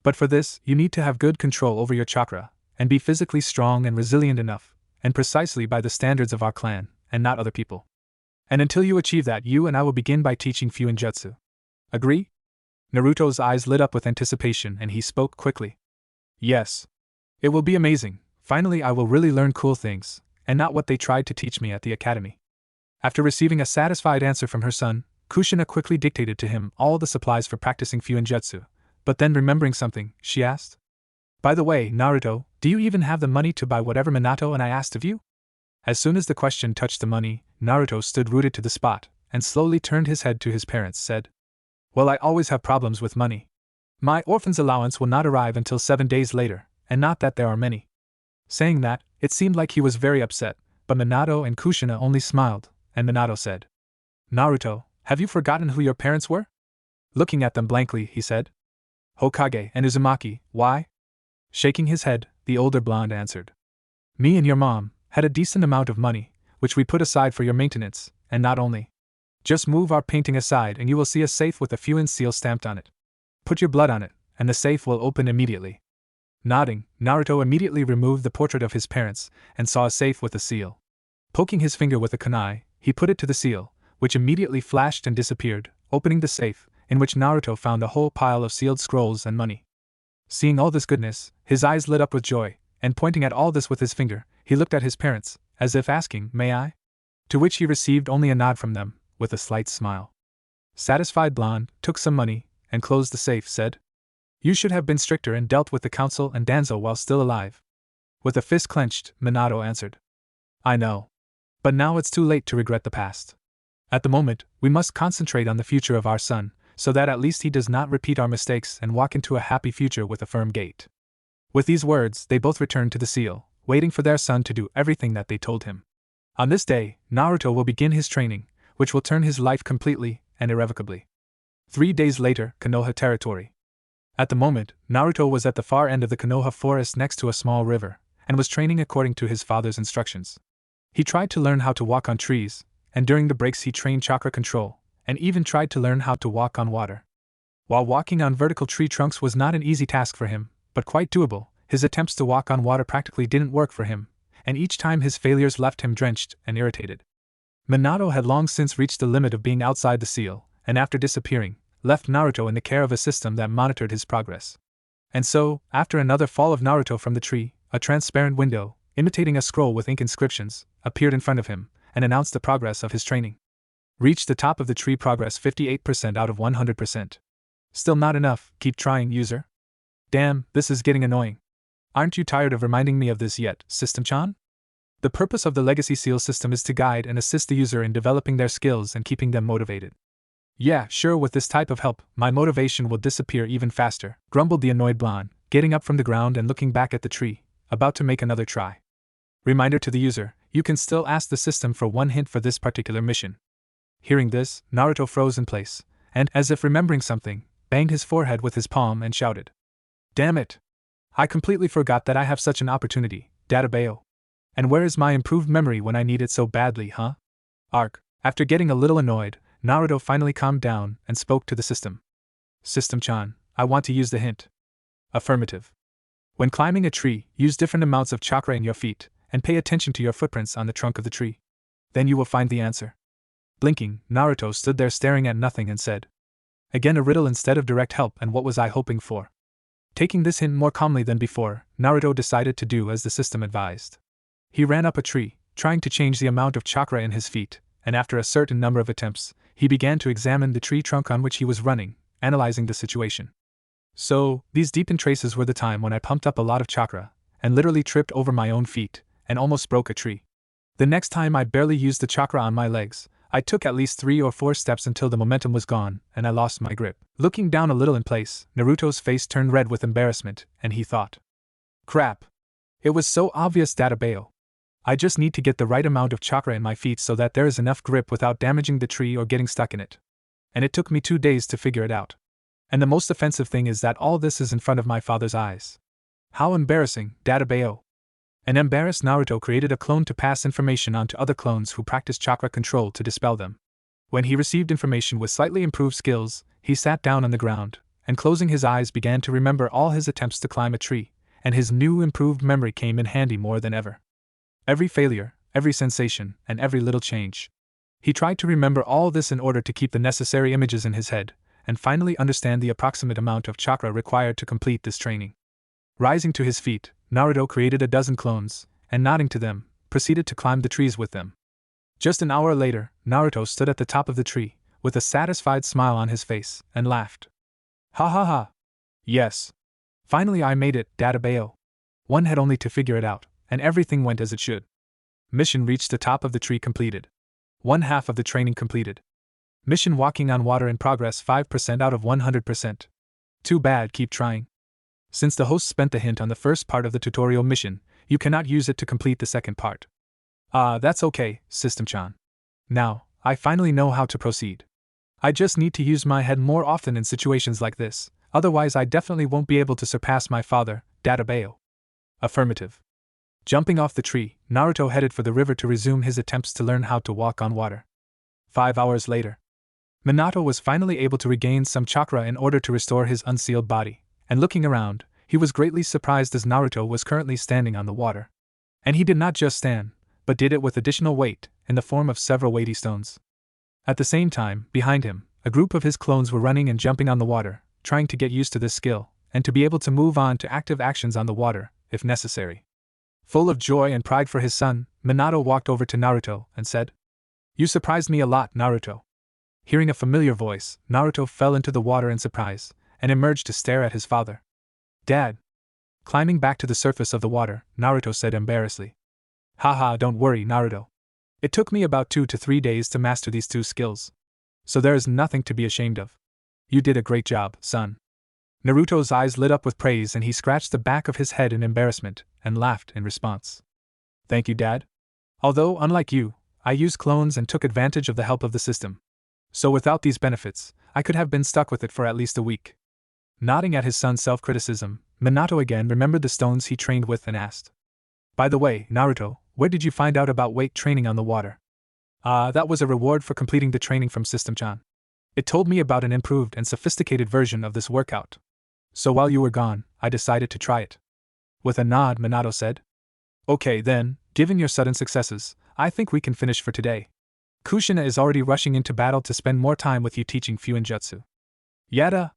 But for this, you need to have good control over your chakra, and be physically strong and resilient enough, and precisely by the standards of our clan, and not other people. And until you achieve that, you and I will begin by teaching Fuin Jutsu. Agree? Naruto's eyes lit up with anticipation and he spoke quickly. Yes. It will be amazing. Finally, I will really learn cool things, and not what they tried to teach me at the academy. After receiving a satisfied answer from her son, Kushina quickly dictated to him all the supplies for practicing Fuin Jutsu, but then remembering something, she asked, By the way, Naruto, do you even have the money to buy whatever Minato and I asked of you? As soon as the question touched the money, Naruto stood rooted to the spot, and slowly turned his head to his parents, said, Well, I always have problems with money. My orphan's allowance will not arrive until 7 days later, and not that there are many. Saying that, it seemed like he was very upset, but Minato and Kushina only smiled, and Minato said, Naruto, have you forgotten who your parents were? Looking at them blankly, he said, Hokage and Uzumaki, why? Shaking his head, the older blonde answered, Me and your mom had a decent amount of money, which we put aside for your maintenance, and not only. Just move our painting aside and you will see a safe with a Fuin seal stamped on it. Put your blood on it, and the safe will open immediately. Nodding, Naruto immediately removed the portrait of his parents, and saw a safe with a seal. Poking his finger with a kunai, he put it to the seal, which immediately flashed and disappeared, opening the safe, in which Naruto found a whole pile of sealed scrolls and money. Seeing all this goodness, his eyes lit up with joy, and pointing at all this with his finger, he looked at his parents, as if asking, May I? To which he received only a nod from them, with a slight smile. Satisfied blonde took some money, and closed the safe, said, You should have been stricter and dealt with the council and Danzo while still alive. With a fist clenched, Minato answered, I know. But now it's too late to regret the past. At the moment, we must concentrate on the future of our son, so that at least he does not repeat our mistakes and walk into a happy future with a firm gait. With these words, they both returned to the seal, waiting for their son to do everything that they told him. On this day, Naruto will begin his training, which will turn his life completely and irrevocably. 3 days later, Konoha territory. At the moment, Naruto was at the far end of the Konoha forest next to a small river, and was training according to his father's instructions. He tried to learn how to walk on trees, and during the breaks he trained chakra control, and even tried to learn how to walk on water. While walking on vertical tree trunks was not an easy task for him, but quite doable, his attempts to walk on water practically didn't work for him, and each time his failures left him drenched and irritated. Minato had long since reached the limit of being outside the seal, and after disappearing, left Naruto in the care of a system that monitored his progress. And so, after another fall of Naruto from the tree, a transparent window, imitating a scroll with ink inscriptions, appeared in front of him and announced the progress of his training. Reached the top of the tree, progress 58% out of 100%. Still not enough, keep trying, user. Damn, this is getting annoying. Aren't you tired of reminding me of this yet, System-chan? The purpose of the Legacy Seal system is to guide and assist the user in developing their skills and keeping them motivated. Yeah, sure, with this type of help, my motivation will disappear even faster, grumbled the annoyed blonde, getting up from the ground and looking back at the tree, about to make another try. Reminder to the user, you can still ask the system for one hint for this particular mission. Hearing this, Naruto froze in place, and, as if remembering something, banged his forehead with his palm and shouted. Damn it! I completely forgot that I have such an opportunity, Databeo. And where is my improved memory when I need it so badly, huh? Arc. After getting a little annoyed, Naruto finally calmed down and spoke to the system. System-chan, I want to use the hint. Affirmative. When climbing a tree, use different amounts of chakra in your feet, and pay attention to your footprints on the trunk of the tree. Then you will find the answer. Blinking, Naruto stood there staring at nothing and said. Again a riddle instead of direct help, and what was I hoping for? Taking this hint more calmly than before, Naruto decided to do as the system advised. He ran up a tree, trying to change the amount of chakra in his feet, and after a certain number of attempts, he began to examine the tree trunk on which he was running, analyzing the situation. So, these deepened traces were the time when I pumped up a lot of chakra, and literally tripped over my own feet, and almost broke a tree. The next time I barely used the chakra on my legs. I took at least 3 or 4 steps until the momentum was gone, and I lost my grip. Looking down a little in place, Naruto's face turned red with embarrassment, and he thought. Crap! It was so obvious, Databeo. I just need to get the right amount of chakra in my feet so that there is enough grip without damaging the tree or getting stuck in it. And it took me 2 days to figure it out. And the most offensive thing is that all this is in front of my father's eyes. How embarrassing, Databeo. An embarrassed Naruto created a clone to pass information on to other clones who practiced chakra control to dispel them. When he received information with slightly improved skills, he sat down on the ground, and closing his eyes began to remember all his attempts to climb a tree, and his new improved memory came in handy more than ever. Every failure, every sensation, and every little change. He tried to remember all this in order to keep the necessary images in his head, and finally understand the approximate amount of chakra required to complete this training. Rising to his feet, Naruto created a dozen clones, and nodding to them, proceeded to climb the trees with them. Just an hour later, Naruto stood at the top of the tree, with a satisfied smile on his face, and laughed. Ha ha ha! Yes! Finally I made it, Databeo. One had only to figure it out, and everything went as it should. Mission reached the top of the tree completed. 1/2 of the training completed. Mission walking on water in progress 5% out of 100%. Too bad, keep trying. Since the host spent the hint on the first part of the tutorial mission, you cannot use it to complete the second part. That's okay, System-chan. Now, I finally know how to proceed. I just need to use my head more often in situations like this, otherwise I definitely won't be able to surpass my father, Databeo. Affirmative. Jumping off the tree, Naruto headed for the river to resume his attempts to learn how to walk on water. 5 hours later. Minato was finally able to regain some chakra in order to restore his unsealed body. And looking around, he was greatly surprised as Naruto was currently standing on the water. And he did not just stand, but did it with additional weight, in the form of several weighty stones. At the same time, behind him, a group of his clones were running and jumping on the water, trying to get used to this skill, and to be able to move on to active actions on the water, if necessary. Full of joy and pride for his son, Minato walked over to Naruto and said, You surprised me a lot, Naruto. Hearing a familiar voice, Naruto fell into the water in surprise, and emerged to stare at his father. Dad! Climbing back to the surface of the water, Naruto said embarrassedly. Haha, don't worry, Naruto. It took me about 2 to 3 days to master these 2 skills. So there is nothing to be ashamed of. You did a great job, son. Naruto's eyes lit up with praise and he scratched the back of his head in embarrassment, and laughed in response. Thank you, Dad. Although, unlike you, I used clones and took advantage of the help of the system. So without these benefits, I could have been stuck with it for at least a week. Nodding at his son's self-criticism, Minato again remembered the stones he trained with and asked. By the way, Naruto, where did you find out about weight training on the water? That was a reward for completing the training from System-chan. It told me about an improved and sophisticated version of this workout. So while you were gone, I decided to try it. With a nod, Minato said. Okay then, given your sudden successes, I think we can finish for today. Kushina is already rushing into battle to spend more time with you teaching Fuinjutsu. Yada!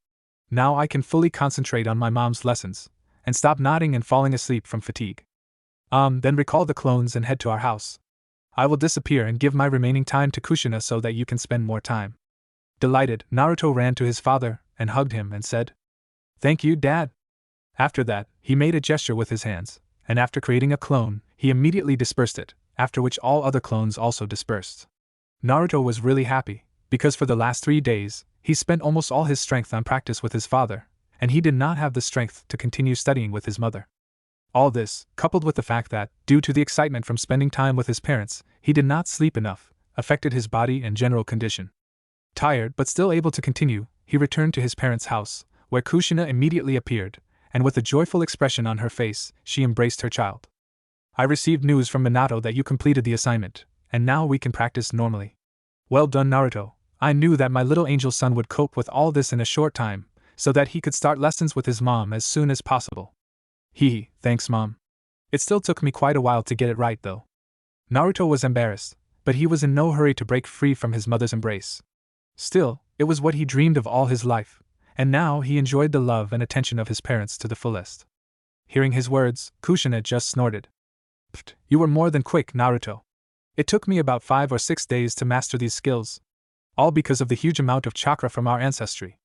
Now I can fully concentrate on my mom's lessons, and stop nodding and falling asleep from fatigue. Then recall the clones and head to our house. I will disappear and give my remaining time to Kushina so that you can spend more time. Delighted, Naruto ran to his father and hugged him and said, "Thank you, Dad." After that, he made a gesture with his hands, and after creating a clone, he immediately dispersed it, after which all other clones also dispersed. Naruto was really happy, because for the last 3 days, he spent almost all his strength on practice with his father, and he did not have the strength to continue studying with his mother. All this, coupled with the fact that, due to the excitement from spending time with his parents, he did not sleep enough, affected his body and general condition. Tired but still able to continue, he returned to his parents' house, where Kushina immediately appeared, and with a joyful expression on her face, she embraced her child. "I received news from Minato that you completed the assignment, and now we can practice normally." "Well done, Naruto. I knew that my little angel son would cope with all this in a short time, so that he could start lessons with his mom as soon as possible." Thanks, Mom. It still took me quite a while to get it right, though." Naruto was embarrassed, but he was in no hurry to break free from his mother's embrace. Still, it was what he dreamed of all his life, and now he enjoyed the love and attention of his parents to the fullest. Hearing his words, Kushina just snorted. "Pfft, you were more than quick, Naruto. It took me about 5 or 6 days to master these skills. All because of the huge amount of chakra from our ancestry.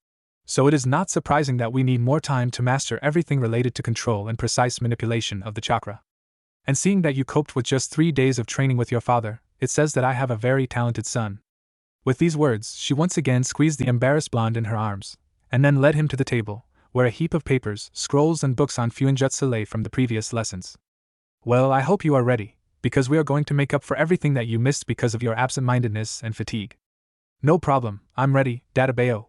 So it is not surprising that we need more time to master everything related to control and precise manipulation of the chakra. And seeing that you coped with just 3 days of training with your father, it says that I have a very talented son." With these words, she once again squeezed the embarrassed blonde in her arms, and then led him to the table, where a heap of papers, scrolls and books on Fuinjutsu lay from the previous lessons. "Well, I hope you are ready, because we are going to make up for everything that you missed because of your absent-mindedness and fatigue." "No problem, I'm ready, Databeo,"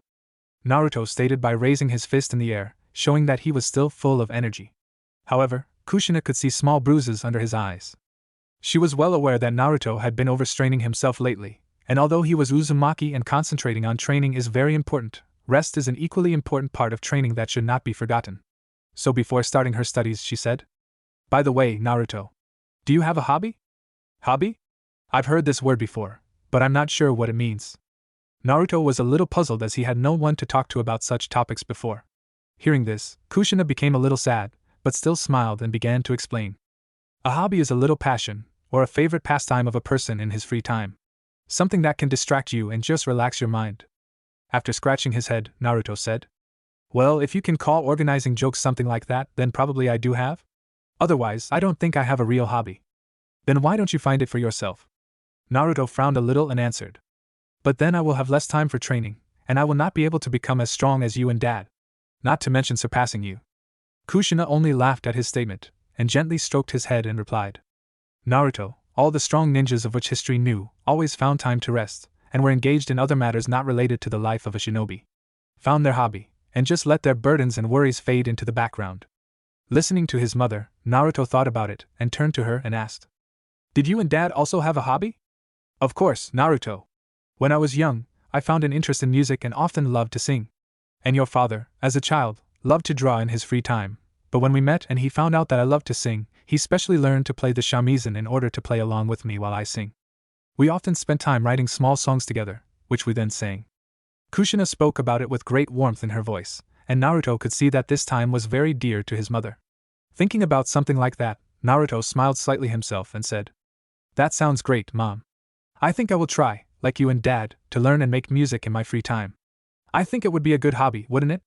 Naruto stated by raising his fist in the air, showing that he was still full of energy. However, Kushina could see small bruises under his eyes. She was well aware that Naruto had been overstraining himself lately, and although he was Uzumaki and concentrating on training is very important, rest is an equally important part of training that should not be forgotten. So before starting her studies, she said, "By the way, Naruto, do you have a hobby?" "Hobby? I've heard this word before, but I'm not sure what it means." Naruto was a little puzzled as he had no one to talk to about such topics before. Hearing this, Kushina became a little sad, but still smiled and began to explain. "A hobby is a little passion, or a favorite pastime of a person in his free time. Something that can distract you and just relax your mind." After scratching his head, Naruto said, "Well, if you can call organizing jokes something like that, then probably I do have. Otherwise, I don't think I have a real hobby." "Then why don't you find it for yourself?" Naruto frowned a little and answered, "But then I will have less time for training, and I will not be able to become as strong as you and Dad. Not to mention surpassing you." Kushina only laughed at his statement, and gently stroked his head and replied, "Naruto, all the strong ninjas of which history knew, always found time to rest, and were engaged in other matters not related to the life of a shinobi. Found their hobby, and just let their burdens and worries fade into the background." Listening to his mother, Naruto thought about it, and turned to her and asked, "Did you and Dad also have a hobby?" "Of course, Naruto. When I was young, I found an interest in music and often loved to sing. And your father, as a child, loved to draw in his free time, but when we met and he found out that I loved to sing, he specially learned to play the shamisen in order to play along with me while I sing. We often spent time writing small songs together, which we then sang." Kushina spoke about it with great warmth in her voice, and Naruto could see that this time was very dear to his mother. Thinking about something like that, Naruto smiled slightly himself and said, "That sounds great, Mom. I think I will try, like you and Dad, to learn and make music in my free time. I think it would be a good hobby, wouldn't it?"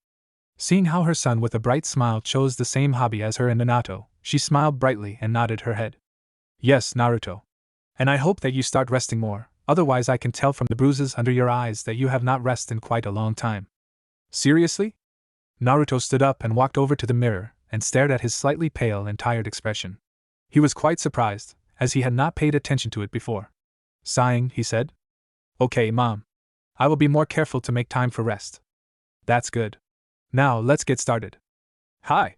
Seeing how her son with a bright smile chose the same hobby as her and Minato, she smiled brightly and nodded her head. "Yes, Naruto. And I hope that you start resting more, otherwise I can tell from the bruises under your eyes that you have not rested in quite a long time." "Seriously?" Naruto stood up and walked over to the mirror and stared at his slightly pale and tired expression. He was quite surprised, as he had not paid attention to it before. Sighing, he said, "Okay, Mom. I will be more careful to make time for rest." "That's good. Now let's get started." "Hi."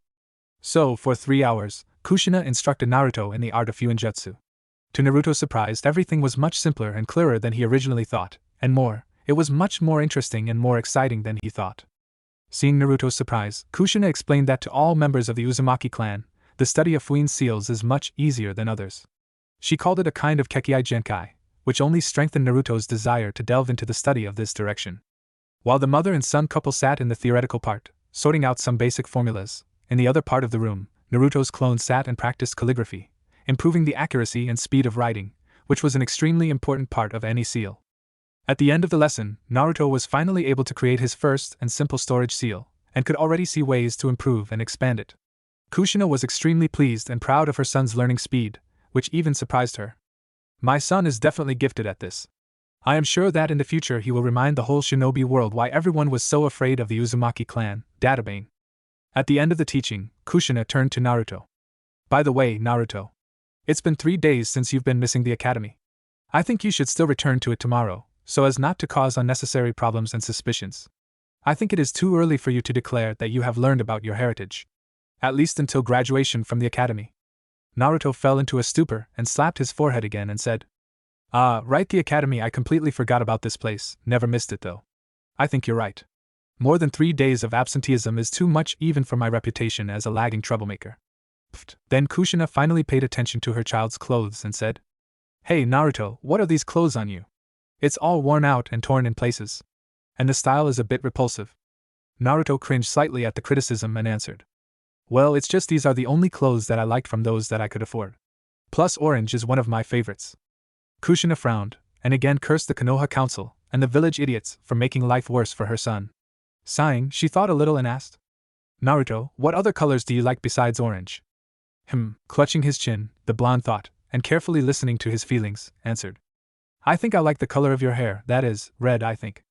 So, for 3 hours, Kushina instructed Naruto in the art of Fuinjutsu. To Naruto's surprise, everything was much simpler and clearer than he originally thought, and more, it was much more interesting and more exciting than he thought. Seeing Naruto's surprise, Kushina explained that to all members of the Uzumaki clan, the study of Fuin seals is much easier than others. She called it a kind of Kekkei Genkai, which only strengthened Naruto's desire to delve into the study of this direction. While the mother and son couple sat in the theoretical part, sorting out some basic formulas, in the other part of the room, Naruto's clone sat and practiced calligraphy, improving the accuracy and speed of writing, which was an extremely important part of any seal. At the end of the lesson, Naruto was finally able to create his first and simple storage seal, and could already see ways to improve and expand it. Kushina was extremely pleased and proud of her son's learning speed, which even surprised her. My son is definitely gifted at this. I am sure that in the future he will remind the whole shinobi world why everyone was so afraid of the Uzumaki clan, Databane. At the end of the teaching, Kushina turned to Naruto. By the way, Naruto, it's been 3 days since you've been missing the academy. I think you should still return to it tomorrow, so as not to cause unnecessary problems and suspicions. I think it is too early for you to declare that you have learned about your heritage. At least until graduation from the academy. Naruto fell into a stupor and slapped his forehead again and said, Right, the academy, I completely forgot about this place, never missed it though. I think you're right. More than 3 days of absenteeism is too much even for my reputation as a lagging troublemaker. Then Kushina finally paid attention to her child's clothes and said, Hey Naruto, what are these clothes on you? It's all worn out and torn in places. And the style is a bit repulsive. Naruto cringed slightly at the criticism and answered, Well, it's just these are the only clothes that I liked from those that I could afford. Plus orange is one of my favorites. Kushina frowned, and again cursed the Konoha Council and the village idiots for making life worse for her son. Sighing, she thought a little and asked, Naruto, what other colors do you like besides orange? Clutching his chin, the blonde thought, and carefully listening to his feelings, answered, I think I like the color of your hair, that is, red I think.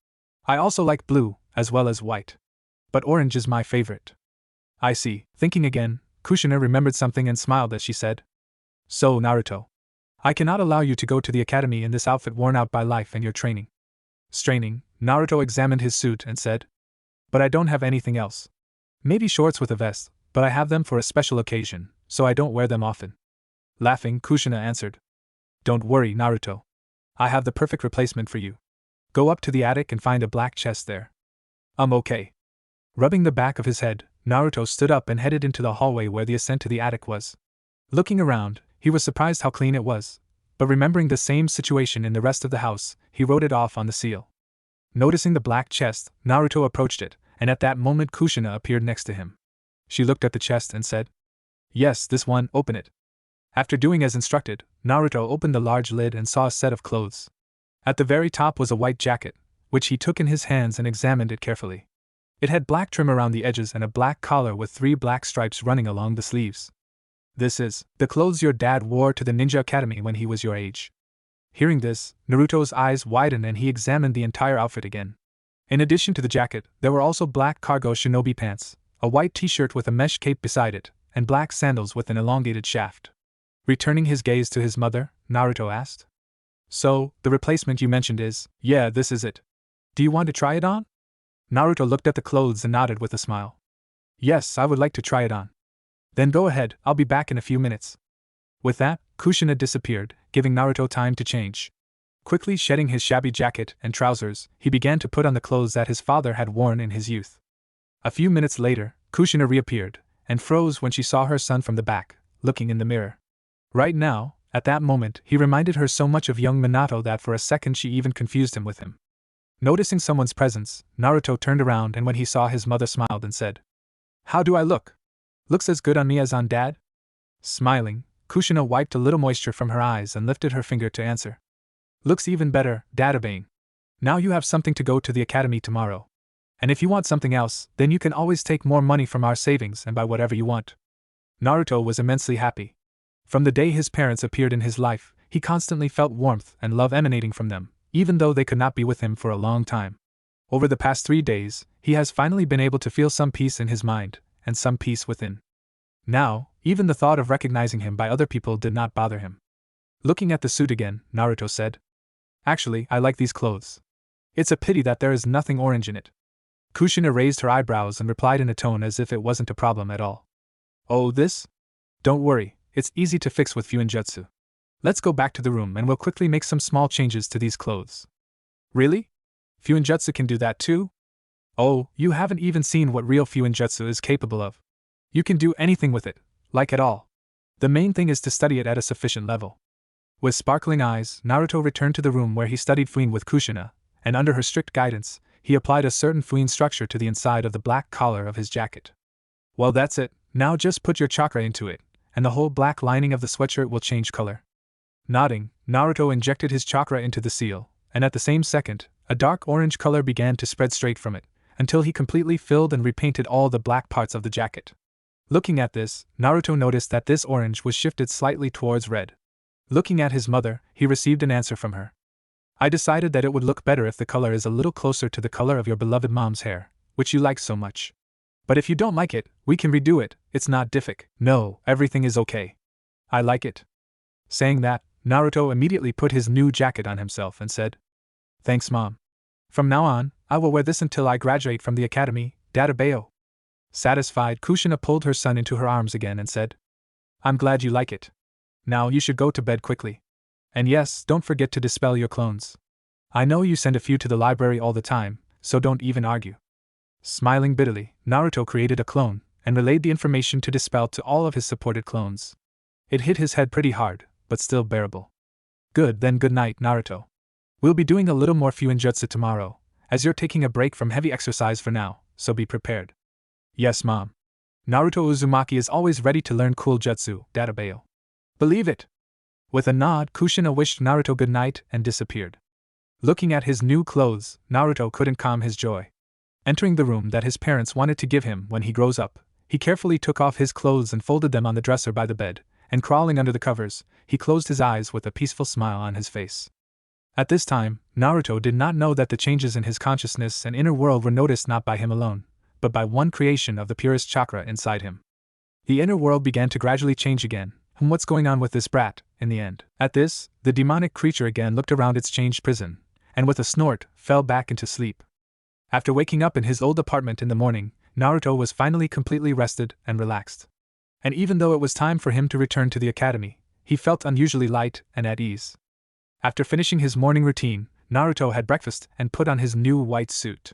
I also like blue, as well as white. But orange is my favorite. I see. Thinking again, Kushina remembered something and smiled as she said, So, Naruto, I cannot allow you to go to the academy in this outfit worn out by life and your training. Straining, Naruto examined his suit and said, But I don't have anything else. Maybe shorts with a vest, but I have them for a special occasion, so I don't wear them often. Laughing, Kushina answered, Don't worry, Naruto. I have the perfect replacement for you. Go up to the attic and find a black chest there. Okay. Rubbing the back of his head, Naruto stood up and headed into the hallway where the ascent to the attic was. Looking around, he was surprised how clean it was, but remembering the same situation in the rest of the house, he wrote it off on the seal. Noticing the black chest, Naruto approached it, and at that moment Kushina appeared next to him. She looked at the chest and said, Yes, this one, open it. After doing as instructed, Naruto opened the large lid and saw a set of clothes. At the very top was a white jacket, which he took in his hands and examined it carefully. It had black trim around the edges and a black collar with 3 black stripes running along the sleeves. This is the clothes your dad wore to the ninja academy when he was your age. Hearing this, Naruto's eyes widened and he examined the entire outfit again. In addition to the jacket, there were also black cargo shinobi pants, a white t-shirt with a mesh cape beside it, and black sandals with an elongated shaft. Returning his gaze to his mother, Naruto asked, So, the replacement you mentioned is, yeah, this is it. Do you want to try it on? Naruto looked at the clothes and nodded with a smile. Yes, I would like to try it on. Then go ahead, I'll be back in a few minutes. With that, Kushina disappeared, giving Naruto time to change. Quickly shedding his shabby jacket and trousers, he began to put on the clothes that his father had worn in his youth. A few minutes later, Kushina reappeared, and froze when she saw her son from the back, looking in the mirror. Right now, at that moment, he reminded her so much of young Minato that for a second she even confused him with him. Noticing someone's presence, Naruto turned around and when he saw his mother smiled and said, How do I look? Looks as good on me as on Dad? Smiling, Kushina wiped a little moisture from her eyes and lifted her finger to answer. Looks even better, Databane. Now you have something to go to the academy tomorrow. And if you want something else, then you can always take more money from our savings and buy whatever you want. Naruto was immensely happy. From the day his parents appeared in his life, he constantly felt warmth and love emanating from them, even though they could not be with him for a long time. Over the past 3 days, he has finally been able to feel some peace in his mind, and some peace within. Now, even the thought of recognizing him by other people did not bother him. Looking at the suit again, Naruto said, Actually, I like these clothes. It's a pity that there is nothing orange in it. Kushina raised her eyebrows and replied in a tone as if it wasn't a problem at all. Oh, this? Don't worry, it's easy to fix with Fuinjutsu. Let's go back to the room and we'll quickly make some small changes to these clothes. Really? Fuinjutsu can do that too? Oh, you haven't even seen what real Fuinjutsu is capable of. You can do anything with it, like at all. The main thing is to study it at a sufficient level. With sparkling eyes, Naruto returned to the room where he studied Fuin with Kushina, and under her strict guidance, he applied a certain Fuin structure to the inside of the black collar of his jacket. Well, that's it, now just put your chakra into it, and the whole black lining of the sweatshirt will change color. Nodding, Naruto injected his chakra into the seal, and at the same second, a dark orange color began to spread straight from it, until he completely filled and repainted all the black parts of the jacket. Looking at this, Naruto noticed that this orange was shifted slightly towards red. Looking at his mother, he received an answer from her. I decided that it would look better if the color is a little closer to the color of your beloved mom's hair, which you like so much. But if you don't like it, we can redo it, it's not difficult. No, everything is okay. I like it. Saying that, Naruto immediately put his new jacket on himself and said, Thanks, Mom. From now on, I will wear this until I graduate from the academy, Databeo. Satisfied, Kushina pulled her son into her arms again and said, I'm glad you like it. Now you should go to bed quickly. And yes, don't forget to dispel your clones. I know you send a few to the library all the time, so don't even argue. Smiling bitterly, Naruto created a clone, and relayed the information to dispel to all of his supported clones. It hit his head pretty hard, but still bearable. Good, then good night, Naruto. We'll be doing a little more Fuinjutsu tomorrow, as you're taking a break from heavy exercise for now, so be prepared. Yes, Mom. Naruto Uzumaki is always ready to learn cool jutsu, Databeo. Believe it. With a nod, Kushina wished Naruto good night and disappeared. Looking at his new clothes, Naruto couldn't calm his joy. Entering the room that his parents wanted to give him when he grows up, he carefully took off his clothes and folded them on the dresser by the bed, and crawling under the covers, he closed his eyes with a peaceful smile on his face. At this time, Naruto did not know that the changes in his consciousness and inner world were noticed not by him alone, but by one creation of the purest chakra inside him. The inner world began to gradually change again. What's going on with this brat, in the end? At this, the demonic creature again looked around its changed prison, and with a snort, fell back into sleep. After waking up in his old apartment in the morning, Naruto was finally completely rested and relaxed. And even though it was time for him to return to the academy, he felt unusually light and at ease. After finishing his morning routine, Naruto had breakfast and put on his new white suit.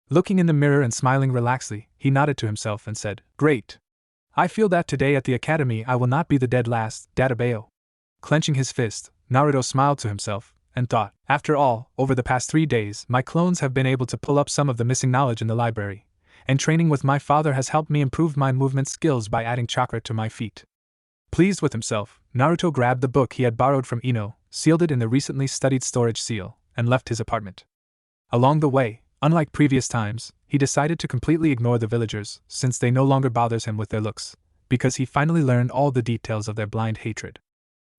Looking in the mirror and smiling relaxedly, he nodded to himself and said, Great! I feel that today at the academy I will not be the dead last, Databeo. Clenching his fist, Naruto smiled to himself, and thought, after all, over the past 3 days my clones have been able to pull up some of the missing knowledge in the library, and training with my father has helped me improve my movement skills by adding chakra to my feet. Pleased with himself, Naruto grabbed the book he had borrowed from Ino, sealed it in the recently studied storage seal, and left his apartment. Along the way, unlike previous times, he decided to completely ignore the villagers, since they no longer bothers him with their looks, because he finally learned all the details of their blind hatred.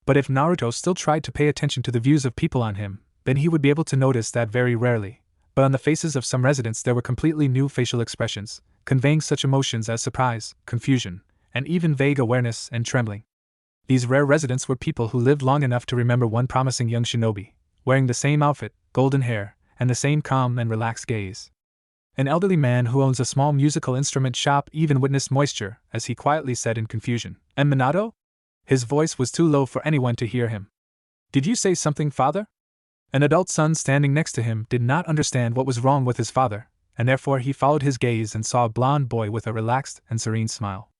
But if Naruto still tried to pay attention to the views of people on him, then he would be able to notice that very rarely, but on the faces of some residents there were completely new facial expressions, conveying such emotions as surprise, confusion, and even vague awareness and trembling. These rare residents were people who lived long enough to remember one promising young shinobi, wearing the same outfit, golden hair, and the same calm and relaxed gaze. An elderly man who owns a small musical instrument shop even witnessed moisture, as he quietly said in confusion, "And Minato?" His voice was too low for anyone to hear him. "Did you say something, father?" An adult son standing next to him did not understand what was wrong with his father, and therefore he followed his gaze and saw a blond boy with a relaxed and serene smile.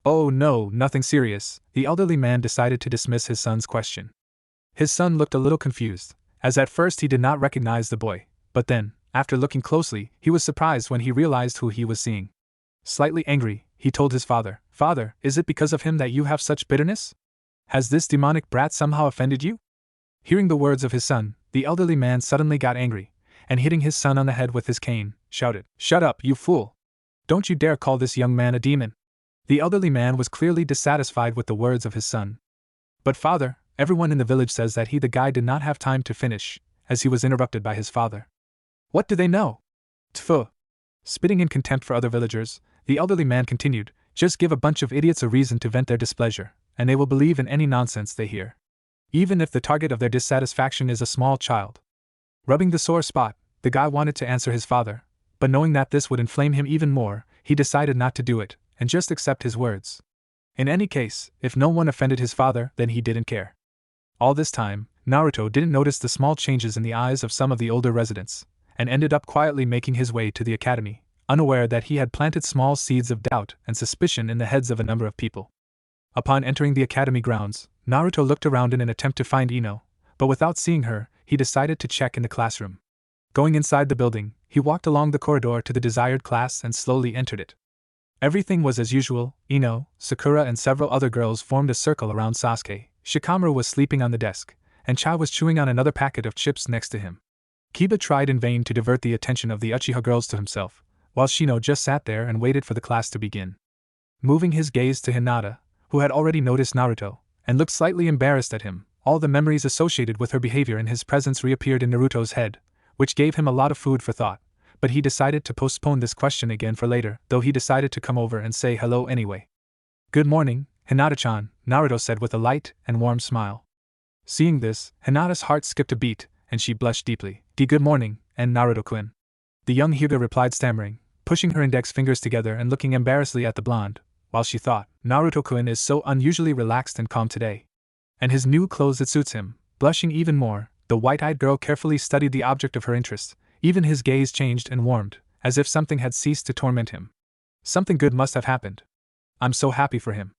"Oh no, nothing serious," the elderly man decided to dismiss his son's question. His son looked a little confused, as at first he did not recognize the boy, but then, after looking closely, he was surprised when he realized who he was seeing. Slightly angry, he told his father, "Father, is it because of him that you have such bitterness? Has this demonic brat somehow offended you?" Hearing the words of his son, the elderly man suddenly got angry, and hitting his son on the head with his cane, shouted, "Shut up, you fool! Don't you dare call this young man a demon!" The elderly man was clearly dissatisfied with the words of his son. "But father, everyone in the village says that the guy did not have time to finish, as he was interrupted by his father. What do they know? Tfu!" Spitting in contempt for other villagers, the elderly man continued, "Just give a bunch of idiots a reason to vent their displeasure, and they will believe in any nonsense they hear. Even if the target of their dissatisfaction is a small child." Rubbing the sore spot, the guy wanted to answer his father, but knowing that this would inflame him even more, he decided not to do it, and just accept his words. In any case, if no one offended his father, then he didn't care. All this time, Naruto didn't notice the small changes in the eyes of some of the older residents, and ended up quietly making his way to the academy, unaware that he had planted small seeds of doubt and suspicion in the heads of a number of people. Upon entering the academy grounds, Naruto looked around in an attempt to find Ino, but without seeing her, he decided to check in the classroom. Going inside the building, he walked along the corridor to the desired class and slowly entered it. Everything was as usual. Ino, Sakura and several other girls formed a circle around Sasuke. Shikamaru was sleeping on the desk, and Chai was chewing on another packet of chips next to him. Kiba tried in vain to divert the attention of the Uchiha girls to himself, while Shino just sat there and waited for the class to begin. Moving his gaze to Hinata, who had already noticed Naruto, and looked slightly embarrassed at him, all the memories associated with her behavior in his presence reappeared in Naruto's head, which gave him a lot of food for thought, but he decided to postpone this question again for later, though he decided to come over and say hello anyway. "Good morning, Hinata-chan," Naruto said with a light and warm smile. Seeing this, Hinata's heart skipped a beat, and she blushed deeply. "Good morning, and Naruto-kun," the young Hyuga replied, stammering, pushing her index fingers together and looking embarrassedly at the blonde, while she thought, "Naruto-kun is so unusually relaxed and calm today. And his new clothes, it suits him." Blushing even more, the white-eyed girl carefully studied the object of her interest. Even his gaze changed and warmed, as if something had ceased to torment him. Something good must have happened. "I'm so happy for him."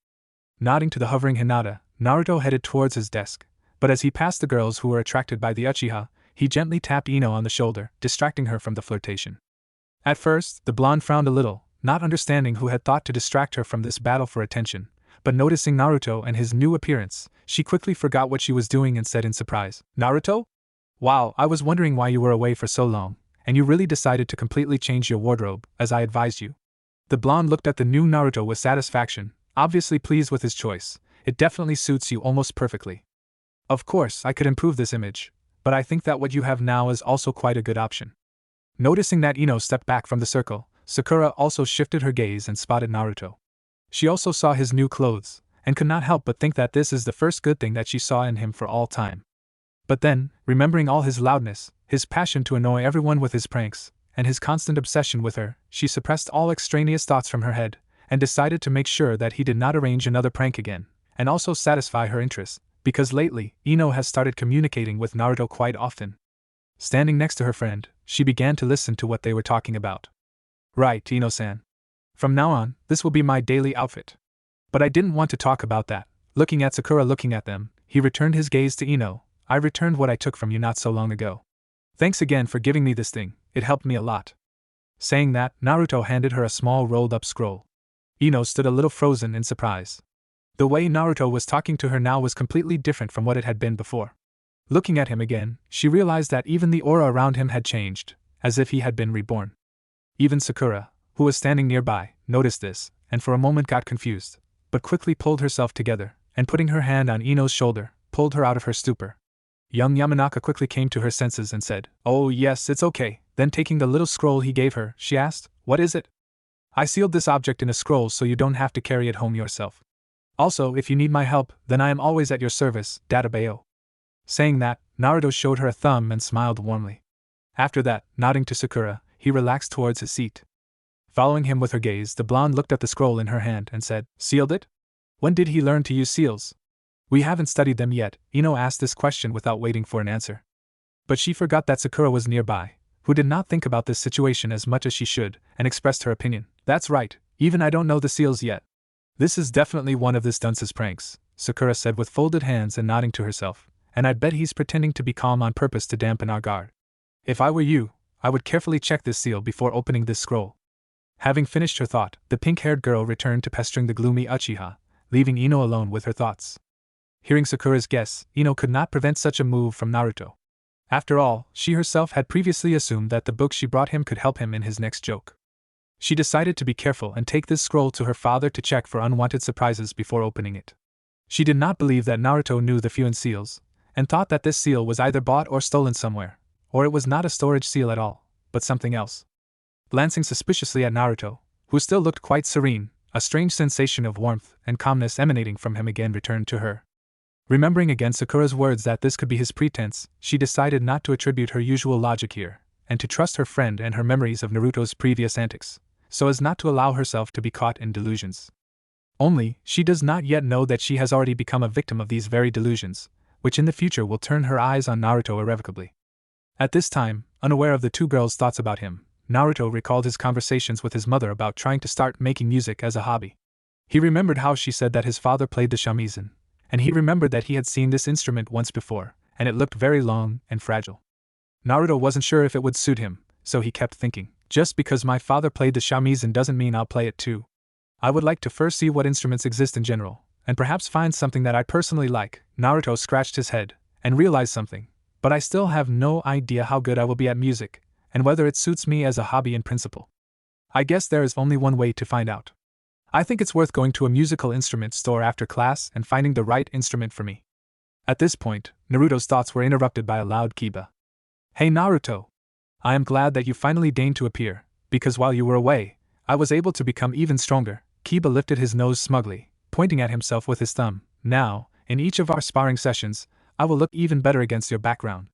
Nodding to the hovering Hinata, Naruto headed towards his desk, but as he passed the girls who were attracted by the Uchiha, he gently tapped Ino on the shoulder, distracting her from the flirtation. At first, the blonde frowned a little, not understanding who had thought to distract her from this battle for attention, but noticing Naruto and his new appearance, she quickly forgot what she was doing and said in surprise, "Naruto? Wow, I was wondering why you were away for so long, and you really decided to completely change your wardrobe, as I advised you." The blonde looked at the new Naruto with satisfaction, obviously pleased with his choice. "It definitely suits you almost perfectly. Of course, I could improve this image, but I think that what you have now is also quite a good option." Noticing that Ino stepped back from the circle, Sakura also shifted her gaze and spotted Naruto. She also saw his new clothes, and could not help but think that this is the first good thing that she saw in him for all time. But then, remembering all his loudness, his passion to annoy everyone with his pranks, and his constant obsession with her, she suppressed all extraneous thoughts from her head, and decided to make sure that he did not arrange another prank again, and also satisfy her interest, because lately, Ino has started communicating with Naruto quite often. Standing next to her friend, she began to listen to what they were talking about. "Right, Ino-san. From now on, this will be my daily outfit. But I didn't want to talk about that." Looking at Sakura looking at them, he returned his gaze to Ino. "I returned what I took from you not so long ago. Thanks again for giving me this thing, it helped me a lot." Saying that, Naruto handed her a small rolled-up scroll. Ino stood a little frozen in surprise. The way Naruto was talking to her now was completely different from what it had been before. Looking at him again, she realized that even the aura around him had changed, as if he had been reborn. Even Sakura, who was standing nearby, noticed this, and for a moment got confused, but quickly pulled herself together, and putting her hand on Ino's shoulder, pulled her out of her stupor. Young Yamanaka quickly came to her senses and said, "Oh yes, it's okay." Then taking the little scroll he gave her, she asked, "What is it?" "I sealed this object in a scroll so you don't have to carry it home yourself. Also, if you need my help, then I am always at your service, Databeo." Saying that, Naruto showed her a thumb and smiled warmly. After that, nodding to Sakura, he relaxed towards his seat. Following him with her gaze, the blonde looked at the scroll in her hand and said, "Sealed it? When did he learn to use seals?" "We haven't studied them yet," Ino asked this question without waiting for an answer. But she forgot that Sakura was nearby, who did not think about this situation as much as she should, and expressed her opinion. "That's right, even I don't know the seals yet." "This is definitely one of this dunce's pranks," Sakura said with folded hands and nodding to herself, "and I'd bet he's pretending to be calm on purpose to dampen our guard. If I were you, I would carefully check this seal before opening this scroll." Having finished her thought, the pink-haired girl returned to pestering the gloomy Uchiha, leaving Ino alone with her thoughts. Hearing Sakura's guess, Ino could not prevent such a move from Naruto. After all, she herself had previously assumed that the book she brought him could help him in his next joke. She decided to be careful and take this scroll to her father to check for unwanted surprises before opening it. She did not believe that Naruto knew the Fuin seals, and thought that this seal was either bought or stolen somewhere, or it was not a storage seal at all, but something else. Glancing suspiciously at Naruto, who still looked quite serene, a strange sensation of warmth and calmness emanating from him again returned to her. Remembering again Sakura's words that this could be his pretense, she decided not to attribute her usual logic here, and to trust her friend and her memories of Naruto's previous antics, so as not to allow herself to be caught in delusions. Only, she does not yet know that she has already become a victim of these very delusions, which in the future will turn her eyes on Naruto irrevocably. At this time, unaware of the two girls' thoughts about him, Naruto recalled his conversations with his mother about trying to start making music as a hobby. He remembered how she said that his father played the shamisen, and he remembered that he had seen this instrument once before, and it looked very long and fragile. Naruto wasn't sure if it would suit him, so he kept thinking, just because my father played the shamisen doesn't mean I'll play it too. I would like to first see what instruments exist in general, and perhaps find something that I personally like. Naruto scratched his head, and realized something. But I still have no idea how good I will be at music, and whether it suits me as a hobby in principle. I guess there is only one way to find out. I think it's worth going to a musical instrument store after class and finding the right instrument for me. At this point, Naruto's thoughts were interrupted by a loud Kiba. Hey Naruto! I am glad that you finally deigned to appear, because while you were away, I was able to become even stronger. Kiba lifted his nose smugly, pointing at himself with his thumb. Now, in each of our sparring sessions, I will look even better against your background.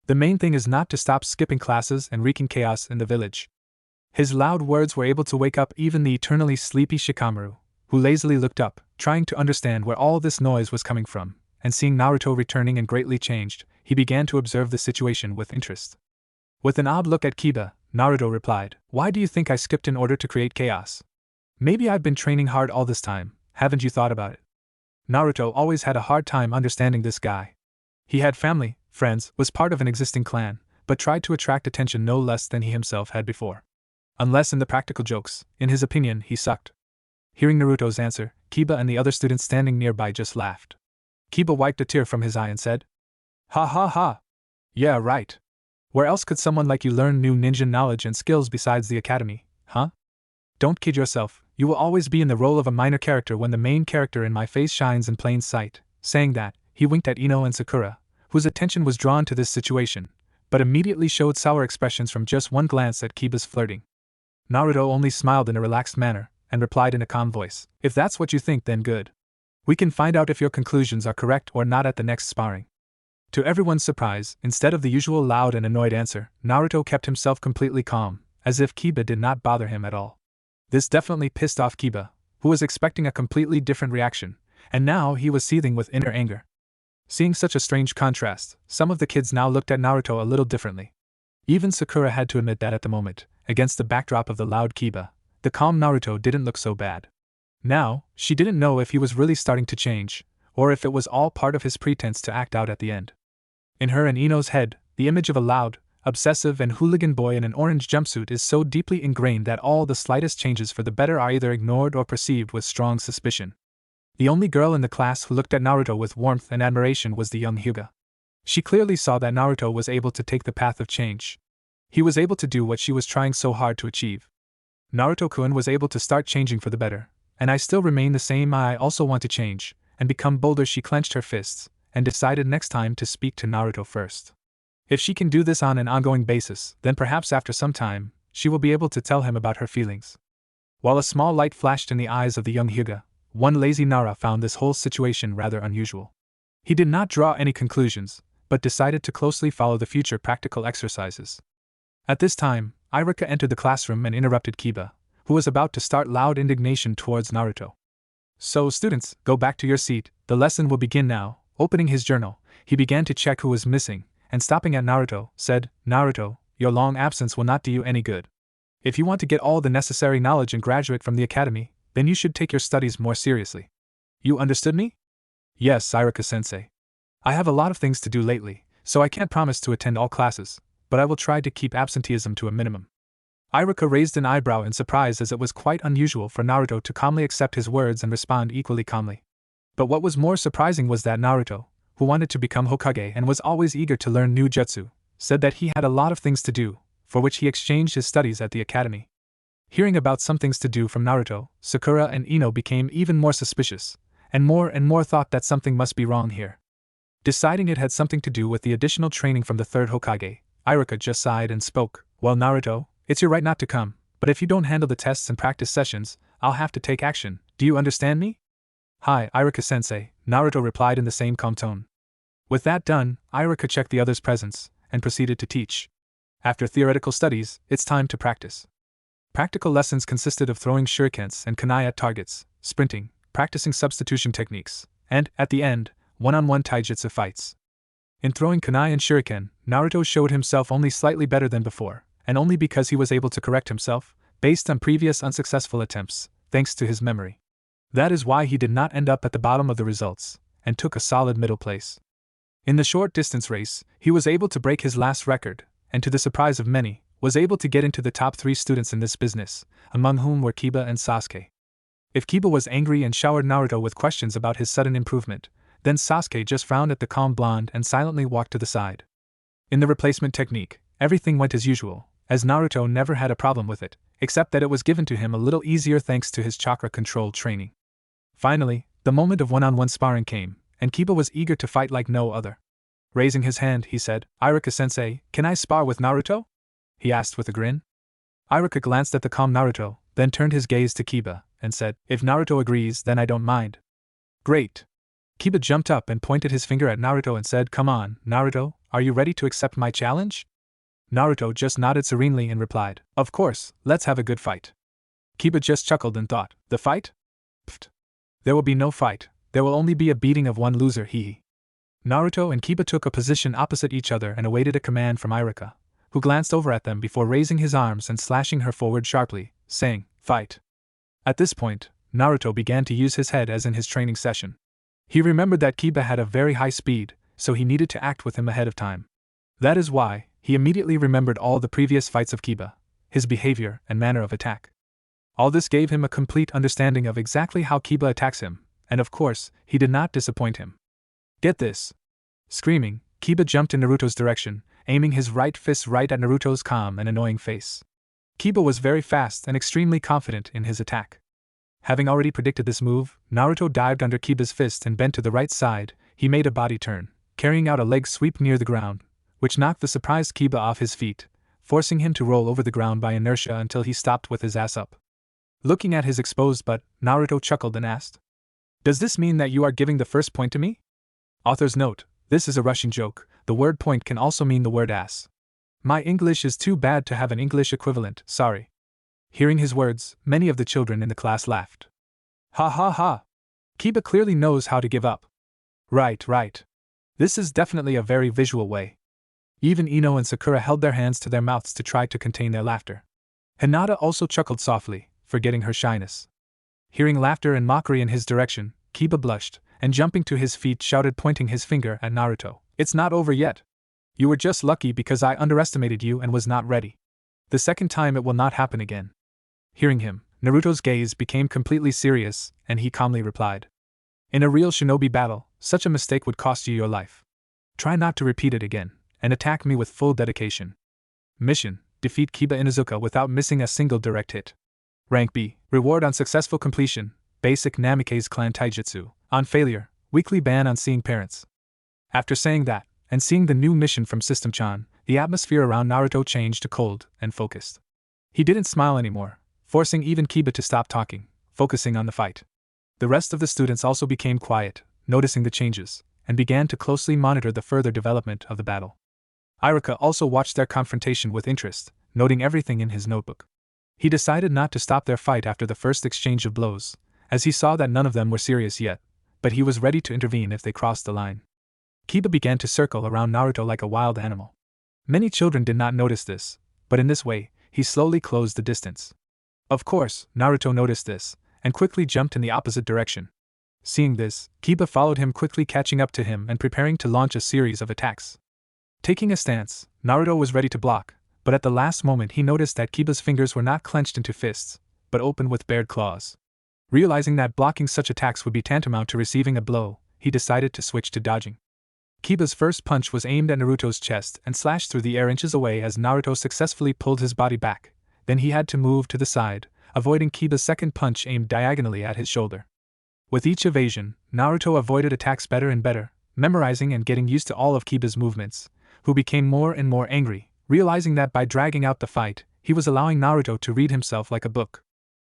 The main thing is not to stop skipping classes and wreaking chaos in the village. His loud words were able to wake up even the eternally sleepy Shikamaru, who lazily looked up, trying to understand where all this noise was coming from, and seeing Naruto returning and greatly changed, he began to observe the situation with interest. With an odd look at Kiba, Naruto replied, Why do you think I skipped in order to create chaos? Maybe I've been training hard all this time, haven't you thought about it? Naruto always had a hard time understanding this guy. He had family, friends, was part of an existing clan, but tried to attract attention no less than he himself had before. Unless in the practical jokes, in his opinion, he sucked. Hearing Naruto's answer, Kiba and the other students standing nearby just laughed. Kiba wiped a tear from his eye and said, Ha ha ha! Yeah, right. Where else could someone like you learn new ninja knowledge and skills besides the academy, huh? Don't kid yourself, you will always be in the role of a minor character when the main character in my face shines in plain sight. Saying that, he winked at Ino and Sakura, whose attention was drawn to this situation, but immediately showed sour expressions from just one glance at Kiba's flirting. Naruto only smiled in a relaxed manner, and replied in a calm voice, If that's what you think, then good. We can find out if your conclusions are correct or not at the next sparring. To everyone's surprise, instead of the usual loud and annoyed answer, Naruto kept himself completely calm, as if Kiba did not bother him at all. This definitely pissed off Kiba, who was expecting a completely different reaction, and now he was seething with inner anger. Seeing such a strange contrast, some of the kids now looked at Naruto a little differently. Even Sakura had to admit that at the moment, against the backdrop of the loud Kiba, the calm Naruto didn't look so bad. Now, she didn't know if he was really starting to change, or if it was all part of his pretense to act out at the end. In her and Ino's head, the image of a loud, obsessive and hooligan boy in an orange jumpsuit is so deeply ingrained that all the slightest changes for the better are either ignored or perceived with strong suspicion. The only girl in the class who looked at Naruto with warmth and admiration was the young Hyuga. She clearly saw that Naruto was able to take the path of change. He was able to do what she was trying so hard to achieve. Naruto-kun was able to start changing for the better, and I still remain the same. I also want to change, and become bolder. She clenched her fists, and decided next time to speak to Naruto first. If she can do this on an ongoing basis, then perhaps after some time, she will be able to tell him about her feelings. While a small light flashed in the eyes of the young Hyuga, one lazy Nara found this whole situation rather unusual. He did not draw any conclusions, but decided to closely follow the future practical exercises. At this time, Iruka entered the classroom and interrupted Kiba, who was about to start loud indignation towards Naruto. So students, go back to your seat, the lesson will begin now. Opening his journal, he began to check who was missing, and stopping at Naruto, said, Naruto, your long absence will not do you any good. If you want to get all the necessary knowledge and graduate from the academy, then you should take your studies more seriously. You understood me? Yes, Iruka-sensei. I have a lot of things to do lately, so I can't promise to attend all classes, but I will try to keep absenteeism to a minimum. Iruka raised an eyebrow in surprise, as it was quite unusual for Naruto to calmly accept his words and respond equally calmly. But what was more surprising was that Naruto, who wanted to become Hokage and was always eager to learn new jutsu, said that he had a lot of things to do, for which he exchanged his studies at the academy. Hearing about some things to do from Naruto, Sakura and Ino became even more suspicious, and more thought that something must be wrong here. Deciding it had something to do with the additional training from the third Hokage, Iruka just sighed and spoke, Well, Naruto, it's your right not to come, but if you don't handle the tests and practice sessions, I'll have to take action. Do you understand me? Hi, Iruka-sensei, Naruto replied in the same calm tone. With that done, Iruka checked the others' presence, and proceeded to teach. After theoretical studies, it's time to practice. Practical lessons consisted of throwing shurikens and kunai at targets, sprinting, practicing substitution techniques, and, at the end, one-on-one taijutsu fights. In throwing kunai and shuriken, Naruto showed himself only slightly better than before, and only because he was able to correct himself, based on previous unsuccessful attempts, thanks to his memory. That is why he did not end up at the bottom of the results, and took a solid middle place. In the short distance race, he was able to break his last record, and to the surprise of many, was able to get into the top 3 students in this business, among whom were Kiba and Sasuke. If Kiba was angry and showered Naruto with questions about his sudden improvement, then Sasuke just frowned at the calm blonde and silently walked to the side. In the replacement technique, everything went as usual, as Naruto never had a problem with it, except that it was given to him a little easier thanks to his chakra control training. Finally, the moment of one-on-one sparring came, and Kiba was eager to fight like no other. Raising his hand, he said, "Iruka-sensei, can I spar with Naruto?" he asked with a grin. Iruka glanced at the calm Naruto, then turned his gaze to Kiba, and said, "If Naruto agrees, then I don't mind." "Great." Kiba jumped up and pointed his finger at Naruto and said, "Come on, Naruto, are you ready to accept my challenge?" Naruto just nodded serenely and replied, "Of course, let's have a good fight." Kiba just chuckled and thought, "The fight? Pfft. There will be no fight, there will only be a beating of one loser, hee. Naruto and Kiba took a position opposite each other and awaited a command from Iruka, who glanced over at them before raising his arms and slashing her forward sharply, saying, "Fight." At this point, Naruto began to use his head as in his training session. He remembered that Kiba had a very high speed, so he needed to act with him ahead of time. That is why, he immediately remembered all the previous fights of Kiba, his behavior and manner of attack. All this gave him a complete understanding of exactly how Kiba attacks him, and of course, he did not disappoint him. "Get this!" Screaming, Kiba jumped in Naruto's direction, aiming his right fist right at Naruto's calm and annoying face. Kiba was very fast and extremely confident in his attack. Having already predicted this move, Naruto dived under Kiba's fist and bent to the right side. He made a body turn, carrying out a leg sweep near the ground, which knocked the surprised Kiba off his feet, forcing him to roll over the ground by inertia until he stopped with his ass up. Looking at his exposed butt, Naruto chuckled and asked, "Does this mean that you are giving the first point to me?" Author's note: this is a Russian joke. The word point can also mean the word ass. My English is too bad to have an English equivalent, sorry. Hearing his words, many of the children in the class laughed. Ha ha ha! Kiba clearly knows how to give up. Right. This is definitely a very visual way. Even Ino and Sakura held their hands to their mouths to try to contain their laughter. Hinata also chuckled softly, forgetting her shyness. Hearing laughter and mockery in his direction, Kiba blushed, and jumping to his feet shouted, pointing his finger at Naruto, "It's not over yet. You were just lucky because I underestimated you and was not ready. The second time it will not happen again." Hearing him, Naruto's gaze became completely serious, and he calmly replied, "In a real shinobi battle, such a mistake would cost you your life. Try not to repeat it again, and attack me with full dedication. Mission: defeat Kiba Inuzuka without missing a single direct hit. Rank B, reward on successful completion, basic Namikaze clan taijutsu, on failure, weekly ban on seeing parents." After saying that, and seeing the new mission from System Chan, the atmosphere around Naruto changed to cold and focused. He didn't smile anymore, forcing even Kiba to stop talking, focusing on the fight. The rest of the students also became quiet, noticing the changes, and began to closely monitor the further development of the battle. Iruka also watched their confrontation with interest, noting everything in his notebook. He decided not to stop their fight after the first exchange of blows, as he saw that none of them were serious yet, but he was ready to intervene if they crossed the line. Kiba began to circle around Naruto like a wild animal. Many children did not notice this, but in this way, he slowly closed the distance. Of course, Naruto noticed this, and quickly jumped in the opposite direction. Seeing this, Kiba followed him, quickly catching up to him and preparing to launch a series of attacks. Taking a stance, Naruto was ready to block, but at the last moment he noticed that Kiba's fingers were not clenched into fists, but open with bared claws. Realizing that blocking such attacks would be tantamount to receiving a blow, he decided to switch to dodging. Kiba's first punch was aimed at Naruto's chest and slashed through the air inches away as Naruto successfully pulled his body back. Then he had to move to the side, avoiding Kiba's second punch aimed diagonally at his shoulder. With each evasion, Naruto avoided attacks better and better, memorizing and getting used to all of Kiba's movements, who became more and more angry, realizing that by dragging out the fight, he was allowing Naruto to read himself like a book.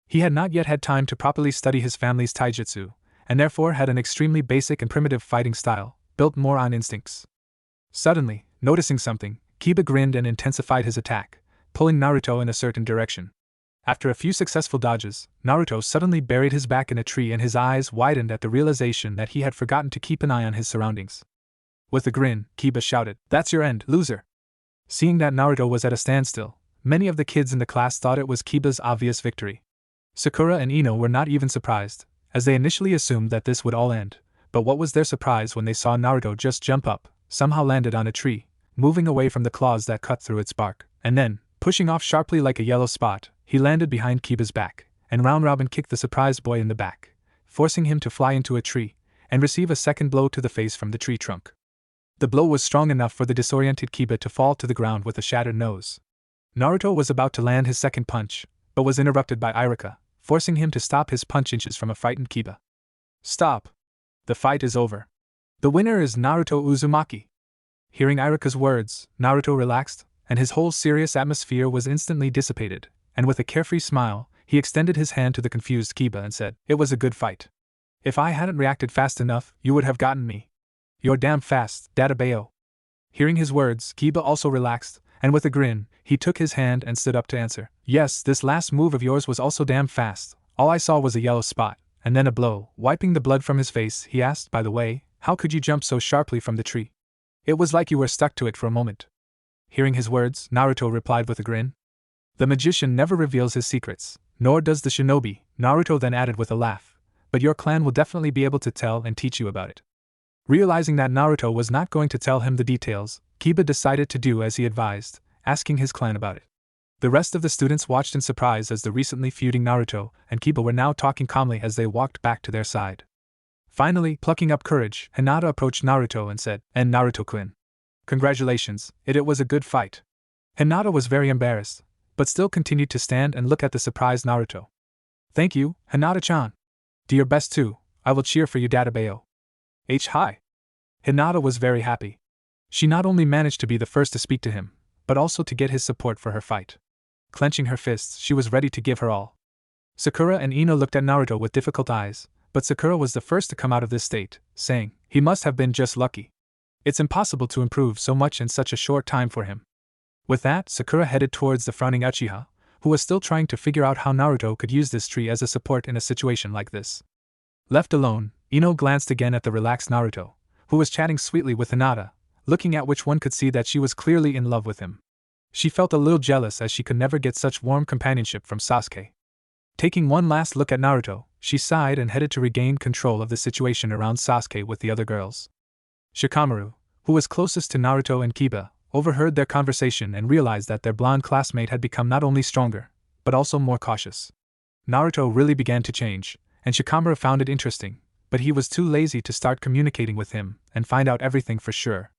He had not yet had time to properly study his family's taijutsu, and therefore had an extremely basic and primitive fighting style, built more on instincts. Suddenly, noticing something, Kiba grinned and intensified his attack, pulling Naruto in a certain direction. After a few successful dodges, Naruto suddenly buried his back in a tree and his eyes widened at the realization that he had forgotten to keep an eye on his surroundings. With a grin, Kiba shouted, "That's your end, loser!" Seeing that Naruto was at a standstill, many of the kids in the class thought it was Kiba's obvious victory. Sakura and Ino were not even surprised, as they initially assumed that this would all end, but what was their surprise when they saw Naruto just jump up, somehow landed on a tree, moving away from the claws that cut through its bark, and then, pushing off sharply like a yellow spot, he landed behind Kiba's back, and round robin kicked the surprised boy in the back, forcing him to fly into a tree and receive a second blow to the face from the tree trunk. The blow was strong enough for the disoriented Kiba to fall to the ground with a shattered nose. Naruto was about to land his second punch, but was interrupted by Iruka, forcing him to stop his punch inches from a frightened Kiba. Stop! The fight is over. The winner is Naruto Uzumaki. Hearing Iruka's words, Naruto relaxed, and his whole serious atmosphere was instantly dissipated, and with a carefree smile, he extended his hand to the confused Kiba and said, "It was a good fight. If I hadn't reacted fast enough, you would have gotten me. You're damn fast, Databeo." Hearing his words, Kiba also relaxed, and with a grin, he took his hand and stood up to answer. "Yes, this last move of yours was also damn fast. All I saw was a yellow spot, and then a blow." Wiping the blood from his face, he asked, "By the way, how could you jump so sharply from the tree? It was like you were stuck to it for a moment." Hearing his words, Naruto replied with a grin. "The magician never reveals his secrets, nor does the shinobi," Naruto then added with a laugh, "but your clan will definitely be able to tell and teach you about it." Realizing that Naruto was not going to tell him the details, Kiba decided to do as he advised, asking his clan about it. The rest of the students watched in surprise as the recently feuding Naruto and Kiba were now talking calmly as they walked back to their side. Finally, plucking up courage, Hinata approached Naruto and said, "And Naruto-kun. Congratulations, it was a good fight." Hinata was very embarrassed, but still continued to stand and look at the surprised Naruto. "Thank you, Hinata-chan. Do your best too, I will cheer for you, Databeo." Hi. Hinata was very happy. She not only managed to be the first to speak to him, but also to get his support for her fight. Clenching her fists, she was ready to give her all. Sakura and Ino looked at Naruto with difficult eyes, but Sakura was the first to come out of this state, saying, "He must have been just lucky. It's impossible to improve so much in such a short time for him." With that, Sakura headed towards the frowning Uchiha, who was still trying to figure out how Naruto could use this tree as a support in a situation like this. Left alone, Ino glanced again at the relaxed Naruto, who was chatting sweetly with Hinata, looking at which one could see that she was clearly in love with him. She felt a little jealous as she could never get such warm companionship from Sasuke. Taking one last look at Naruto, she sighed and headed to regain control of the situation around Sasuke with the other girls. Shikamaru, who was closest to Naruto and Kiba, overheard their conversation and realized that their blonde classmate had become not only stronger, but also more cautious. Naruto really began to change, and Shikamaru found it interesting, but he was too lazy to start communicating with him and find out everything for sure.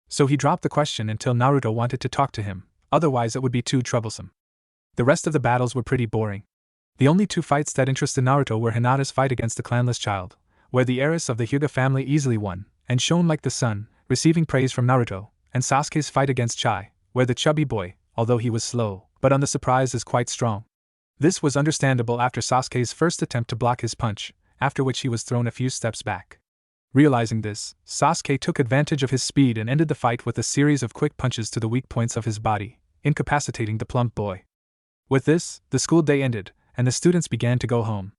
So he dropped the question until Naruto wanted to talk to him, otherwise it would be too troublesome. The rest of the battles were pretty boring. The only two fights that interested Naruto were Hinata's fight against the clanless child, where the heiress of the Hyuga family easily won, and shone like the sun, receiving praise from Naruto, and Sasuke's fight against Chai, where the chubby boy, although he was slow, but on the surprise is quite strong. This was understandable after Sasuke's first attempt to block his punch, after which he was thrown a few steps back. Realizing this, Sasuke took advantage of his speed and ended the fight with a series of quick punches to the weak points of his body, incapacitating the plump boy. With this, the school day ended, and the students began to go home.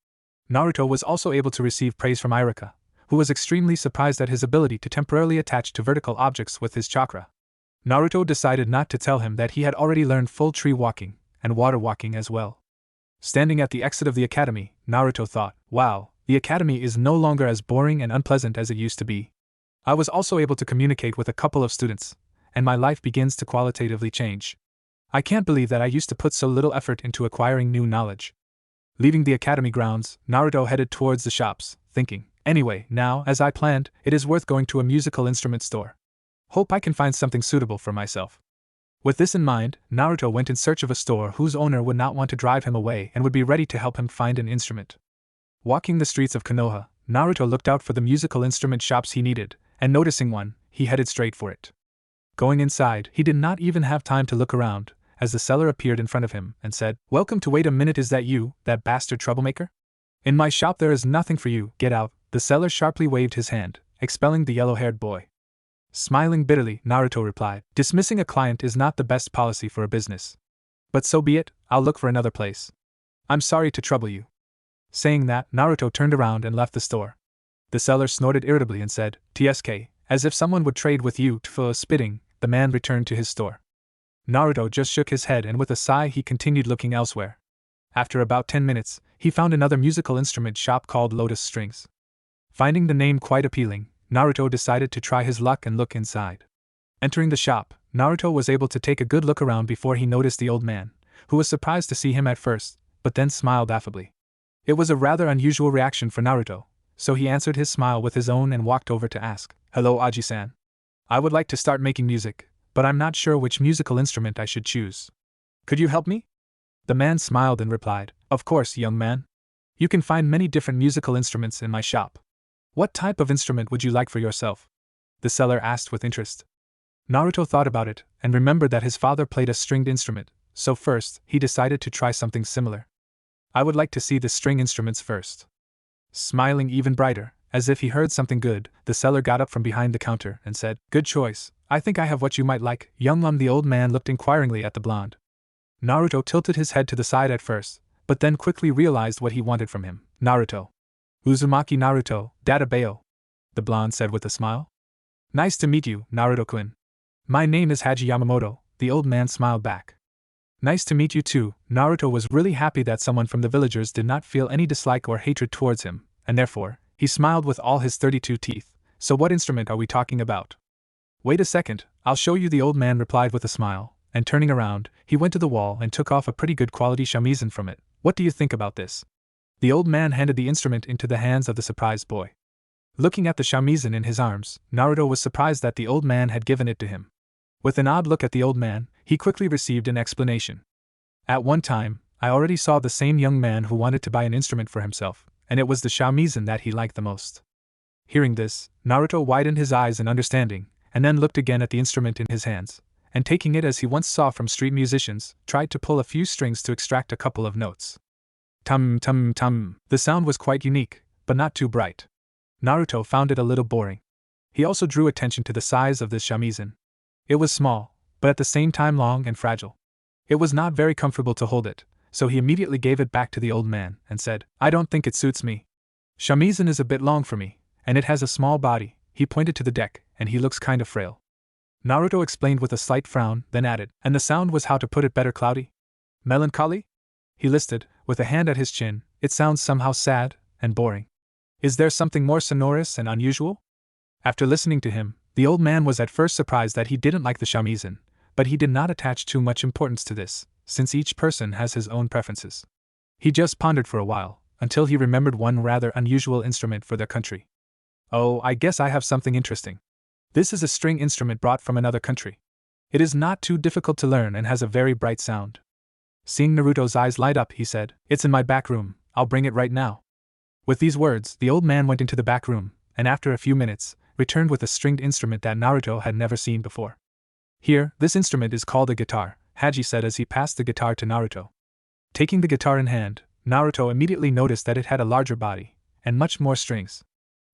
Naruto was also able to receive praise from Iruka, who was extremely surprised at his ability to temporarily attach to vertical objects with his chakra. Naruto decided not to tell him that he had already learned full tree walking, and water walking as well. Standing at the exit of the academy, Naruto thought, "Wow, the academy is no longer as boring and unpleasant as it used to be. I was also able to communicate with a couple of students, and my life begins to qualitatively change. I can't believe that I used to put so little effort into acquiring new knowledge." Leaving the academy grounds, Naruto headed towards the shops, thinking, "Anyway, now, as I planned, it is worth going to a musical instrument store. Hope I can find something suitable for myself." With this in mind, Naruto went in search of a store whose owner would not want to drive him away and would be ready to help him find an instrument. Walking the streets of Konoha, Naruto looked out for the musical instrument shops he needed, and noticing one, he headed straight for it. Going inside, he did not even have time to look around, as the seller appeared in front of him and said, "Welcome to wait a minute, is that you, that bastard troublemaker? In my shop there is nothing for you, get out." The seller sharply waved his hand, expelling the yellow-haired boy. Smiling bitterly, Naruto replied, "Dismissing a client is not the best policy for a business. But so be it, I'll look for another place. I'm sorry to trouble you." Saying that, Naruto turned around and left the store. The seller snorted irritably and said, "TSK, as if someone would trade with you." Spitting, the man returned to his store. Naruto just shook his head and with a sigh he continued looking elsewhere. After about 10 minutes, he found another musical instrument shop called Lotus Strings. Finding the name quite appealing, Naruto decided to try his luck and look inside. Entering the shop, Naruto was able to take a good look around before he noticed the old man, who was surprised to see him at first, but then smiled affably. It was a rather unusual reaction for Naruto, so he answered his smile with his own and walked over to ask, "Hello, Aji-san. I would like to start making music, but I'm not sure which musical instrument I should choose. Could you help me?" The man smiled and replied, "Of course, young man. You can find many different musical instruments in my shop. What type of instrument would you like for yourself?" the seller asked with interest. Naruto thought about it and remembered that his father played a stringed instrument, so first, he decided to try something similar. "I would like to see the string instruments first." Smiling even brighter, as if he heard something good, the seller got up from behind the counter and said, "Good choice, I think I have what you might like." The old man looked inquiringly at the blonde. Naruto tilted his head to the side at first, but then quickly realized what he wanted from him. "Naruto. Uzumaki Naruto, Databeo," the blonde said with a smile. "Nice to meet you, Naruto-kun. My name is Haji Yamamoto," the old man smiled back. "Nice to meet you too." Naruto was really happy that someone from the villagers did not feel any dislike or hatred towards him, and therefore, he smiled with all his 32 teeth. "So what instrument are we talking about?" "Wait a second, I'll show you," the old man replied with a smile, and turning around, he went to the wall and took off a pretty good quality shamisen from it. "What do you think about this?" The old man handed the instrument into the hands of the surprised boy. Looking at the shamisen in his arms, Naruto was surprised that the old man had given it to him. With an odd look at the old man, he quickly received an explanation. "At one time, I already saw the same young man who wanted to buy an instrument for himself, and it was the shamisen that he liked the most." Hearing this, Naruto widened his eyes in understanding, and then looked again at the instrument in his hands, and taking it as he once saw from street musicians, tried to pull a few strings to extract a couple of notes. Tum tum tum. The sound was quite unique, but not too bright. Naruto found it a little boring. He also drew attention to the size of this shamisen. It was small, but at the same time long and fragile. It was not very comfortable to hold it, so he immediately gave it back to the old man and said, "I don't think it suits me. Shamisen is a bit long for me, and it has a small body." He pointed to the deck, and he looks kind of frail. Naruto explained with a slight frown, then added, "And the sound was, how to put it better, cloudy? Melancholy?" He listed, with a hand at his chin, "It sounds somehow sad and boring. Is there something more sonorous and unusual?" After listening to him, the old man was at first surprised that he didn't like the shamisen, but he did not attach too much importance to this, since each person has his own preferences. He just pondered for a while, until he remembered one rather unusual instrument for their country. "Oh, I guess I have something interesting. This is a string instrument brought from another country. It is not too difficult to learn and has a very bright sound." Seeing Naruto's eyes light up, he said, "It's in my back room, I'll bring it right now." With these words, the old man went into the back room, and after a few minutes, returned with a stringed instrument that Naruto had never seen before. "Here, this instrument is called a guitar," Haji said as he passed the guitar to Naruto. Taking the guitar in hand, Naruto immediately noticed that it had a larger body, and much more strings.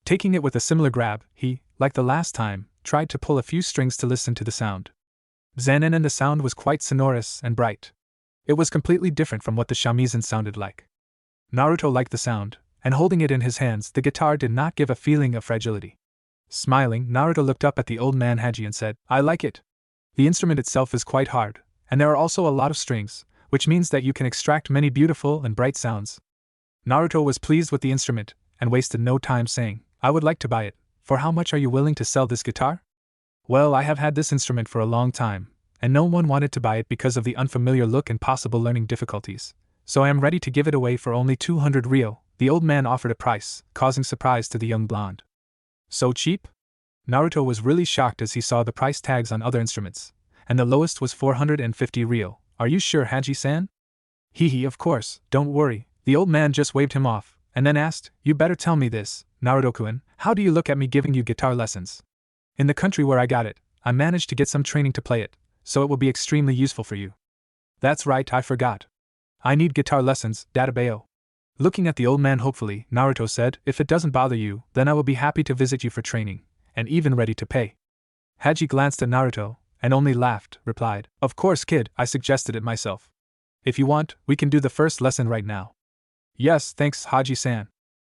Taking it with a similar grab, he, like the last time, tried to pull a few strings to listen to the sound. Zenin, and the sound was quite sonorous and bright. It was completely different from what the shamisen sounded like. Naruto liked the sound, and holding it in his hands, the guitar did not give a feeling of fragility. Smiling, Naruto looked up at the old man Haji and said, "I like it. The instrument itself is quite hard, and there are also a lot of strings, which means that you can extract many beautiful and bright sounds." Naruto was pleased with the instrument, and wasted no time saying, "I would like to buy it. For how much are you willing to sell this guitar?" "Well, I have had this instrument for a long time, and no one wanted to buy it because of the unfamiliar look and possible learning difficulties, so I am ready to give it away for only 200 ryo, the old man offered a price, causing surprise to the young blonde. "So cheap?" Naruto was really shocked as he saw the price tags on other instruments, and the lowest was 450 ryo. "Are you sure, Haji-san?" "Hee, of course, don't worry." The old man just waved him off, and then asked, "You better tell me this, Naruto-kun, how do you look at me giving you guitar lessons? In the country where I got it, I managed to get some training to play it, so it will be extremely useful for you." "That's right, I forgot. I need guitar lessons, Databeo." Looking at the old man hopefully, Naruto said, "If it doesn't bother you, then I will be happy to visit you for training, and even ready to pay." Haji glanced at Naruto, and only laughed, replied, "Of course, kid, I suggested it myself. If you want, we can do the first lesson right now." "Yes, thanks, Haji-san."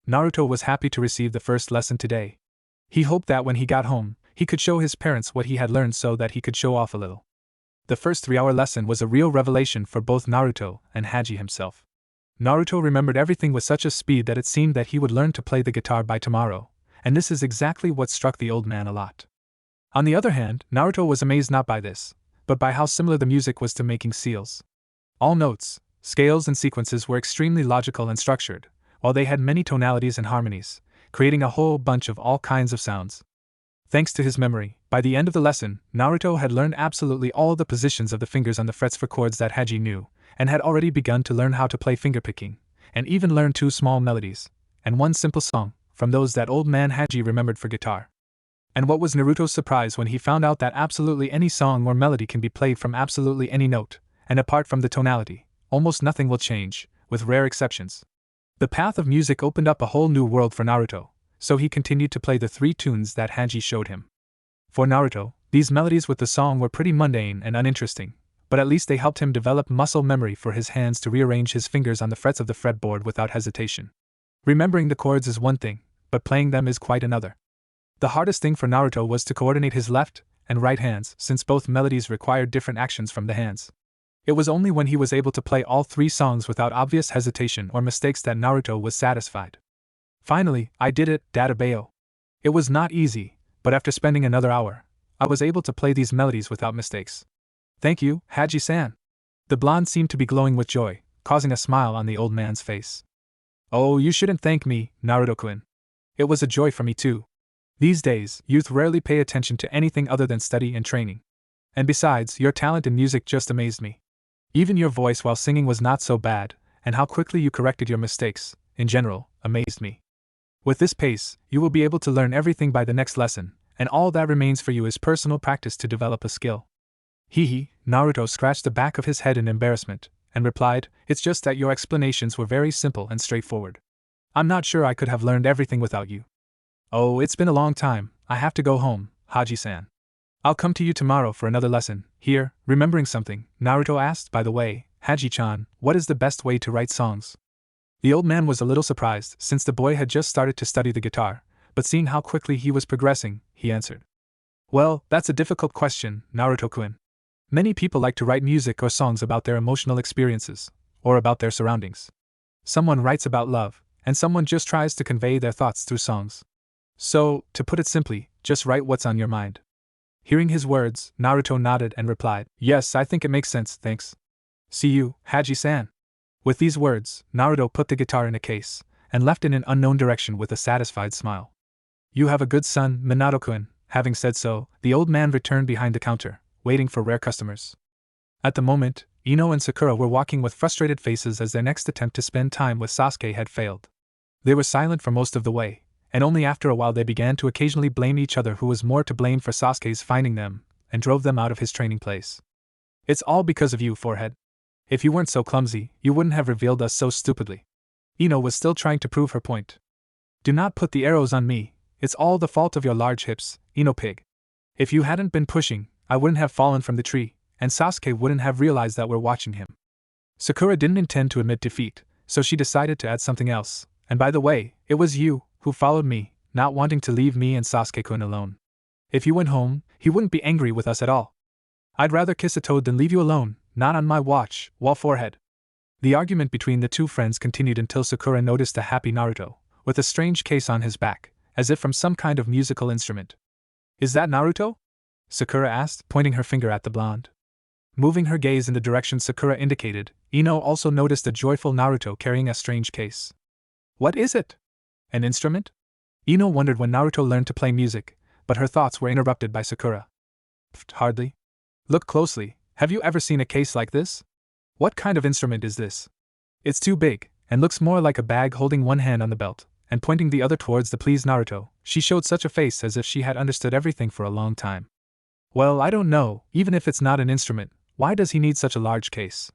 Naruto was happy to receive the first lesson today. He hoped that when he got home, he could show his parents what he had learned so that he could show off a little. The first 3-hour lesson was a real revelation for both Naruto and Haji himself. Naruto remembered everything with such a speed that it seemed that he would learn to play the guitar by tomorrow, and this is exactly what struck the old man a lot. On the other hand, Naruto was amazed not by this, but by how similar the music was to making seals. All notes, scales and sequences were extremely logical and structured, while they had many tonalities and harmonies, creating a whole bunch of all kinds of sounds. Thanks to his memory, by the end of the lesson, Naruto had learned absolutely all the positions of the fingers on the frets for chords that Hokage knew, and had already begun to learn how to play fingerpicking, and even learned 2 small melodies, and 1 simple song, from those that old man Hokage remembered for guitar. And what was Naruto's surprise when he found out that absolutely any song or melody can be played from absolutely any note, and apart from the tonality, almost nothing will change, with rare exceptions. The path of music opened up a whole new world for Naruto, so he continued to play the 3 tunes that Hokage showed him. For Naruto, these melodies with the song were pretty mundane and uninteresting, but at least they helped him develop muscle memory for his hands to rearrange his fingers on the frets of the fretboard without hesitation. Remembering the chords is one thing, but playing them is quite another. The hardest thing for Naruto was to coordinate his left and right hands, since both melodies required different actions from the hands. It was only when he was able to play all 3 songs without obvious hesitation or mistakes that Naruto was satisfied. Finally, I did it, Databeo. It was not easy, but after spending another hour, I was able to play these melodies without mistakes. Thank you, Hokage-san. The blonde seemed to be glowing with joy, causing a smile on the old man's face. Oh, you shouldn't thank me, Naruto-kun. It was a joy for me too. These days, youth rarely pay attention to anything other than study and training. And besides, your talent in music just amazed me. Even your voice while singing was not so bad, and how quickly you corrected your mistakes, in general, amazed me. With this pace, you will be able to learn everything by the next lesson, and all that remains for you is personal practice to develop a skill. Naruto scratched the back of his head in embarrassment, and replied, it's just that your explanations were very simple and straightforward. I'm not sure I could have learned everything without you. Oh, it's been a long time, I have to go home, Hokage-san. I'll come to you tomorrow for another lesson. Here, remembering something, Naruto asked, by the way, Hokage-chan, what is the best way to write songs? The old man was a little surprised, since the boy had just started to study the guitar, but seeing how quickly he was progressing, he answered. Well, that's a difficult question, Naruto-kun. Many people like to write music or songs about their emotional experiences, or about their surroundings. Someone writes about love, and someone just tries to convey their thoughts through songs. So, to put it simply, just write what's on your mind. Hearing his words, Naruto nodded and replied, yes, I think it makes sense, thanks. See you, Hokage-san. With these words, Naruto put the guitar in a case, and left in an unknown direction with a satisfied smile. You have a good son, Minato-kun. Having said so, the old man returned behind the counter, waiting for rare customers. At the moment, Ino and Sakura were walking with frustrated faces as their next attempt to spend time with Sasuke had failed. They were silent for most of the way, and only after a while they began to occasionally blame each other who was more to blame for Sasuke's finding them, and drove them out of his training place. It's all because of you, Forehead. If you weren't so clumsy, you wouldn't have revealed us so stupidly. Ino was still trying to prove her point. Do not put the arrows on me, it's all the fault of your large hips, Ino pig. If you hadn't been pushing, I wouldn't have fallen from the tree, and Sasuke wouldn't have realized that we're watching him. Sakura didn't intend to admit defeat, so she decided to add something else, and by the way, it was you who followed me, not wanting to leave me and Sasuke-kun alone. If you went home, he wouldn't be angry with us at all. I'd rather kiss a toad than leave you alone, not on my watch, Forehead. The argument between the two friends continued until Sakura noticed a happy Naruto, with a strange case on his back, as if from some kind of musical instrument. Is that Naruto? Sakura asked, pointing her finger at the blonde. Moving her gaze in the direction Sakura indicated, Ino also noticed a joyful Naruto carrying a strange case. What is it? An instrument? Ino wondered when Naruto learned to play music, but her thoughts were interrupted by Sakura. Hardly. Look closely, have you ever seen a case like this? What kind of instrument is this? It's too big, and looks more like a bag. Holding one hand on the belt, and pointing the other towards the pleased Naruto, she showed such a face as if she had understood everything for a long time. Well, I don't know, even if it's not an instrument, why does he need such a large case?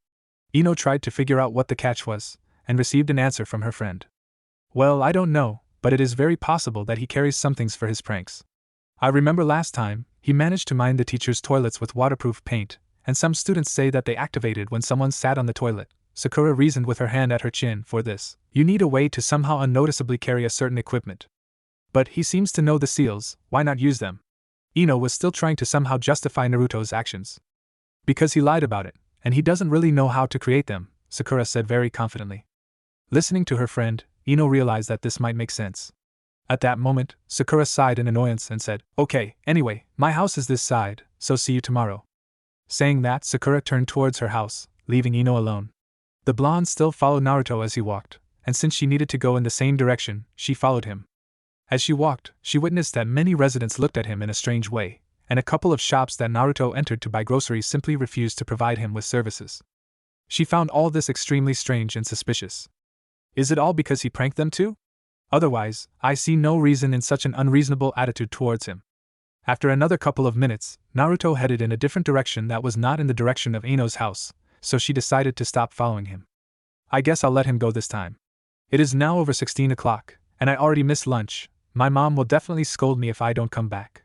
Ino tried to figure out what the catch was, and received an answer from her friend. Well, I don't know, but it is very possible that he carries some things for his pranks. I remember last time, he managed to mine the teacher's toilets with waterproof paint, and some students say that they activated when someone sat on the toilet. Sakura reasoned with her hand at her chin. For this, you need a way to somehow unnoticeably carry a certain equipment. But he seems to know the seals, why not use them? Ino was still trying to somehow justify Naruto's actions. Because he lied about it, and he doesn't really know how to create them, Sakura said very confidently. Listening to her friend, Ino realized that this might make sense. At that moment, Sakura sighed in annoyance and said, Okay, anyway, my house is this side, so see you tomorrow. Saying that, Sakura turned towards her house, leaving Ino alone. The blonde still followed Naruto as he walked, and since she needed to go in the same direction, she followed him. As she walked, she witnessed that many residents looked at him in a strange way, and a couple of shops that Naruto entered to buy groceries simply refused to provide him with services. She found all this extremely strange and suspicious. Is it all because he pranked them too? Otherwise, I see no reason in such an unreasonable attitude towards him. After another couple of minutes, Naruto headed in a different direction that was not in the direction of Ino's house, so she decided to stop following him. I guess I'll let him go this time. It is now over 16 o'clock, and I already missed lunch. My mom will definitely scold me if I don't come back.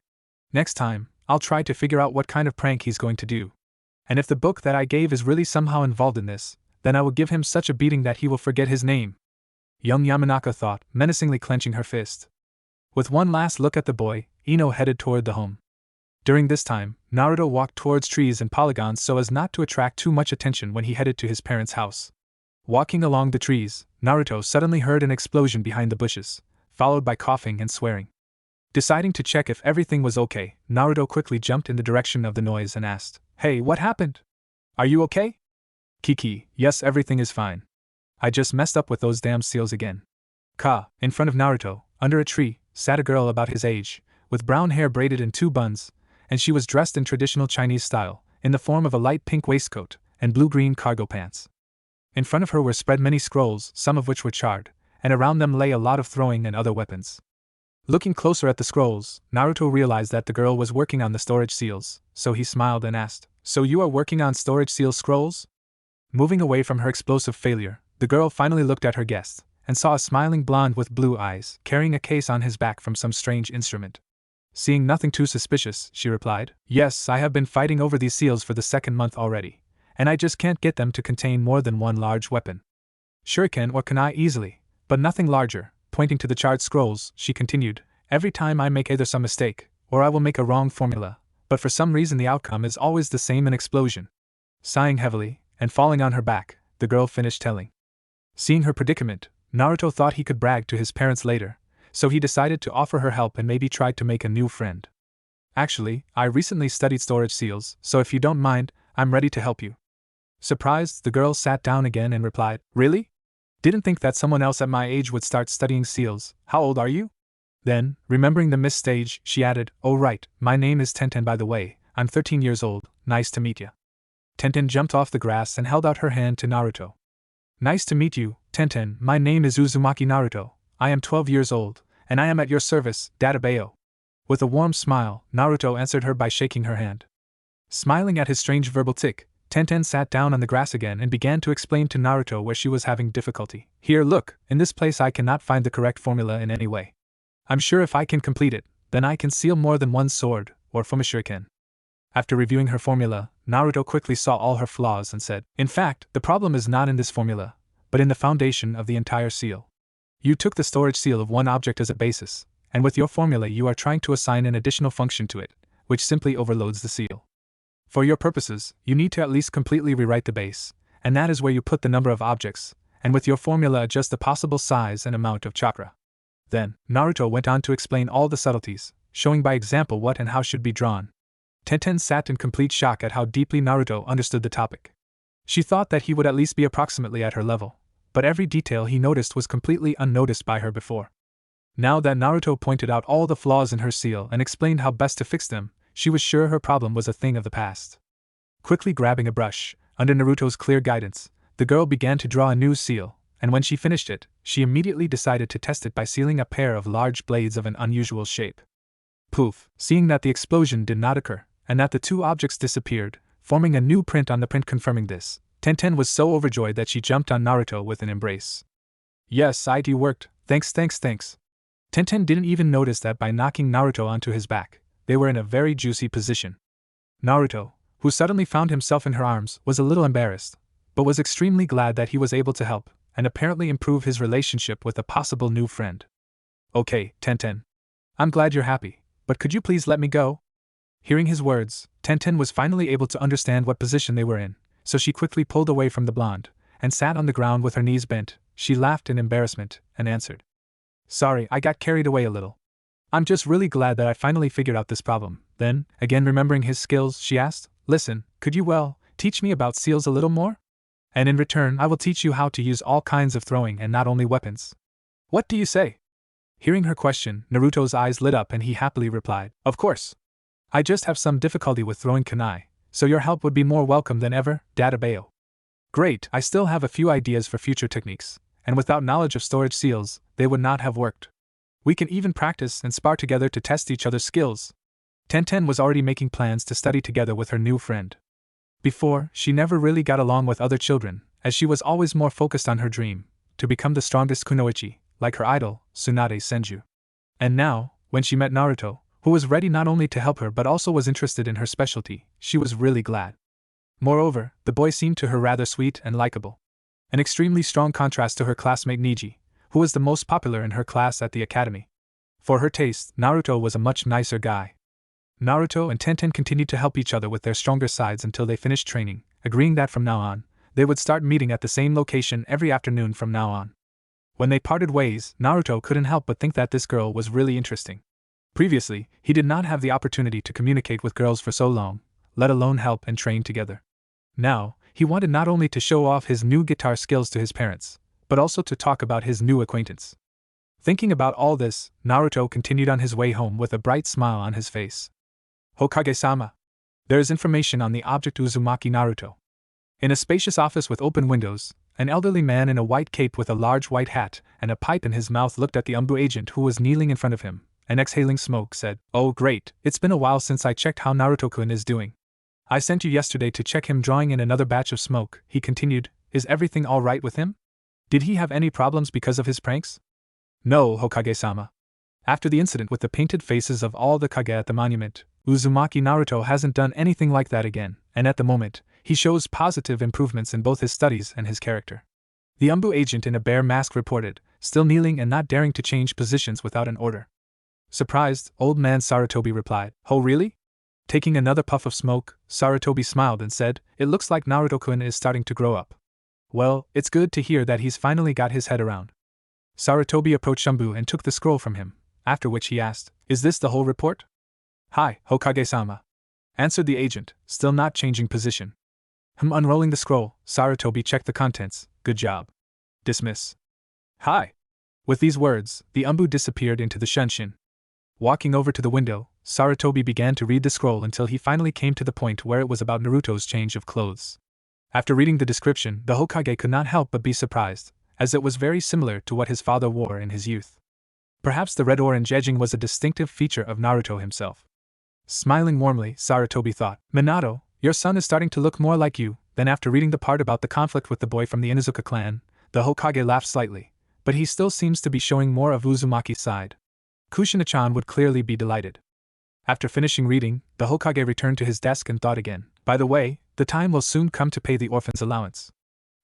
Next time, I'll try to figure out what kind of prank he's going to do. And if the book that I gave is really somehow involved in this, then I will give him such a beating that he will forget his name. Young Yamanaka thought, menacingly clenching her fist. With one last look at the boy, Ino headed toward the home. During this time, Naruto walked towards trees and polygons so as not to attract too much attention when he headed to his parents' house. Walking along the trees, Naruto suddenly heard an explosion behind the bushes, followed by coughing and swearing. Deciding to check if everything was okay, Naruto quickly jumped in the direction of the noise and asked, "Hey, what happened? Are you okay?" "Kiki, yes, everything is fine. I just messed up with those damn seals again." In front of Naruto, under a tree, sat a girl about his age, with brown hair braided in two buns, and she was dressed in traditional Chinese style, in the form of a light pink waistcoat and blue-green cargo pants. In front of her were spread many scrolls, some of which were charred, and around them lay a lot of throwing and other weapons. Looking closer at the scrolls, Naruto realized that the girl was working on the storage seals, so he smiled and asked, "So you are working on storage seal scrolls?" Moving away from her explosive failure, the girl finally looked at her guest, and saw a smiling blonde with blue eyes, carrying a case on his back from some strange instrument. Seeing nothing too suspicious, she replied, "Yes, I have been fighting over these seals for the second month already, and I just can't get them to contain more than one large weapon. Shuriken or kunai easily, but nothing larger." Pointing to the charred scrolls, she continued, "Every time I make either some mistake, or I will make a wrong formula, but for some reason the outcome is always the same, an explosion." Sighing heavily, and falling on her back, the girl finished telling. Seeing her predicament, Naruto thought he could brag to his parents later, so he decided to offer her help and maybe try to make a new friend. "Actually, I recently studied storage seals, so if you don't mind, I'm ready to help you." Surprised, the girl sat down again and replied, "Really? Didn't think that someone else at my age would start studying seals. How old are you?" Then, remembering the missed stage, she added, "Oh right, my name is Tenten by the way, I'm 13 years old, nice to meet ya." Tenten jumped off the grass and held out her hand to Naruto. "Nice to meet you, Tenten, my name is Uzumaki Naruto, I am 12 years old, and I am at your service, Databayo." With a warm smile, Naruto answered her by shaking her hand. Smiling at his strange verbal tic, Tenten sat down on the grass again and began to explain to Naruto where she was having difficulty. "Here, look, in this place I cannot find the correct formula in any way. I'm sure if I can complete it, then I can seal more than one sword, or Fumashuriken." After reviewing her formula, Naruto quickly saw all her flaws and said, "In fact, the problem is not in this formula, but in the foundation of the entire seal. You took the storage seal of one object as a basis, and with your formula you are trying to assign an additional function to it, which simply overloads the seal. For your purposes, you need to at least completely rewrite the base, and that is where you put the number of objects, and with your formula adjust the possible size and amount of chakra." Then, Naruto went on to explain all the subtleties, showing by example what and how should be drawn. Tenten sat in complete shock at how deeply Naruto understood the topic. She thought that he would at least be approximately at her level, but every detail he noticed was completely unnoticed by her before. Now that Naruto pointed out all the flaws in her seal and explained how best to fix them, she was sure her problem was a thing of the past. Quickly grabbing a brush, under Naruto's clear guidance, the girl began to draw a new seal, and when she finished it, she immediately decided to test it by sealing a pair of large blades of an unusual shape. Poof! Seeing that the explosion did not occur, and that the two objects disappeared, forming a new print on the print confirming this, Tenten was so overjoyed that she jumped on Naruto with an embrace. "Yes, it worked, thanks. Tenten didn't even notice that by knocking Naruto onto his back, they were in a very juicy position. Naruto, who suddenly found himself in her arms, was a little embarrassed, but was extremely glad that he was able to help, and apparently improve his relationship with a possible new friend. "Okay, Tenten. I'm glad you're happy, but could you please let me go?" Hearing his words, Tenten was finally able to understand what position they were in, so she quickly pulled away from the blonde, and sat on the ground with her knees bent. She laughed in embarrassment, and answered, "Sorry, I got carried away a little. I'm just really glad that I finally figured out this problem." Then, again remembering his skills, she asked, "Listen, could you, teach me about seals a little more? And in return I will teach you how to use all kinds of throwing and not only weapons. What do you say? Hearing her question, Naruto's eyes lit up and he happily replied, Of course. I just have some difficulty with throwing kunai, so your help would be more welcome than ever, Databeo. Great, I still have a few ideas for future techniques, and without knowledge of storage seals, they would not have worked. We can even practice and spar together to test each other's skills. Tenten was already making plans to study together with her new friend. Before, she never really got along with other children, as she was always more focused on her dream, to become the strongest kunoichi, like her idol, Tsunade Senju. And now, when she met Naruto, who was ready not only to help her but also was interested in her specialty, she was really glad. Moreover, the boy seemed to her rather sweet and likable. An extremely strong contrast to her classmate Niji, who was the most popular in her class at the academy. For her taste, Naruto was a much nicer guy. Naruto and Tenten continued to help each other with their stronger sides until they finished training, agreeing that from now on, they would start meeting at the same location every afternoon from now on. When they parted ways, Naruto couldn't help but think that this girl was really interesting. Previously, he did not have the opportunity to communicate with girls for so long, let alone help and train together. Now, he wanted not only to show off his new guitar skills to his parents, but also to talk about his new acquaintance. Thinking about all this, Naruto continued on his way home with a bright smile on his face. Hokage-sama. There is information on the object Uzumaki Naruto. In a spacious office with open windows, an elderly man in a white cape with a large white hat and a pipe in his mouth looked at the Umbu agent who was kneeling in front of him, and exhaling smoke said, Oh great, it's been a while since I checked how Naruto-kun is doing. I sent you yesterday to check him drawing in another batch of smoke, he continued. Is everything all right with him? Did he have any problems because of his pranks? No, Hokage-sama. After the incident with the painted faces of all the Kage at the monument, Uzumaki Naruto hasn't done anything like that again, and at the moment, he shows positive improvements in both his studies and his character. The Umbu agent in a bear mask reported, still kneeling and not daring to change positions without an order. Surprised, old man Sarutobi replied, Oh really? Taking another puff of smoke, Sarutobi smiled and said, It looks like Naruto-kun is starting to grow up. Well, it's good to hear that he's finally got his head around. Sarutobi approached Umbu and took the scroll from him, after which he asked, Is this the whole report? Hi, Hokage-sama. Answered the agent, still not changing position. Unrolling the scroll, Sarutobi checked the contents. Good job. Dismiss. Hi. With these words, the Umbu disappeared into the Shunshin. Walking over to the window, Sarutobi began to read the scroll until he finally came to the point where it was about Naruto's change of clothes. After reading the description, the Hokage could not help but be surprised, as it was very similar to what his father wore in his youth. Perhaps the red-orange edging was a distinctive feature of Naruto himself. Smiling warmly, Sarutobi thought, Minato, your son is starting to look more like you. Then after reading the part about the conflict with the boy from the Inuzuka clan, the Hokage laughed slightly, but he still seems to be showing more of Uzumaki's side. Kushina-chan would clearly be delighted. After finishing reading, the Hokage returned to his desk and thought again, By the way, the time will soon come to pay the orphan's allowance.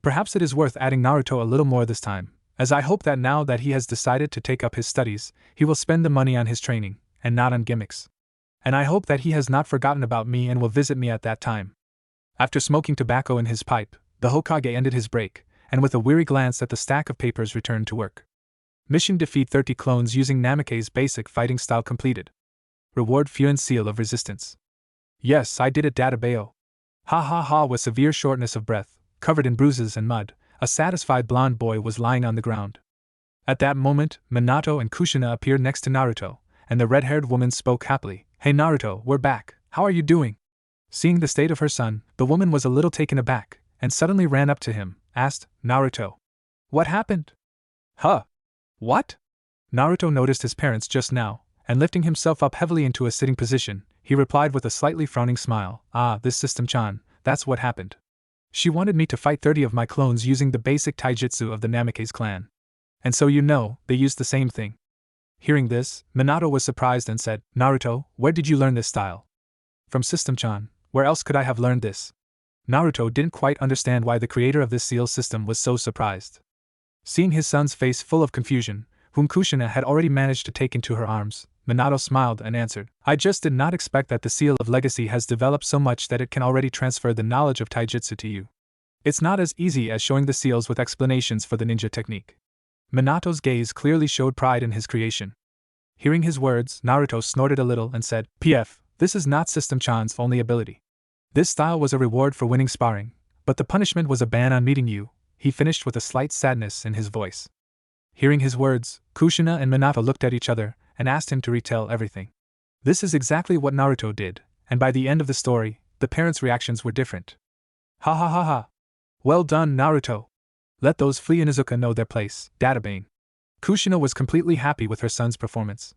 Perhaps it is worth adding Naruto a little more this time, as I hope that now that he has decided to take up his studies, he will spend the money on his training, and not on gimmicks. And I hope that he has not forgotten about me and will visit me at that time. After smoking tobacco in his pipe, the Hokage ended his break, and with a weary glance at the stack of papers returned to work. Mission defeat 30 clones using Namake's basic fighting style completed. Reward Furin Seal of Resistance. Yes, I did it, Databeo. Ha ha ha. With severe shortness of breath, covered in bruises and mud, a satisfied blonde boy was lying on the ground. At that moment, Minato and Kushina appeared next to Naruto, and the red-haired woman spoke happily. Hey Naruto, we're back, how are you doing? Seeing the state of her son, the woman was a little taken aback, and suddenly ran up to him, asked, Naruto. What happened? Huh? What? Naruto noticed his parents just now, and lifting himself up heavily into a sitting position, he replied with a slightly frowning smile, This system-chan, that's what happened. She wanted me to fight 30 of my clones using the basic taijutsu of the Namake's clan. And so they used the same thing. Hearing this, Minato was surprised and said, Naruto, where did you learn this style? From System-chan, where else could I have learned this? Naruto didn't quite understand why the creator of this seal system was so surprised. Seeing his son's face full of confusion, whom Kushina had already managed to take into her arms, Minato smiled and answered, I just did not expect that the seal of legacy has developed so much that it can already transfer the knowledge of taijutsu to you. It's not as easy as showing the seals with explanations for the ninja technique. Minato's gaze clearly showed pride in his creation. Hearing his words, Naruto snorted a little and said, PF, this is not System-chan's only ability. This style was a reward for winning sparring. But the punishment was a ban on meeting you, he finished with a slight sadness in his voice. Hearing his words, Kushina and Minato looked at each other and asked him to retell everything. This is exactly what Naruto did, and by the end of the story, the parents' reactions were different. Ha ha ha ha. Well done, Naruto. Let those flee Inuzuka know their place, Databane. Kushina was completely happy with her son's performance.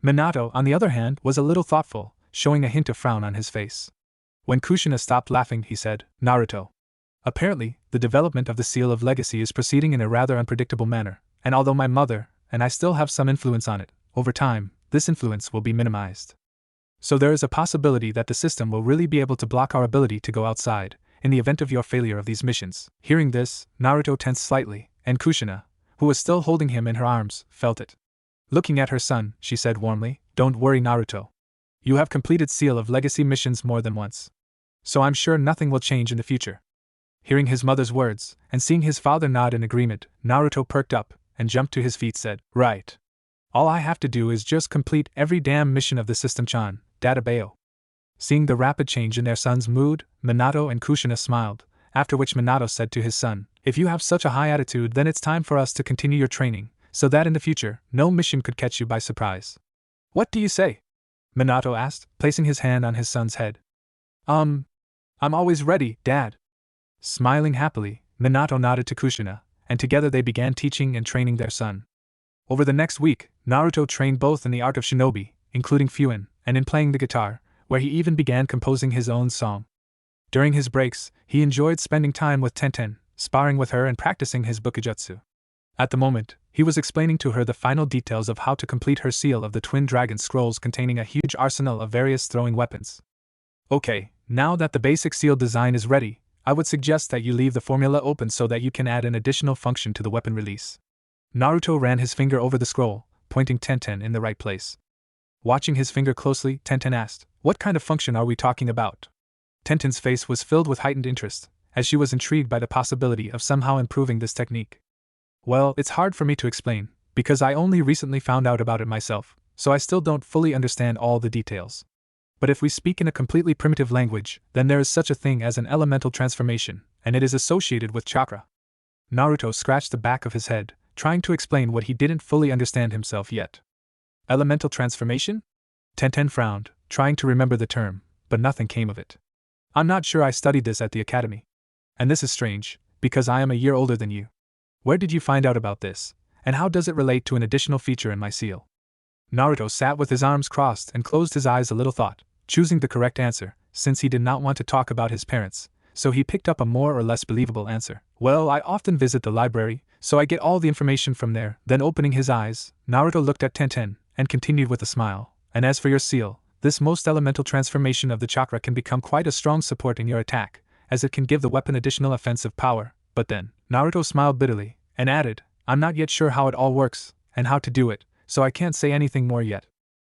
Minato, on the other hand, was a little thoughtful, showing a hint of frown on his face. When Kushina stopped laughing, he said, Naruto. Apparently, the development of the Seal of Legacy is proceeding in a rather unpredictable manner, and although my mother and I still have some influence on it, over time, this influence will be minimized. So there is a possibility that the system will really be able to block our ability to go outside, in the event of your failure of these missions. Hearing this, Naruto tensed slightly, and Kushina, who was still holding him in her arms, felt it. Looking at her son, she said warmly, Don't worry, Naruto. You have completed Seal of Legacy missions more than once. So I'm sure nothing will change in the future. Hearing his mother's words, and seeing his father nod in agreement, Naruto perked up, and jumped to his feet said, Right. All I have to do is just complete every damn mission of the system-chan, Databeo. Seeing the rapid change in their son's mood, Minato and Kushina smiled, after which Minato said to his son, If you have such a high attitude, then it's time for us to continue your training, so that in the future, no mission could catch you by surprise. What do you say? Minato asked, placing his hand on his son's head. I'm always ready, Dad. Smiling happily, Minato nodded to Kushina, and together they began teaching and training their son. Over the next week, Naruto trained both in the art of shinobi, including Fuin, and in playing the guitar, where he even began composing his own song. During his breaks, he enjoyed spending time with Tenten, sparring with her and practicing his bukujutsu. At the moment, he was explaining to her the final details of how to complete her seal of the Twin Dragon Scrolls containing a huge arsenal of various throwing weapons. Okay, now that the basic seal design is ready, I would suggest that you leave the formula open so that you can add an additional function to the weapon release. Naruto ran his finger over the scroll, pointing Tenten in the right place. Watching his finger closely, Tenten asked, What kind of function are we talking about? Tenten's face was filled with heightened interest, as she was intrigued by the possibility of somehow improving this technique. Well, it's hard for me to explain, because I only recently found out about it myself, so I still don't fully understand all the details. But if we speak in a completely primitive language, then there is such a thing as an elemental transformation, and it is associated with chakra. Naruto scratched the back of his head, trying to explain what he didn't fully understand himself yet. Elemental transformation? Tenten frowned, trying to remember the term, but nothing came of it. I'm not sure I studied this at the academy. And this is strange, because I am a year older than you. Where did you find out about this, and how does it relate to an additional feature in my seal? Naruto sat with his arms crossed and closed his eyes a little thought, choosing the correct answer, since he did not want to talk about his parents, so he picked up a more or less believable answer. Well, I often visit the library, so I get all the information from there. Then opening his eyes, Naruto looked at Tenten, and continued with a smile, And as for your seal, this most elemental transformation of the chakra can become quite a strong support in your attack, as it can give the weapon additional offensive power. But then, Naruto smiled bitterly, and added, I'm not yet sure how it all works, and how to do it, so I can't say anything more yet.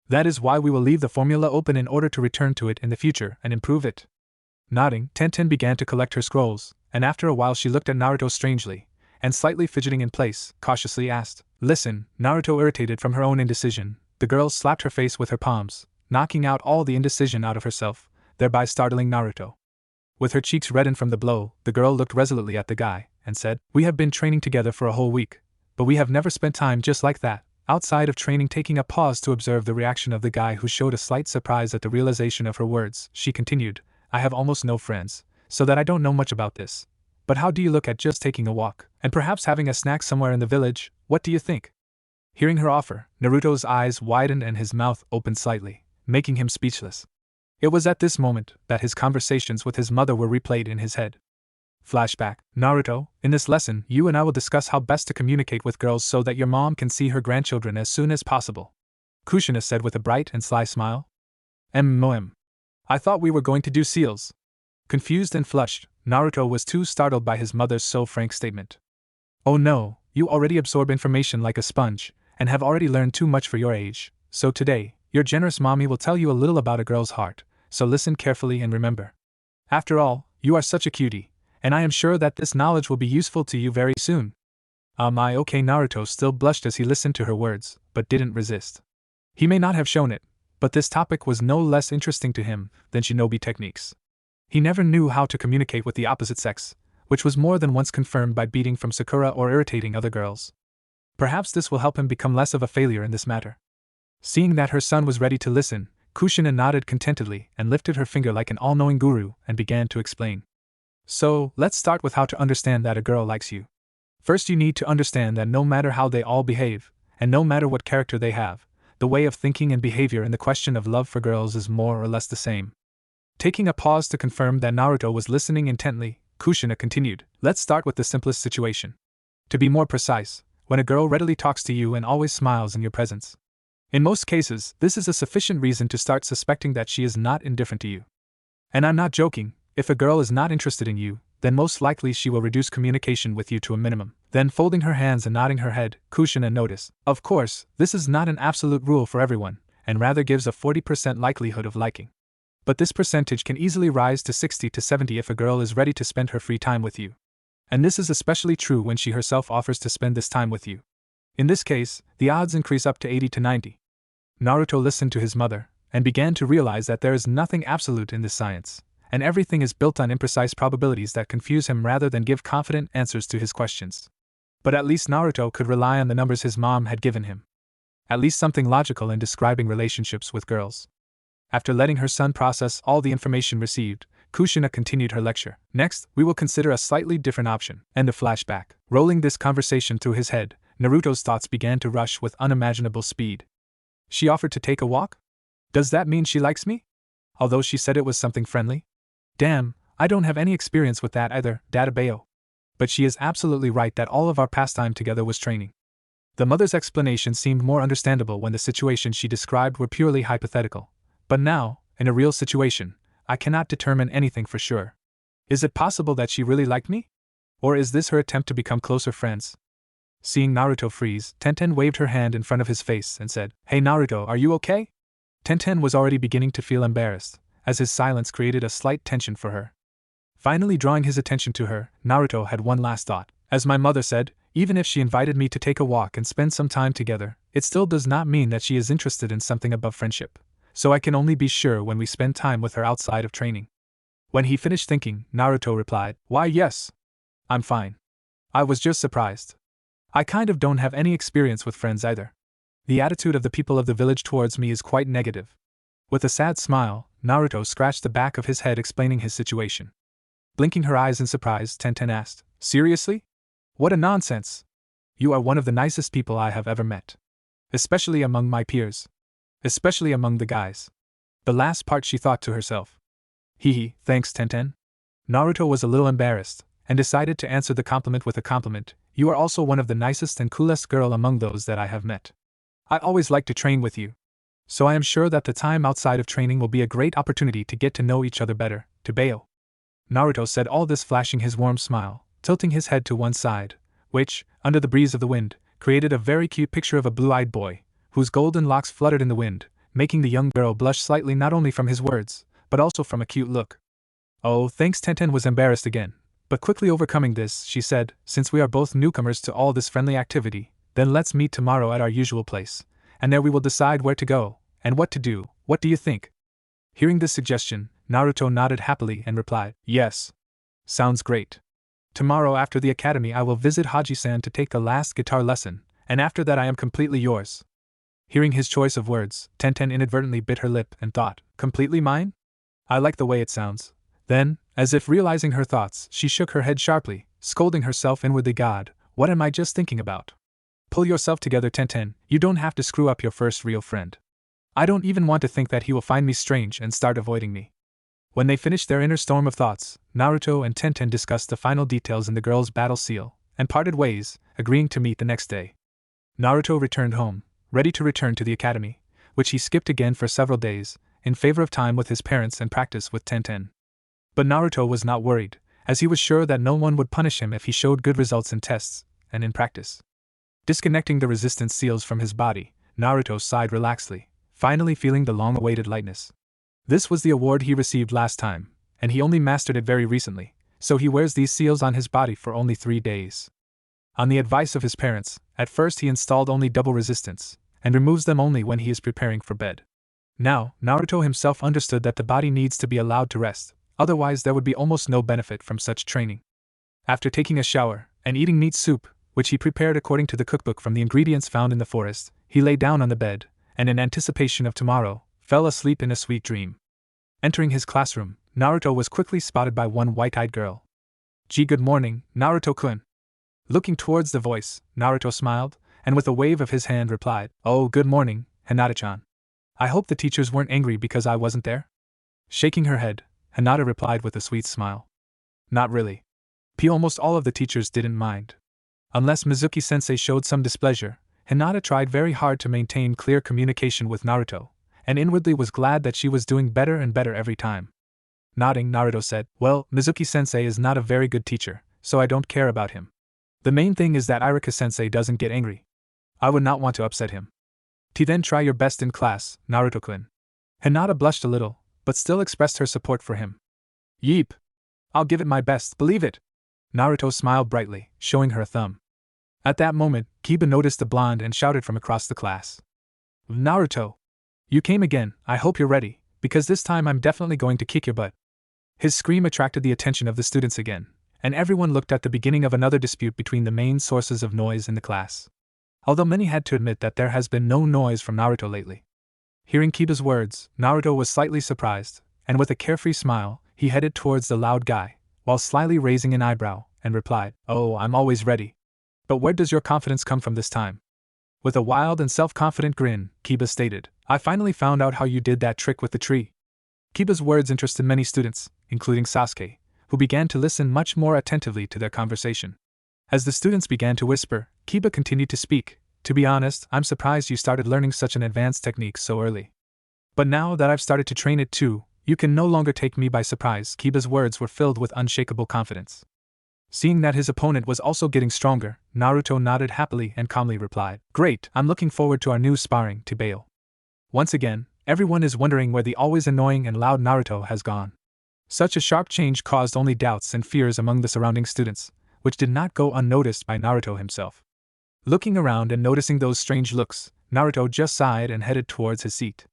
That is why we will leave the formula open in order to return to it in the future and improve it. Nodding, Tenten began to collect her scrolls, and after a while she looked at Naruto strangely, and slightly fidgeting in place, cautiously asked, Listen. Naruto, irritated from her own indecision, the girl slapped her face with her palms, knocking out all the indecision out of herself, thereby startling Naruto. With her cheeks reddened from the blow, the girl looked resolutely at the guy, and said, We have been training together for a whole week, but we have never spent time just like that, outside of training. Taking a pause to observe the reaction of the guy, who showed a slight surprise at the realization of her words, she continued, I have almost no friends, so that I don't know much about this. But how do you look at just taking a walk, and perhaps having a snack somewhere in the village? What do you think? Hearing her offer, Naruto's eyes widened and his mouth opened slightly, making him speechless. It was at this moment that his conversations with his mother were replayed in his head. Flashback. Naruto, in this lesson, you and I will discuss how best to communicate with girls so that your mom can see her grandchildren as soon as possible. Kushina said with a bright and sly smile. I thought we were going to do seals. Confused and flushed, Naruto was too startled by his mother's so frank statement. Oh no, you already absorb information like a sponge, and have already learned too much for your age, so today, your generous mommy will tell you a little about a girl's heart, so listen carefully and remember. After all, you are such a cutie, and I am sure that this knowledge will be useful to you very soon. Okay. Naruto still blushed as he listened to her words, but didn't resist. He may not have shown it, but this topic was no less interesting to him than shinobi techniques. He never knew how to communicate with the opposite sex, which was more than once confirmed by beating from Sakura or irritating other girls. Perhaps this will help him become less of a failure in this matter. Seeing that her son was ready to listen, Kushina nodded contentedly and lifted her finger like an all-knowing guru and began to explain. So, let's start with how to understand that a girl likes you. First, you need to understand that no matter how they all behave, and no matter what character they have, the way of thinking and behavior in the question of love for girls is more or less the same. Taking a pause to confirm that Naruto was listening intently, Kushina continued, let's start with the simplest situation. To be more precise, when a girl readily talks to you and always smiles in your presence. In most cases, this is a sufficient reason to start suspecting that she is not indifferent to you. And I'm not joking, if a girl is not interested in you, then most likely she will reduce communication with you to a minimum. Then folding her hands and nodding her head, Kushina noticed. Of course, this is not an absolute rule for everyone, and rather gives a 40% likelihood of liking. But this percentage can easily rise to 60 to 70 if a girl is ready to spend her free time with you. And this is especially true when she herself offers to spend this time with you. In this case, the odds increase up to 80 to 90. Naruto listened to his mother, and began to realize that there is nothing absolute in this science, and everything is built on imprecise probabilities that confuse him rather than give confident answers to his questions. But at least Naruto could rely on the numbers his mom had given him. At least something logical in describing relationships with girls. After letting her son process all the information received, Kushina continued her lecture. Next, we will consider a slightly different option. End of flashback. Rolling this conversation through his head, Naruto's thoughts began to rush with unimaginable speed. She offered to take a walk? Does that mean she likes me? Although she said it was something friendly? Damn, I don't have any experience with that either, Databeo. But she is absolutely right that all of our pastime together was training. The mother's explanation seemed more understandable when the situations she described were purely hypothetical. But now, in a real situation, I cannot determine anything for sure. Is it possible that she really liked me? Or is this her attempt to become closer friends? Seeing Naruto freeze, Tenten waved her hand in front of his face and said, Hey Naruto, are you okay? Tenten was already beginning to feel embarrassed, as his silence created a slight tension for her. Finally drawing his attention to her, Naruto had one last thought. As my mother said, even if she invited me to take a walk and spend some time together, it still does not mean that she is interested in something above friendship. So I can only be sure when we spend time with her outside of training. When he finished thinking, Naruto replied, Why yes. I'm fine. I was just surprised. I kind of don't have any experience with friends either. The attitude of the people of the village towards me is quite negative. With a sad smile, Naruto scratched the back of his head explaining his situation. Blinking her eyes in surprise, Tenten asked, Seriously? What a nonsense! You are one of the nicest people I have ever met. Especially among my peers. Especially among the guys. The last part she thought to herself. Hehe, thanks Tenten. Naruto was a little embarrassed, and decided to answer the compliment with a compliment. You are also one of the nicest and coolest girl among those that I have met. I always like to train with you. So I am sure that the time outside of training will be a great opportunity to get to know each other better, Tobeo. Naruto said all this flashing his warm smile, tilting his head to one side, which, under the breeze of the wind, created a very cute picture of a blue-eyed boy, whose golden locks fluttered in the wind, making the young girl blush slightly not only from his words, but also from a cute look. Oh, thanks. Tenten was embarrassed again, but quickly overcoming this, she said, Since we are both newcomers to all this friendly activity, then let's meet tomorrow at our usual place, and there we will decide where to go, and what to do. What do you think? Hearing this suggestion, Naruto nodded happily and replied, Yes. Sounds great. Tomorrow after the academy I will visit Haji-san to take the last guitar lesson, and after that I am completely yours. Hearing his choice of words, Tenten inadvertently bit her lip and thought, Completely mine? I like the way it sounds. Then, as if realizing her thoughts, she shook her head sharply, scolding herself inwardly. God, what am I just thinking about? Pull yourself together, Tenten, you don't have to screw up your first real friend. I don't even want to think that he will find me strange and start avoiding me. When they finished their inner storm of thoughts, Naruto and Tenten discussed the final details in the girl's battle seal, and parted ways, agreeing to meet the next day. Naruto returned home, ready to return to the academy, which he skipped again for several days, in favor of time with his parents and practice with Tenten. But Naruto was not worried, as he was sure that no one would punish him if he showed good results in tests and in practice. Disconnecting the resistance seals from his body, Naruto sighed relaxedly, finally feeling the long-awaited lightness. This was the award he received last time, and he only mastered it very recently, so he wears these seals on his body for only 3 days. On the advice of his parents, at first he installed only double resistance, and removes them only when he is preparing for bed. Now, Naruto himself understood that the body needs to be allowed to rest, otherwise there would be almost no benefit from such training. After taking a shower and eating meat soup, which he prepared according to the cookbook from the ingredients found in the forest, he lay down on the bed, and in anticipation of tomorrow, fell asleep in a sweet dream. Entering his classroom, Naruto was quickly spotted by one white-eyed girl. "Gee, good morning, Naruto-kun." Looking towards the voice, Naruto smiled, and with a wave of his hand replied, "Oh, good morning, Hinata-chan. I hope the teachers weren't angry because I wasn't there?" Shaking her head, Hinata replied with a sweet smile. "Not really. Almost all of the teachers didn't mind. Unless Mizuki-sensei showed some displeasure, Hinata tried very hard to maintain clear communication with Naruto, and inwardly was glad that she was doing better and better every time." Nodding, Naruto said, "Well, Mizuki-sensei is not a very good teacher, so I don't care about him. The main thing is that Iruka-sensei doesn't get angry. I would not want to upset him." Then try your best in class, Naruto-kun." Hinata blushed a little, but still expressed her support for him. "Yeep! I'll give it my best, believe it!" Naruto smiled brightly, showing her a thumb. At that moment, Kiba noticed the blonde and shouted from across the class. "Naruto! You came again, I hope you're ready, because this time I'm definitely going to kick your butt." His scream attracted the attention of the students again, and everyone looked at the beginning of another dispute between the main sources of noise in the class. Although many had to admit that there has been no noise from Naruto lately. Hearing Kiba's words, Naruto was slightly surprised, and with a carefree smile, he headed towards the loud guy, while slyly raising an eyebrow, and replied, "Oh, I'm always ready. But where does your confidence come from this time?" With a wild and self-confident grin, Kiba stated, "I finally found out how you did that trick with the tree." Kiba's words interested many students, including Sasuke, who began to listen much more attentively to their conversation. As the students began to whisper, Kiba continued to speak, "To be honest, I'm surprised you started learning such an advanced technique so early. But now that I've started to train it too, you can no longer take me by surprise." Kiba's words were filled with unshakable confidence. Seeing that his opponent was also getting stronger, Naruto nodded happily and calmly replied, "Great, I'm looking forward to our new sparring, Tibao." Once again, everyone is wondering where the always annoying and loud Naruto has gone. Such a sharp change caused only doubts and fears among the surrounding students, which did not go unnoticed by Naruto himself. Looking around and noticing those strange looks, Naruto just sighed and headed towards his seat.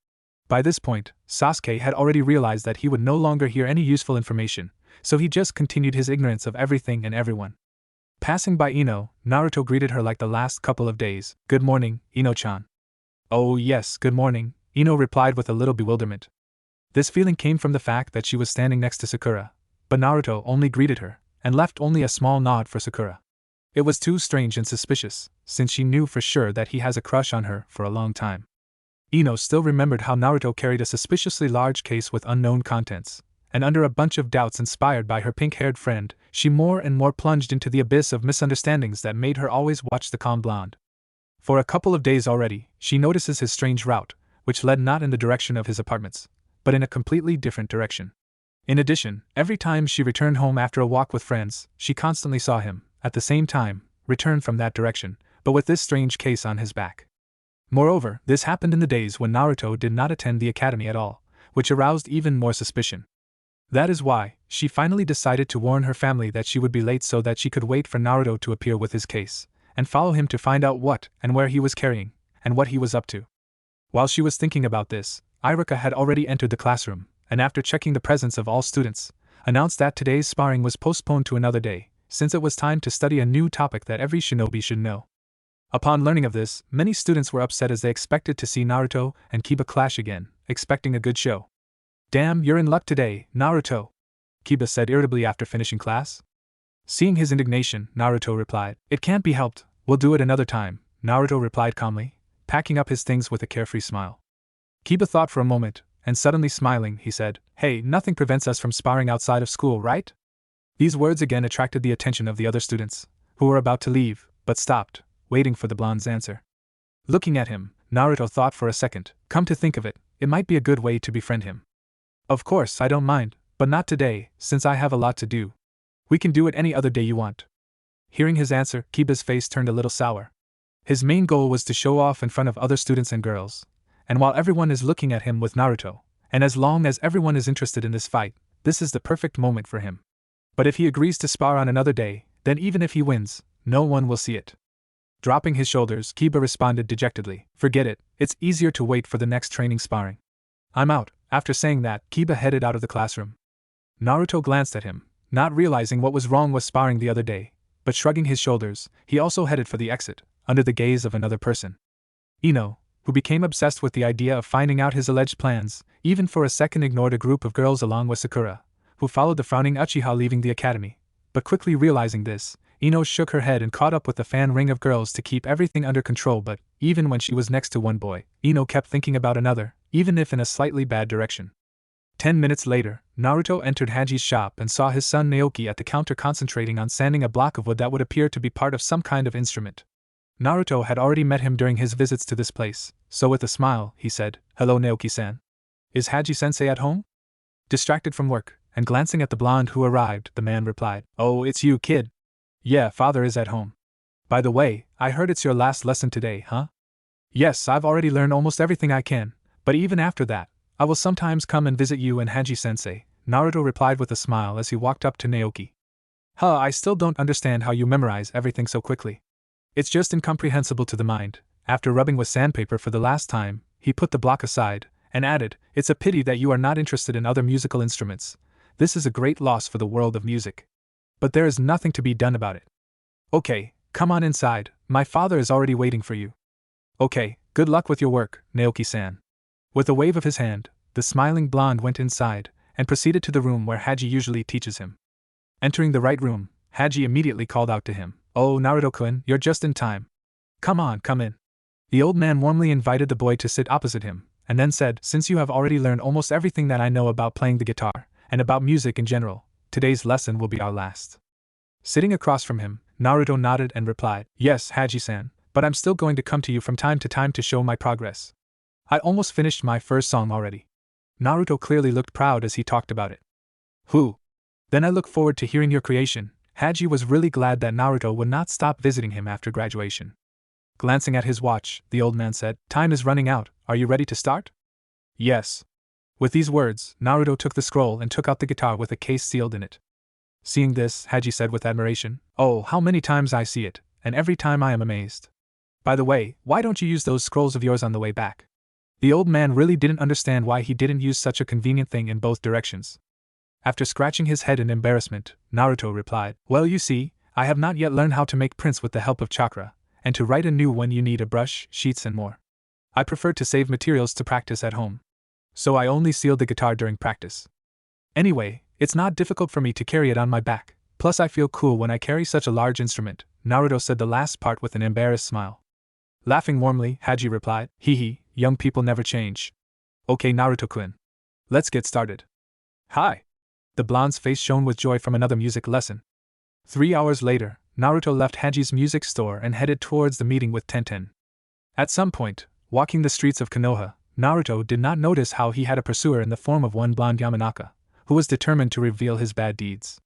By this point, Sasuke had already realized that he would no longer hear any useful information, so he just continued his ignorance of everything and everyone. Passing by Ino, Naruto greeted her like the last couple of days. "Good morning, Ino-chan." "Oh yes, good morning," Ino replied with a little bewilderment. This feeling came from the fact that she was standing next to Sakura, but Naruto only greeted her, and left only a small nod for Sakura. It was too strange and suspicious, since she knew for sure that he has a crush on her for a long time. Ino still remembered how Naruto carried a suspiciously large case with unknown contents, and under a bunch of doubts inspired by her pink-haired friend, she more and more plunged into the abyss of misunderstandings that made her always watch the calm blonde. For a couple of days already, she notices his strange route, which led not in the direction of his apartments, but in a completely different direction. In addition, every time she returned home after a walk with friends, she constantly saw him, at the same time, return from that direction, but with this strange case on his back. Moreover, this happened in the days when Naruto did not attend the academy at all, which aroused even more suspicion. That is why, she finally decided to warn her family that she would be late so that she could wait for Naruto to appear with his case, and follow him to find out what and where he was carrying, and what he was up to. While she was thinking about this, Iruka had already entered the classroom, and after checking the presence of all students, announced that today's sparring was postponed to another day, since it was time to study a new topic that every shinobi should know. Upon learning of this, many students were upset as they expected to see Naruto and Kiba clash again, expecting a good show. "Damn, you're in luck today, Naruto," Kiba said irritably after finishing class. Seeing his indignation, Naruto replied, "It can't be helped, we'll do it another time," Naruto replied calmly, packing up his things with a carefree smile. Kiba thought for a moment, and suddenly smiling, he said, "Hey, nothing prevents us from sparring outside of school, right?" These words again attracted the attention of the other students, who were about to leave, but stopped, waiting for the blonde's answer. Looking at him, Naruto thought for a second, come to think of it, it might be a good way to befriend him. "Of course, I don't mind, but not today, since I have a lot to do. We can do it any other day you want." Hearing his answer, Kiba's face turned a little sour. His main goal was to show off in front of other students and girls, and while everyone is looking at him with Naruto, and as long as everyone is interested in this fight, this is the perfect moment for him. But if he agrees to spar on another day, then even if he wins, no one will see it. Dropping his shoulders, Kiba responded dejectedly, "Forget it, it's easier to wait for the next training sparring. I'm out." After saying that, Kiba headed out of the classroom. Naruto glanced at him, not realizing what was wrong with sparring the other day, but shrugging his shoulders, he also headed for the exit, under the gaze of another person. Ino, who became obsessed with the idea of finding out his alleged plans, even for a second ignored a group of girls along with Sakura, who followed the frowning Uchiha leaving the academy. But quickly realizing this, Ino shook her head and caught up with the fan ring of girls to keep everything under control, but even when she was next to one boy, Ino kept thinking about another, even if in a slightly bad direction. 10 minutes later, Naruto entered Haji's shop and saw his son Naoki at the counter concentrating on sanding a block of wood that would appear to be part of some kind of instrument. Naruto had already met him during his visits to this place, so with a smile, he said, "Hello Naoki-san. Is Haji-sensei at home?" Distracted from work, and glancing at the blonde who arrived, the man replied, "Oh, it's you, kid. Yeah, father is at home. By the way, I heard it's your last lesson today, huh?" "Yes, I've already learned almost everything I can, but even after that, I will sometimes come and visit you and Haji-sensei," Naruto replied with a smile as he walked up to Naoki. I still don't understand how you memorize everything so quickly. It's just incomprehensible to the mind." After rubbing with sandpaper for the last time, he put the block aside, and added, "It's a pity that you are not interested in other musical instruments. This is a great loss for the world of music. But there is nothing to be done about it. Okay, come on inside, my father is already waiting for you." "Okay, good luck with your work, Naoki-san." With a wave of his hand, the smiling blonde went inside, and proceeded to the room where Haji usually teaches him. Entering the right room, Haji immediately called out to him, "Oh, Naruto-kun, you're just in time. Come on, come in." The old man warmly invited the boy to sit opposite him, and then said, "Since you have already learned almost everything that I know about playing the guitar, and about music in general, today's lesson will be our last." Sitting across from him, Naruto nodded and replied, "Yes, Haji-san, but I'm still going to come to you from time to show my progress. I almost finished my first song already." Naruto clearly looked proud as he talked about it. Then I look forward to hearing your creation." Haji was really glad that Naruto would not stop visiting him after graduation. Glancing at his watch, the old man said, "Time is running out, are you ready to start?" "Yes." With these words, Naruto took the scroll and took out the guitar with a case sealed in it. Seeing this, Haji said with admiration, "Oh, how many times I see it, and every time I am amazed. By the way, why don't you use those scrolls of yours on the way back?" The old man really didn't understand why he didn't use such a convenient thing in both directions. After scratching his head in embarrassment, Naruto replied, "Well, you see, I have not yet learned how to make prints with the help of chakra, and to write a new one you need a brush, sheets and more. I prefer to save materials to practice at home. So I only sealed the guitar during practice. Anyway, it's not difficult for me to carry it on my back, plus I feel cool when I carry such a large instrument." Naruto said the last part with an embarrassed smile. Laughing warmly, Haji replied, "Hee, young people never change. Okay, Naruto-kun. Let's get started." "Hi." The blonde's face shone with joy from another music lesson. 3 hours later, Naruto left Haji's music store and headed towards the meeting with Tenten. At some point, walking the streets of Konoha, Naruto did not notice how he had a pursuer in the form of one blonde Yamanaka, who was determined to reveal his bad deeds.